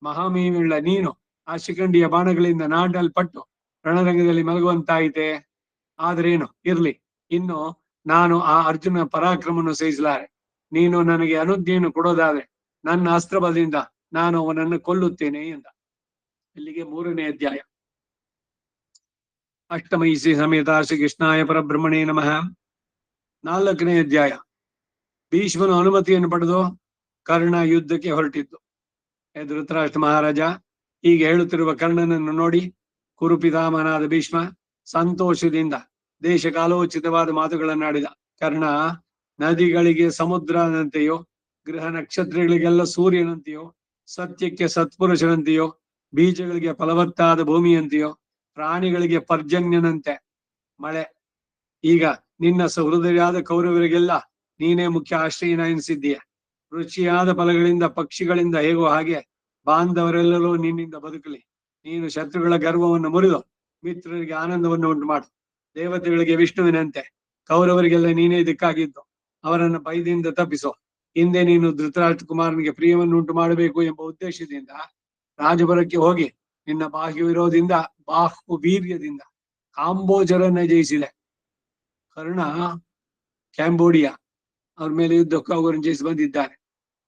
A: ಮಹಾಮಹಿಮೆಯುಳ್ಳ ನೀನು ಆ ಶಿಖಂಡಿಯ ಬಾಣಗಳಿಂದ ನಾಡಲ್ಪಟ್ಟು ರಣರಂಗದಲ್ಲಿ ಮಲಗುವಂತಾಯಿತೆ. ಆದ್ರೇನು ಇರ್ಲಿ, ಇನ್ನು ನಾನು ಆ ಅರ್ಜುನ ಪರಾಕ್ರಮವನ್ನು ಸಹಿಸಲಾರೆ. ನೀನು ನನಗೆ ಅನುಜ್ಞೆಯನ್ನು ಕೊಡೋದಾದ್ರೆ ನನ್ನ ಅಸ್ತ್ರಬಲದಿಂದ ನಾನು ಅವನನ್ನು ಕೊಲ್ಲುತ್ತೇನೆ ಎಂದ. ಇಲ್ಲಿಗೆ 3ನೇ ಅಧ್ಯಾಯ. ಅಷ್ಟಮೈ ಶ್ರೀ ಸಮೇತ ಶ್ರೀಕೃಷ್ಣಾಯ ಪರಬ್ರಹ್ಮಣೇ ನಮಃ. 4ನೇ ಅಧ್ಯಾಯ. ಭೀಷ್ಮನ ಅನುಮತಿಯನ್ನು ಪಡೆದು ಕರ್ಣ ಯುದ್ಧಕ್ಕೆ ಹೊರಟಿದ್ದು. ಧೃತರಾಷ್ಟ್ರ ಮಹಾರಾಜ ಹೀಗೆ ಹೇಳುತ್ತಿರುವ ಕರ್ಣನನ್ನು ನೋಡಿ ಕುರುಪಿತಾಮಹನಾದ ಭೀಷ್ಮ ಸಂತೋಷದಿಂದ ದೇಶ ಕಾಲೋಚಿತವಾದ ಮಾತುಗಳನ್ನಾಡಿದ. ಕರ್ಣ ನದಿಗಳಿಗೆ ಸಮುದ್ರನಂತೆಯೋ, ಗೃಹ ನಕ್ಷತ್ರಗಳಿಗೆಲ್ಲ ಸೂರ್ಯನಂತೆಯೋ, ಸತ್ಯಕ್ಕೆ ಸತ್ಪುರುಷನಂತೆಯೋ, ಬೀಜಗಳಿಗೆ ಫಲವತ್ತಾದ ಭೂಮಿಯಂತೆಯೋ, ಪ್ರಾಣಿಗಳಿಗೆ ಪರ್ಜನ್ಯನಂತೆ ಮಳೆ. ಈಗ ನಿನ್ನ ಸಹೃದಯಾದ ಕೌರವರಿಗೆಲ್ಲ ನೀನೇ ಮುಖ್ಯ ಆಶ್ರಯನ ಎನಿಸಿದ್ದೀಯ. ರುಚಿಯಾದ ಫಲಗಳಿಂದ ಪಕ್ಷಿಗಳಿಂದ ಹೇಗೋ ಹಾಗೆ ಬಾಂಧವರೆಲ್ಲರೂ ನಿನ್ನಿಂದ ಬದುಕಲಿ. ನೀನು ಶತ್ರುಗಳ ಗರ್ವವನ್ನು ಮುರಿದು ಮಿತ್ರರಿಗೆ ಆನಂದವನ್ನು ಉಂಟು ಮಾಡು. ದೇವತೆಗಳಿಗೆ ವಿಷ್ಣುವಿನಂತೆ ಕೌರವರಿಗೆಲ್ಲ ನೀನೇ ದಿಕ್ಕಾಗಿದ್ದು ಅವರನ್ನ ಭಯದಿಂದ ತಪ್ಪಿಸೋ. ಹಿಂದೆ ನೀನು ಧೃತರಾಷ್ಟ್ರ ಕುಮಾರನಿಗೆ ಪ್ರಿಯವನ್ನು ಉಂಟು ಮಾಡಬೇಕು ಎಂಬ ಉದ್ದೇಶದಿಂದ ರಾಜಪುರಕ್ಕೆ ಹೋಗಿ ನಿನ್ನ ಬಾಹ್ಯ ವಿರೋಧದಿಂದ ಬಾಹು ವೀರ್ಯದಿಂದ ಕಾಂಬೋಜರನ್ನ ಜಯಿಸಿದೆ. ಕರ್ಣ ಕ್ಯಾಂಬೋಡಿಯಾ ಅವ್ರ ಮೇಲೆ ಯುದ್ಧಕ್ಕೂ ಅವರನ್ನು ಜಯಿಸಿ ಬಂದಿದ್ದಾನೆ.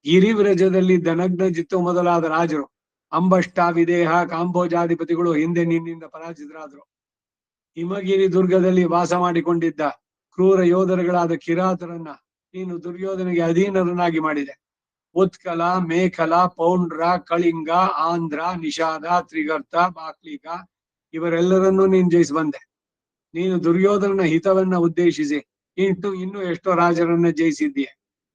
A: ಗಿರಿವ್ರಜದಲ್ಲಿ ಧನಗ್ನ ಜಿತ್ತು ಮೊದಲಾದ ರಾಜರು, ಅಂಬಷ್ಟ, ವಿದೇಹ, ಕಾಂಬೋಜಾಧಿಪತಿಗಳು ಹಿಂದೆ ನಿನ್ನಿಂದ ಪರಾಜಿತರಾದರು. ಹಿಮಗಿರಿ ದುರ್ಗದಲ್ಲಿ ವಾಸ ಮಾಡಿಕೊಂಡಿದ್ದ ಕ್ರೂರ ಯೋಧರುಗಳಾದ ಕಿರಾತರನ್ನ ನೀನು ದುರ್ಯೋಧನಿಗೆ ಅಧೀನರನ್ನಾಗಿ ಮಾಡಿದೆ. ಉತ್ಕಲ, ಮೇಖಲ, ಪೌಂಡ್ರ, ಕಳಿಂಗ, ಆಂಧ್ರ, ನಿಷಾದ, ತ್ರಿಗರ್ತ, ಬಾಕ್ಲಿಕ ಇವರೆಲ್ಲರನ್ನೂ ನೀನು ಜಯಿಸಿ ಬಂದೆ. ನೀನು ದುರ್ಯೋಧನನ ಹಿತವನ್ನ ಉದ್ದೇಶಿಸಿ ಇನ್ನು ಎಷ್ಟೋ ರಾಜರನ್ನ ಜಯಿಸಿದ್ದೀಯ.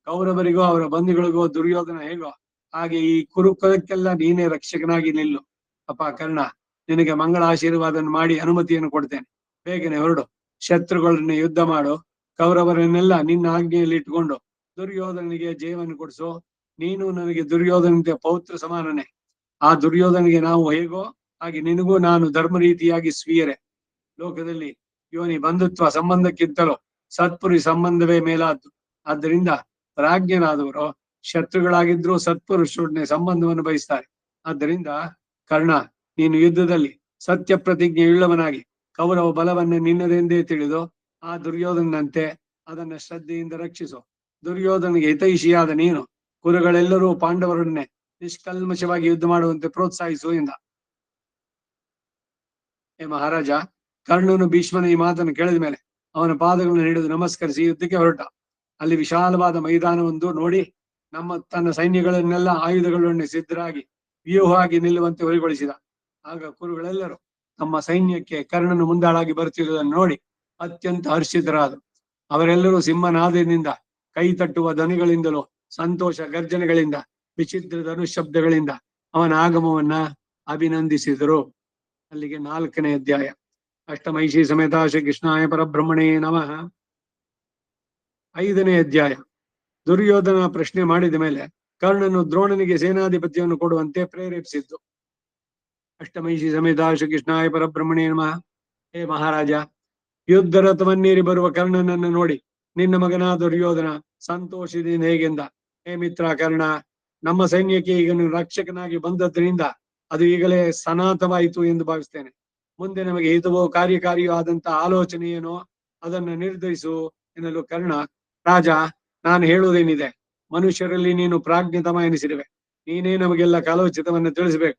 A: ಕೌರವರಿಗೋ ಅವರ ಬಂಧುಗಳಿಗೋ ದುರ್ಯೋಧನ ಹೇಗೋ ಹಾಗೆ ಈ ಕುರುಕುಲಕ್ಕೆಲ್ಲ ನೀನೇ ರಕ್ಷಕನಾಗಿ ನಿಲ್ಲು. ಅಪ್ಪ ಕರ್ಣ, ನಿನಗೆ ಮಂಗಳ ಆಶೀರ್ವಾದವನ್ನು ಮಾಡಿ ಅನುಮತಿಯನ್ನು ಕೊಡ್ತೇನೆ. ಬೇಗನೆ ಹೊರಡು, ಶತ್ರುಗಳನ್ನ ಯುದ್ಧ ಮಾಡು. ಕೌರವರನ್ನೆಲ್ಲ ನಿನ್ನ ಆಜ್ಞೆಯಲ್ಲಿ ಇಟ್ಟುಕೊಂಡು ದುರ್ಯೋಧನಿಗೆ ಜಯವನ್ನು ಕೊಡಿಸು. ನೀನು ನನಗೆ ದುರ್ಯೋಧನಂತೆ ಪೌತ್ರ ಸಮಾನನೇ. ಆ ದುರ್ಯೋಧನಿಗೆ ನಾವು ಹೇಗೋ ಹಾಗೆ ನಿನಗೂ ನಾನು ಧರ್ಮ ರೀತಿಯಾಗಿ ಸ್ವೀಯರೇ. ಲೋಕದಲ್ಲಿ ಯೋನಿ ಬಂಧುತ್ವ ಸಂಬಂಧಕ್ಕಿಂತಲೂ ಸತ್ಪುರಿ ಸಂಬಂಧವೇ ಮೇಲಾದ್ದು. ಆದ್ದರಿಂದ ಪ್ರಾಜ್ಞರಾದವರು ಶತ್ರುಗಳಾಗಿದ್ರೂ ಸತ್ಪುರುಷರೊಡನೆ ಸಂಬಂಧವನ್ನು ಬಯಸ್ತಾರೆ. ಆದ್ದರಿಂದ ಕರ್ಣ, ನೀನು ಯುದ್ಧದಲ್ಲಿ ಸತ್ಯ ಪ್ರತಿಜ್ಞೆ ಉಳ್ಳವನಾಗಿ ಕೌರವ ಬಲವನ್ನು ನಿನ್ನದೆಂದೇ ತಿಳಿದು ಆ ದುರ್ಯೋಧನಂತೆ ಅದನ್ನ ಶ್ರದ್ಧೆಯಿಂದ ರಕ್ಷಿಸು. ದುರ್ಯೋಧನಿಗೆ ಹಿತೈಷಿಯಾದ ನೀನು ಕುರುಗಳೆಲ್ಲರೂ ಪಾಂಡವರನ್ನೇ ನಿಷ್ಕಲ್ಮಶವಾಗಿ ಯುದ್ಧ ಮಾಡುವಂತೆ ಪ್ರೋತ್ಸಾಹಿಸು ಎಂದ. ಮಹಾರಾಜ, ಕರ್ಣನು ಭೀಷ್ಮನ ಈ ಮಾತನ್ನು ಕೇಳಿದ ಮೇಲೆ ಅವನ ಪಾದಗಳನ್ನು ಹಿಡಿದು ನಮಸ್ಕರಿಸಿ ಯುದ್ಧಕ್ಕೆ ಹೊರಟ. ಅಲ್ಲಿ ವಿಶಾಲವಾದ ಮೈದಾನವೊಂದು ನೋಡಿ ತನ್ನ ಸೈನ್ಯಗಳನ್ನೆಲ್ಲ ಆಯುಧಗಳನ್ನೇ ಸಿದ್ಧರಾಗಿ ವ್ಯೂಹವಾಗಿ ನಿಲ್ಲುವಂತೆ ಹೊರಗೊಳಿಸಿದ. ಆಗ ಕುರುಗಳೆಲ್ಲರೂ ತಮ್ಮ ಸೈನ್ಯಕ್ಕೆ ಕರ್ಣನು ಮುಂದಾಳಾಗಿ ಬರುತ್ತಿರುವುದನ್ನು ನೋಡಿ ಅತ್ಯಂತ ಹರ್ಷಿತರಾದರು. ಅವರೆಲ್ಲರೂ ಸಿಂಹನಾದದಿಂದ, ಕೈ ತಟ್ಟುವ ಧ್ವನಿಗಳಿಂದಲೂ, ಸಂತೋಷ ಗರ್ಜನೆಗಳಿಂದ, ವಿಚಿತ್ರ ಧನುಶಬ್ದಗಳಿಂದ ಅವನ ಆಗಮವನ್ನ ಅಭಿನಂದಿಸಿದರು. ಅಲ್ಲಿಗೆ 4ನೇ ಅಧ್ಯಾಯ. ಅಷ್ಟಮೈಷಿ ಸಮೇತ ಶ್ರೀ ಕೃಷ್ಣಾಯ ಪರಬ್ರಹ್ಮಣೇ ನಮಃ. 5ನೇ ಅಧ್ಯಾಯ. ದುರ್ಯೋಧನ ಪ್ರಶ್ನೆ ಮಾಡಿದ ಮೇಲೆ ಕರ್ಣನು ದ್ರೋಣನಿಗೆ ಸೇನಾಧಿಪತ್ಯವನ್ನು ಕೊಡುವಂತೆ ಪ್ರೇರೇಪಿಸಿದ್ದು. ಅಷ್ಟಮೈಷಿ ಸಮೇತ ಶ್ರೀ ಕೃಷ್ಣಾಯ ಪರಬ್ರಹ್ಮಣೇ ನಮಃ. ಹೇ ಮಹಾರಾಜ, ಯುದ್ಧ ರಥವನ್ನೇರಿ ಬರುವ ಕರ್ಣನನ್ನು ನೋಡಿ ನಿನ್ನ ಮಗನಾದ ದುರ್ಯೋಧನ ಸಂತೋಷದಿಂದ ಹೇಗೆಂದ. ಹೇ ಮಿತ್ರ ಕರ್ಣ, ನಮ್ಮ ಸೈನ್ಯಕ್ಕೆ ಈಗ ನೀನು ರಕ್ಷಕನಾಗಿ ಬಂದದ್ರಿಂದ ಅದು ಈಗಲೇ ಸನಾತವಾಯಿತು ಎಂದು ಭಾವಿಸ್ತೇನೆ. ಮುಂದೆ ನಮಗೆ ಹಿತವೋ ಕಾರ್ಯಕಾರಿಯೋ ಆದಂತಹ ಆಲೋಚನೆ ಏನೋ ಅದನ್ನು ನಿರ್ಧರಿಸು ಎನ್ನಲು ಕರ್ಣ, ರಾಜ, ನಾನು ಹೇಳುವುದೇನಿದೆ, ಮನುಷ್ಯರಲ್ಲಿ ನೀನು ಪ್ರಾಜ್ಞತಮ ಎನಿಸಿರುವೆ. ನೀನೇ ನಮಗೆಲ್ಲ ಕಾಲೋಚಿತವನ್ನು ತಿಳಿಸಬೇಕು.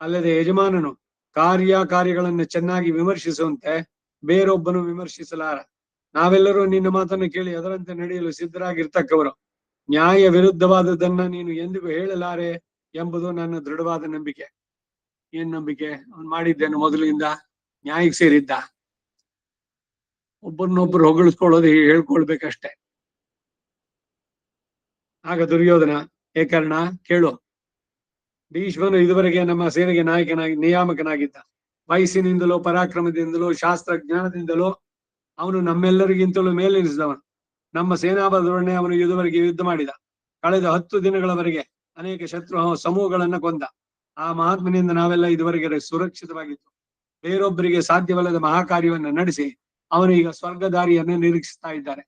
A: ಅಲ್ಲದೆ ಯಜಮಾನನು ಕಾರ್ಯಗಳನ್ನು ಚೆನ್ನಾಗಿ ವಿಮರ್ಶಿಸುವಂತೆ ಬೇರೊಬ್ಬನು ವಿಮರ್ಶಿಸಲಾರ. ನಾವೆಲ್ಲರೂ ನಿನ್ನ ಮಾತನ್ನು ಕೇಳಿ ಅದರಂತೆ ನಡೆಯಲು ಸಿದ್ಧರಾಗಿರ್ತಕ್ಕವರು. ನ್ಯಾಯ ವಿರುದ್ಧವಾದದನ್ನ ನೀನು ಎಂದಿಗೂ ಹೇಳಲಾರೆ ಎಂಬುದು ನನ್ನ ದೃಢವಾದ ನಂಬಿಕೆ. ಏನ್ ನಂಬಿಕೆ? ಅವನು ಮಾಡಿದ್ದೇನು ಮೊದಲಿಂದ ನ್ಯಾಯಕ್ಕೆ ಸೇರಿದ್ದ. ಒಬ್ಬರನ್ನೊಬ್ಬರು ಹೊಗಳಿಸ್ಕೊಳ್ಳೋದು ಹೇಳ್ಕೊಳ್ಬೇಕಷ್ಟೆ. ಆಗ ದುರ್ಯೋಧನ, ಹೇ ಕರ್ಣ ಕೇಳು, ಭೀಷ್ಮನು ಇದುವರೆಗೆ ನಮ್ಮ ಸೇನೆಗೆ ನಿಯಾಮಕನಾಗಿದ್ದ. ವಯಸ್ಸಿನಿಂದಲೋ ಪರಾಕ್ರಮದಿಂದಲೋ ಶಾಸ್ತ್ರಜ್ಞಾನದಿಂದಲೋ ಅವನು ನಮ್ಮೆಲ್ಲರಿಗಿಂತಲೂ ಮೇಲೆನಿಸಿದವನು. ನಮ್ಮ ಸೇನಾಬಲದೊಡನೆ ಅವನು ಇದುವರೆಗೆ ಯುದ್ಧ ಮಾಡಿದ. ಕಳೆದ 10 ದಿನಗಳವರೆಗೆ ಅನೇಕ ಶತ್ರು ಸಮೂಹಗಳನ್ನ ಕೊಂದ. ಆ ಮಹಾತ್ಮನಿಂದ ನಾವೆಲ್ಲ ಇದುವರೆಗೆ ಸುರಕ್ಷಿತವಾಗಿತ್ತು. ಬೇರೊಬ್ಬರಿಗೆ ಸಾಧ್ಯವಲ್ಲದ ಮಹಾಕಾರ್ಯವನ್ನು ನಡೆಸಿ ಅವನು ಈಗ ಸ್ವರ್ಗದಾರಿಯನ್ನು ನಿರೀಕ್ಷಿಸ್ತಾ ಇದ್ದಾರೆ.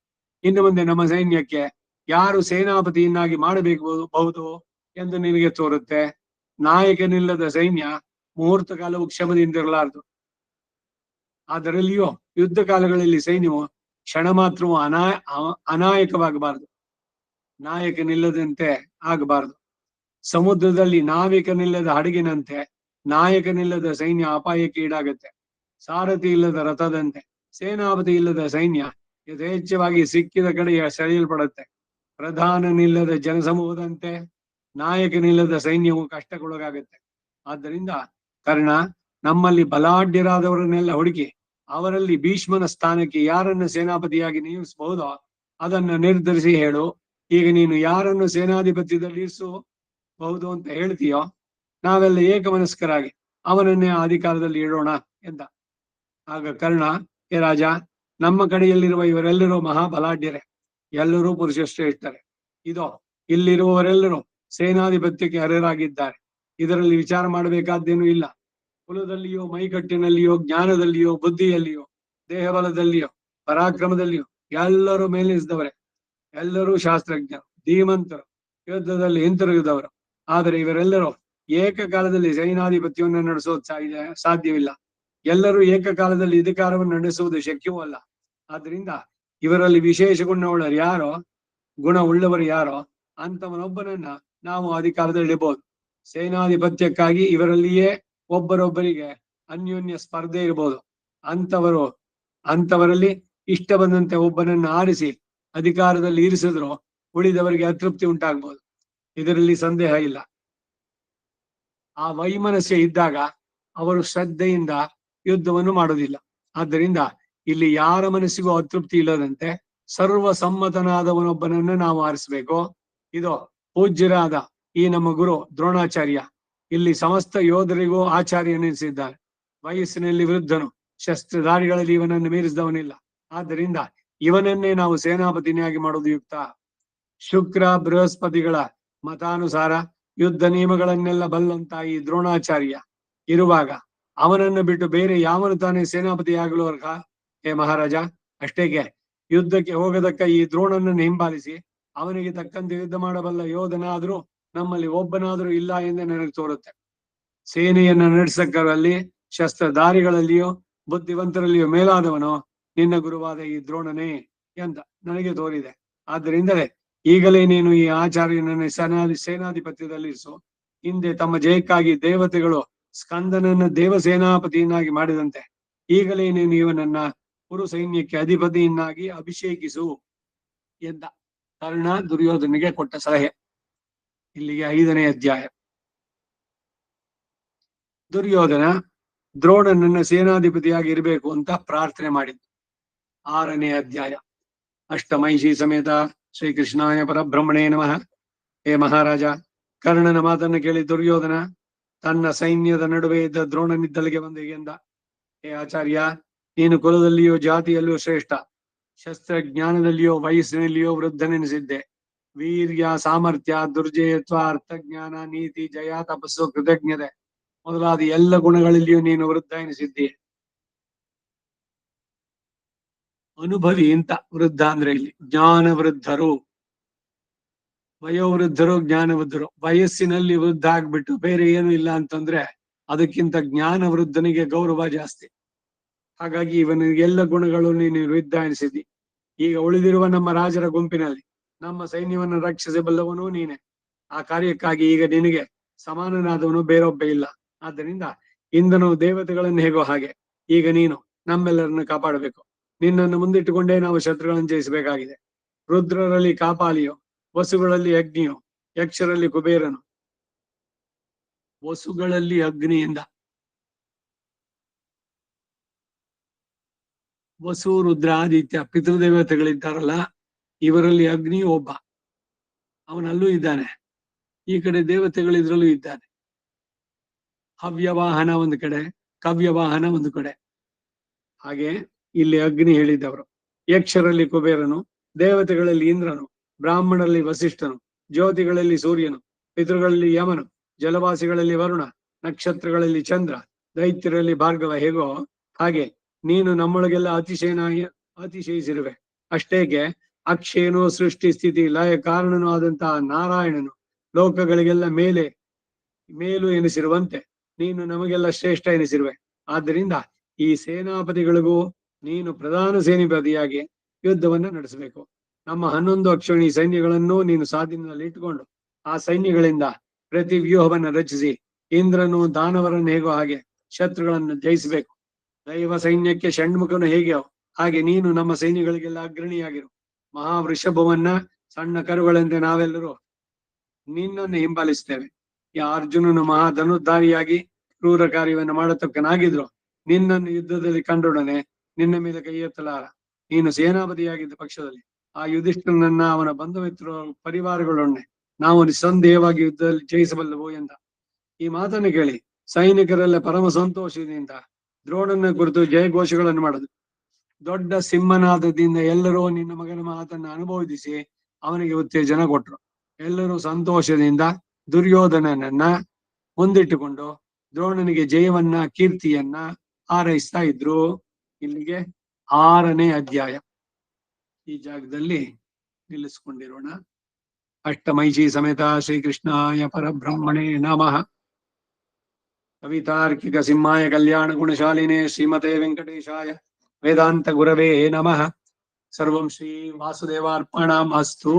A: ಇನ್ನು ಮುಂದೆ ನಮ್ಮ ಸೈನ್ಯಕ್ಕೆ ಯಾರು ಸೇನಾಪತಿಯನ್ನಾಗಿ ಮಾಡಬೇಕು ಎಂದು ನಿನಗೆ ತೋರುತ್ತೆ. ನಾಯಕನಿಲ್ಲದ ಸೈನ್ಯ ಮುಹೂರ್ತ ಕಾಲವು ಕ್ಷಮದಿಂದಿರಲಾರದು. ಅದರಲ್ಲಿಯೂ ಯುದ್ಧ ಕಾಲಗಳಲ್ಲಿ ಸೈನ್ಯವು ಕ್ಷಣ ಮಾತ್ರವೂ ಅನಾಯಕವಾಗಬಾರದು, ನಾಯಕನಿಲ್ಲದಂತೆ ಆಗಬಾರದು. ಸಮುದ್ರದಲ್ಲಿ ನಾವಿಕನಿಲ್ಲದ ಹಡಗಿನಂತೆ ನಾಯಕನಿಲ್ಲದ ಸೈನ್ಯ ಅಪಾಯಕ್ಕೆ ಈಡಾಗತ್ತೆ. ಸಾರಥಿ ಇಲ್ಲದ ರಥದಂತೆ ಸೇನಾಪತಿ ಇಲ್ಲದ ಸೈನ್ಯ ಯಥೇಚ್ಛವಾಗಿ ಸಿಕ್ಕಿದ ಕಡೆ ಸೆಳೆಯಲ್ಪಡುತ್ತೆ. ಪ್ರಧಾನನಿಲ್ಲದ ಜನಸಮೂಹದಂತೆ ನಾಯಕನಿಲ್ಲದ ಸೈನ್ಯವು ಕಷ್ಟಕ್ಕೊಳಗಾಗುತ್ತೆ. ಆದ್ದರಿಂದ ಕರ್ಣ, ನಮ್ಮಲ್ಲಿ ಬಲಾಢ್ಯರಾದವರನ್ನೆಲ್ಲ ಹುಡುಕಿ ಅವರಲ್ಲಿ ಭೀಷ್ಮನ ಸ್ಥಾನಕ್ಕೆ ಯಾರನ್ನು ಸೇನಾಪತಿಯಾಗಿ ನೇಮಿಸಬಹುದೋ ಅದನ್ನು ನಿರ್ಧರಿಸಿ ಹೇಳು. ಈಗ ನೀನು ಯಾರನ್ನು ಸೇನಾಧಿಪತ್ಯದಲ್ಲಿ ಇರಿಸಬಹುದು ಅಂತ ಹೇಳ್ತೀಯೋ ನಾವೆಲ್ಲ ಏಕಮನಸ್ಕರಾಗಿ ಅವನನ್ನೇ ಅಧಿಕಾರದಲ್ಲಿ ಇಡೋಣ ಎಂದ. ಆಗ ಕರ್ಣ, ಹೇ ರಾಜ, ನಮ್ಮ ಕಡೆಯಲ್ಲಿರುವ ಇವರೆಲ್ಲರೂ ಮಹಾಬಲಾಢ್ಯರೇ, ಎಲ್ಲರೂ ಪುರುಷ ಶ್ರೇಷ್ಠರೇ. ಇದೋ ಇಲ್ಲಿರುವವರೆಲ್ಲರೂ ಸೇನಾಧಿಪತ್ಯಕ್ಕೆ ಅರ್ಹರಾಗಿದ್ದಾರೆ. ಇದರಲ್ಲಿ ವಿಚಾರ ಮಾಡಬೇಕಾದ್ದೇನೂ ಇಲ್ಲ. ಕುಲದಲ್ಲಿಯೋ, ಮೈಕಟ್ಟಿನಲ್ಲಿಯೋ, ಜ್ಞಾನದಲ್ಲಿಯೋ, ಬುದ್ಧಿಯಲ್ಲಿಯೋ, ದೇಹಬಲದಲ್ಲಿಯೋ, ಪರಾಕ್ರಮದಲ್ಲಿಯೋ ಎಲ್ಲರೂ ಮೇಲೆನಿಸಿದವರೇ. ಎಲ್ಲರೂ ಶಾಸ್ತ್ರಜ್ಞರು, ಧೀಮಂತರು, ಯುದ್ಧದಲ್ಲಿ ಹಿಂತಿರುಗಿದವರು. ಆದರೆ ಇವರೆಲ್ಲರೂ ಏಕಕಾಲದಲ್ಲಿ ಸೇನಾಧಿಪತ್ಯವನ್ನು ನಡೆಸೋದು ಸಾಧ್ಯವಿಲ್ಲ. ಎಲ್ಲರೂ ಏಕಕಾಲದಲ್ಲಿ ಅಧಿಕಾರವನ್ನು ನಡೆಸುವುದು ಶಕ್ಯವೂ ಅಲ್ಲ. ಆದ್ರಿಂದ ಇವರಲ್ಲಿ ವಿಶೇಷ ಗುಣವುಳ್ಳವರು ಯಾರೋ ಅಂತವನೊಬ್ಬನನ್ನ ನಾವು ಅಧಿಕಾರದಲ್ಲಿ ಇಡಬಹುದು. ಸೇನಾಧಿಪತ್ಯಕ್ಕಾಗಿ ಇವರಲ್ಲಿಯೇ ಒಬ್ಬರೊಬ್ಬರಿಗೆ ಅನ್ಯೋನ್ಯ ಸ್ಪರ್ಧೆ ಇರಬಹುದು. ಅಂತವರಲ್ಲಿ ಇಷ್ಟ ಬಂದಂತೆ ಒಬ್ಬನನ್ನ ಆರಿಸಿ ಅಧಿಕಾರದಲ್ಲಿ ಇರಿಸಿದ್ರು ಉಳಿದವರಿಗೆ ಅತೃಪ್ತಿ ಉಂಟಾಗಬಹುದು. ಇದರಲ್ಲಿ ಸಂದೇಹ ಇಲ್ಲ. ಆ ವೈಮನಸ್ಯ ಇದ್ದಾಗ ಅವರು ಶ್ರದ್ಧೆಯಿಂದ ಯುದ್ಧವನ್ನು ಮಾಡುವುದಿಲ್ಲ. ಆದ್ದರಿಂದ ಇಲ್ಲಿ ಯಾರ ಮನಸ್ಸಿಗೂ ಅತೃಪ್ತಿ ಇಲ್ಲದಂತೆ ಸರ್ವಸಮ್ಮತನಾದವನೊಬ್ಬನನ್ನ ನಾವು ಆರಿಸಬೇಕು. ಇದು ಪೂಜ್ಯರಾದ ಈ ನಮ್ಮ ಗುರು ದ್ರೋಣಾಚಾರ್ಯ ಇಲ್ಲಿ ಸಮಸ್ತ ಯೋಧರಿಗೂ ಆಚಾರ್ಯನೆನಿಸಿದ್ದಾನೆ. ವಯಸ್ಸಿನಲ್ಲಿ ವೃದ್ಧನು, ಶಸ್ತ್ರಧಾರಿಗಳಲ್ಲಿ ಇವನನ್ನು ಮೀರಿಸಿದವನಿಲ್ಲ. ಆದ್ದರಿಂದ ಇವನನ್ನೇ ನಾವು ಸೇನಾಪತಿನಿಯಾಗಿ ಮಾಡುವುದು ಯುಕ್ತ. ಶುಕ್ರ ಬೃಹಸ್ಪತಿಗಳ ಮತಾನುಸಾರ ಯುದ್ಧ ನಿಯಮಗಳನ್ನೆಲ್ಲ ಬಲ್ಲಂತ ಈ ದ್ರೋಣಾಚಾರ್ಯ ಇರುವಾಗ ಅವನನ್ನು ಬಿಟ್ಟು ಬೇರೆ ಯಾವನು ತಾನೇ ಸೇನಾಪತಿಯಾಗಲು ಅರ್ಹ? ಹೇ ಮಹಾರಾಜ, ಅಷ್ಟೇಕೆ ಯುದ್ಧಕ್ಕೆ ಹೋಗದಕ್ಕ ಈ ದ್ರೋಣನನ್ನು ಹಿಂಬಾಲಿಸಿ ಅವನಿಗೆ ತಕ್ಕಂತೆ ಯುದ್ಧ ಮಾಡಬಲ್ಲ ಯೋಧನಾದ್ರೂ ನಮ್ಮಲ್ಲಿ ಒಬ್ಬನಾದ್ರೂ ಇಲ್ಲ ಎಂದು ನನಗೆ ತೋರುತ್ತೆ. ಸೇನೆಯನ್ನು ನಡೆಸಕ್ಕರಲ್ಲಿ ಶಸ್ತ್ರಧಾರಿಗಳಲ್ಲಿಯೋ ಬುದ್ಧಿವಂತರಲ್ಲಿಯೋ ಮೇಲಾದವನೋ ನಿನ್ನ ಗುರುವಾದ ಈ ದ್ರೋಣನೇ ಎಂದ ನನಗೆ ತೋರಿದೆ. ಆದ್ದರಿಂದಲೇ ಈಗಲೇ ನೀನು ಈ ಆಚಾರ್ಯನನ್ನು ಸೇನಾಧಿಪತ್ಯದಲ್ಲಿರಿಸು. ಹಿಂದೆ ತಮ್ಮ ಜಯಕ್ಕಾಗಿ ದೇವತೆಗಳು ಸ್ಕಂದನನ್ನು ದೇವಸೇನಾಪತಿಯನ್ನಾಗಿ ಮಾಡಿದಂತೆ ಈಗಲೇ ನೀನು ಇವನನ್ನ ಕುರು ಸೈನ್ಯಕ್ಕೆ ಅಧಿಪತಿಯನ್ನಾಗಿ ಅಭಿಷೇಕಿಸು ಎಂದ. ಕರ್ಣ ದುರ್ಯೋಧನಿಗೆ ಕೊಟ್ಟ ಸಲಹೆ. ಇಲ್ಲಿಗೆ 5ನೇ ಅಧ್ಯಾಯ. ದುರ್ಯೋಧನ ದ್ರೋಣನನ್ನ ಸೇನಾಧಿಪತಿಯಾಗಿ ಇರಬೇಕು ಅಂತ ಪ್ರಾರ್ಥನೆ ಮಾಡಿದ್ದು. 6ನೇ ಅಧ್ಯಾಯ. ಅಷ್ಟಮೈಷಿ ಸಮೇತ ಶ್ರೀಕೃಷ್ಣಾಯ ಪರಬ್ರಹ್ಮಣೇ ನಮಃ. ಹೇ ಮಹಾರಾಜ, ಕರ್ಣನ ಮಾತನ್ನು ಕೇಳಿ ದುರ್ಯೋಧನ ತನ್ನ ಸೈನ್ಯದ ನಡುವೆ ಇದ್ದ ದ್ರೋಣನಿದ್ದಲಿಗೆ ಬಂದು ಎಂದ, ಹೇ ಆಚಾರ್ಯ, ನೀನು ಕುಲದಲ್ಲಿಯೋ ಜಾತಿಯಲ್ಲಿಯೋ ಶ್ರೇಷ್ಠ, ಶಸ್ತ್ರಜ್ಞಾನದಲ್ಲಿಯೋ ವಯಸ್ಸಿನಲ್ಲಿಯೋ ವೃದ್ಧನೆನಿಸಿದ್ದೆ. ವೀರ್ಯ, ಸಾಮರ್ಥ್ಯ, ದುರ್ಜಯತ್ವ, ಅರ್ಥಜ್ಞಾನ, ನೀತಿ, ಜಯ, ತಪಸ್ಸು, ಕೃತಜ್ಞತೆ ಮೊದಲಾದ ಎಲ್ಲ ಗುಣಗಳಲ್ಲಿಯೂ ನೀನು ವೃದ್ಧ ಎನಿಸಿದ್ದೀಯ. ಅನುಭವಿ ಅಂತ ವೃದ್ಧ ಅಂದ್ರೆ ಇಲ್ಲಿ ಜ್ಞಾನ ವೃದ್ಧರು, ವಯೋವೃದ್ಧರು, ಜ್ಞಾನವೃದ್ಧರು. ವಯಸ್ಸಿನಲ್ಲಿ ವೃದ್ಧ ಆಗ್ಬಿಟ್ಟು ಬೇರೆ ಏನು ಇಲ್ಲ ಅಂತಂದ್ರೆ ಅದಕ್ಕಿಂತ ಜ್ಞಾನ ವೃದ್ಧನಿಗೆ ಗೌರವ ಜಾಸ್ತಿ. ಹಾಗಾಗಿ ಇವನಿಗೆ ಎಲ್ಲ ಗುಣಗಳು ನೀನು ವೃದ್ಧ ಎನಿಸಿದ್ದಿ. ಈಗ ಉಳಿದಿರುವ ನಮ್ಮ ರಾಜರ ಗುಂಪಿನಲ್ಲಿ ನಮ್ಮ ಸೈನ್ಯವನ್ನು ರಕ್ಷಿಸಬಲ್ಲವನು ನೀನೆ. ಆ ಕಾರ್ಯಕ್ಕಾಗಿ ಈಗ ನಿನಗೆ ಸಮಾನನಾದವನು ಬೇರೊಬ್ಬ ಇಲ್ಲ. ಆದ್ದರಿಂದ ಇಂದನು ದೇವತೆಗಳನ್ನು ಹೇಗೋ ಹಾಗೆ ಈಗ ನೀನು ನಮ್ಮೆಲ್ಲರನ್ನು ಕಾಪಾಡಬೇಕು. ನಿನ್ನನ್ನು ಮುಂದಿಟ್ಟುಕೊಂಡೇ ನಾವು ಶತ್ರುಗಳನ್ನು ಜಯಿಸಬೇಕಾಗಿದೆ. ರುದ್ರರಲ್ಲಿ ಕಾಪಾಲಿಯೋ, ವಸುಗಳಲ್ಲಿ ಅಗ್ನಿಯೋ, ಯಕ್ಷರಲ್ಲಿ ಕುಬೇರನು. ವಸುಗಳಲ್ಲಿ ಅಗ್ನಿಯಿಂದ ವಸು, ರುದ್ರ, ಆದಿತ್ಯ ಪಿತೃದೇವತೆಗಳಿದ್ದಾರಲ್ಲ, ಇವರಲ್ಲಿ ಅಗ್ನಿ ಒಬ್ಬ, ಅವನಲ್ಲೂ ಇದ್ದಾನೆ. ಈ ಕಡೆ ದೇವತೆಗಳಿದ್ರಲ್ಲೂ ಇದ್ದಾನೆ. ಹವ್ಯವಾಹನ ಒಂದು ಕಡೆ, ಕವ್ಯವಾಹನ ಒಂದು ಕಡೆ. ಹಾಗೆ ಇಲ್ಲಿ ಅಗ್ನಿ ಹೇಳಿದ್ದವರು. ಯಕ್ಷರಲ್ಲಿ ಕುಬೇರನು, ದೇವತೆಗಳಲ್ಲಿ ಇಂದ್ರನು, ಬ್ರಾಹ್ಮಣರಲ್ಲಿ ವಸಿಷ್ಠನು, ಜ್ಯೋತಿಗಳಲ್ಲಿ ಸೂರ್ಯನು, ಪಿತೃಗಳಲ್ಲಿ ಯಮನು, ಜಲವಾಸಿಗಳಲ್ಲಿ ವರುಣ, ನಕ್ಷತ್ರಗಳಲ್ಲಿ ಚಂದ್ರ, ದೈತ್ಯರಲ್ಲಿ ಭಾರ್ಗವ. ಹೇಗೋ ಹಾಗೆ ನೀನು ನಮ್ಮೊಳಗೆಲ್ಲ ಅತಿಶಯಿಸಿರುವೆ. ಅಷ್ಟೇಕೆ ಅಕ್ಷಯನು, ಸೃಷ್ಟಿ ಸ್ಥಿತಿ ಲಯ ಕಾರಣನೂ ಆದಂತಹ ನಾರಾಯಣನು ಲೋಕಗಳಿಗೆಲ್ಲ ಮೇಲು ಎನಿಸಿರುವಂತೆ ನೀನು ನಮಗೆಲ್ಲ ಶ್ರೇಷ್ಠ ಎನಿಸಿರುವೆ. ಆದ್ದರಿಂದ ಈ ಸೇನಾಪತಿಗಳಿಗೂ ನೀನು ಪ್ರಧಾನ ಸೇನಾಪತಿಯಾಗಿ ಯುದ್ಧವನ್ನು ನಡೆಸಬೇಕು. ನಮ್ಮ 11 ಅಕ್ಷೋಣಿ ಸೈನ್ಯಗಳನ್ನು ನೀನು ಸ್ವಾಧೀನದಲ್ಲಿ ಇಟ್ಟುಕೊಂಡು ಆ ಸೈನ್ಯಗಳಿಂದ ಪ್ರತಿ ವ್ಯೂಹವನ್ನು ರಚಿಸಿ ಇಂದ್ರನು ದಾನವರನ್ನು ಹೇಗೋ ಹಾಗೆ ಶತ್ರುಗಳನ್ನು ಜಯಿಸಬೇಕು. ದೈವ ಸೈನ್ಯಕ್ಕೆ ಷಣ್ಮುಖನು ಹೇಗೆಯೋ ಹಾಗೆ ನೀನು ನಮ್ಮ ಸೈನ್ಯಗಳಿಗೆಲ್ಲ ಅಗ್ರಣಿಯಾಗಿರು. ಮಹಾವೃಷಭವನ್ನ ಸಣ್ಣ ಕರುಗಳಂತೆ ನಾವೆಲ್ಲರೂ ನಿನ್ನನ್ನು ಹಿಂಬಾಲಿಸ್ತೇವೆ. ಈ ಅರ್ಜುನನು ಮಹಾಧನುರ್ಧಾರಿಯಾಗಿ ಕ್ರೂರ ಕಾರ್ಯವನ್ನು ಮಾಡತಕ್ಕನಾಗಿದ್ರು ನಿನ್ನನ್ನು ಯುದ್ಧದಲ್ಲಿ ಕಂಡೊಡನೆ ನಿನ್ನ ಮೇಲೆ ಕೈ ಎತ್ತಲಾರ. ನೀನು ಸೇನಾಪತಿಯಾಗಿದ್ದ ಪಕ್ಷದಲ್ಲಿ ಆ ಯುಧಿಷ್ಠಿರನನ್ನ ಅವನ ಬಂಧು ಮಿತ್ರ ಪರಿವಾರಗಳೊಡನೆ ನಾವು ನಿಸ್ಸಂದೇಹವಾಗಿ ಯುದ್ಧದಲ್ಲಿ ಜಯಿಸಬಲ್ಲವು ಎಂದ. ಈ ಮಾತನ್ನು ಕೇಳಿ ಸೈನಿಕರೆಲ್ಲ ಪರಮ ಸಂತೋಷದಿಂದ ದ್ರೋಣನ ಕುರಿತು ಜಯಘೋಷಗಳನ್ನು ಮಾಡದು. ದೊಡ್ಡ ಸಿಂಹನಾದದಿಂದ ಎಲ್ಲರೂ ನಿನ್ನ ಮಗನ ಮಾತನ್ನು ಅನುಮೋದಿಸಿ ಅವನಿಗೆ ಉತ್ತೇಜನ ಕೊಟ್ಟರು. ಎಲ್ಲರೂ ಸಂತೋಷದಿಂದ ದುರ್ಯೋಧನನನ್ನ ಮುಂದಿಟ್ಟುಕೊಂಡು ದ್ರೋಣನಿಗೆ ಜಯವನ್ನ ಕೀರ್ತಿಯನ್ನ ಹಾರೈಸ್ತಾ ಇದ್ರು. ಇಲ್ಲಿಗೆ 6ನೇ ಅಧ್ಯಾಯ ಈ ಜಾಗದಲ್ಲಿ ನಿಲ್ಲಿಸ್ಕೊಂಡಿರೋಣ. ಅಷ್ಟಮೈಷಿ ಸಮೇತ ಶ್ರೀಕೃಷ್ಣಾಯ ಪರಬ್ರಹ್ಮಣೇ ನಮಃ. ಕವಿತಾರ್ಕಿಕ ಸಿಂಹಾಯ ಕಲ್ಯಾಣ ಗುಣಶಾಲಿನೇ ಶ್ರೀಮತೆ ವೆಂಕಟೇಶಾಯ ವೇದಾಂತ ಗುರವೇ ನಮಃ. ಸರ್ವಂ ಶ್ರೀ ವಾಸುದೇವಾರ್ಪಣಮಸ್ತು.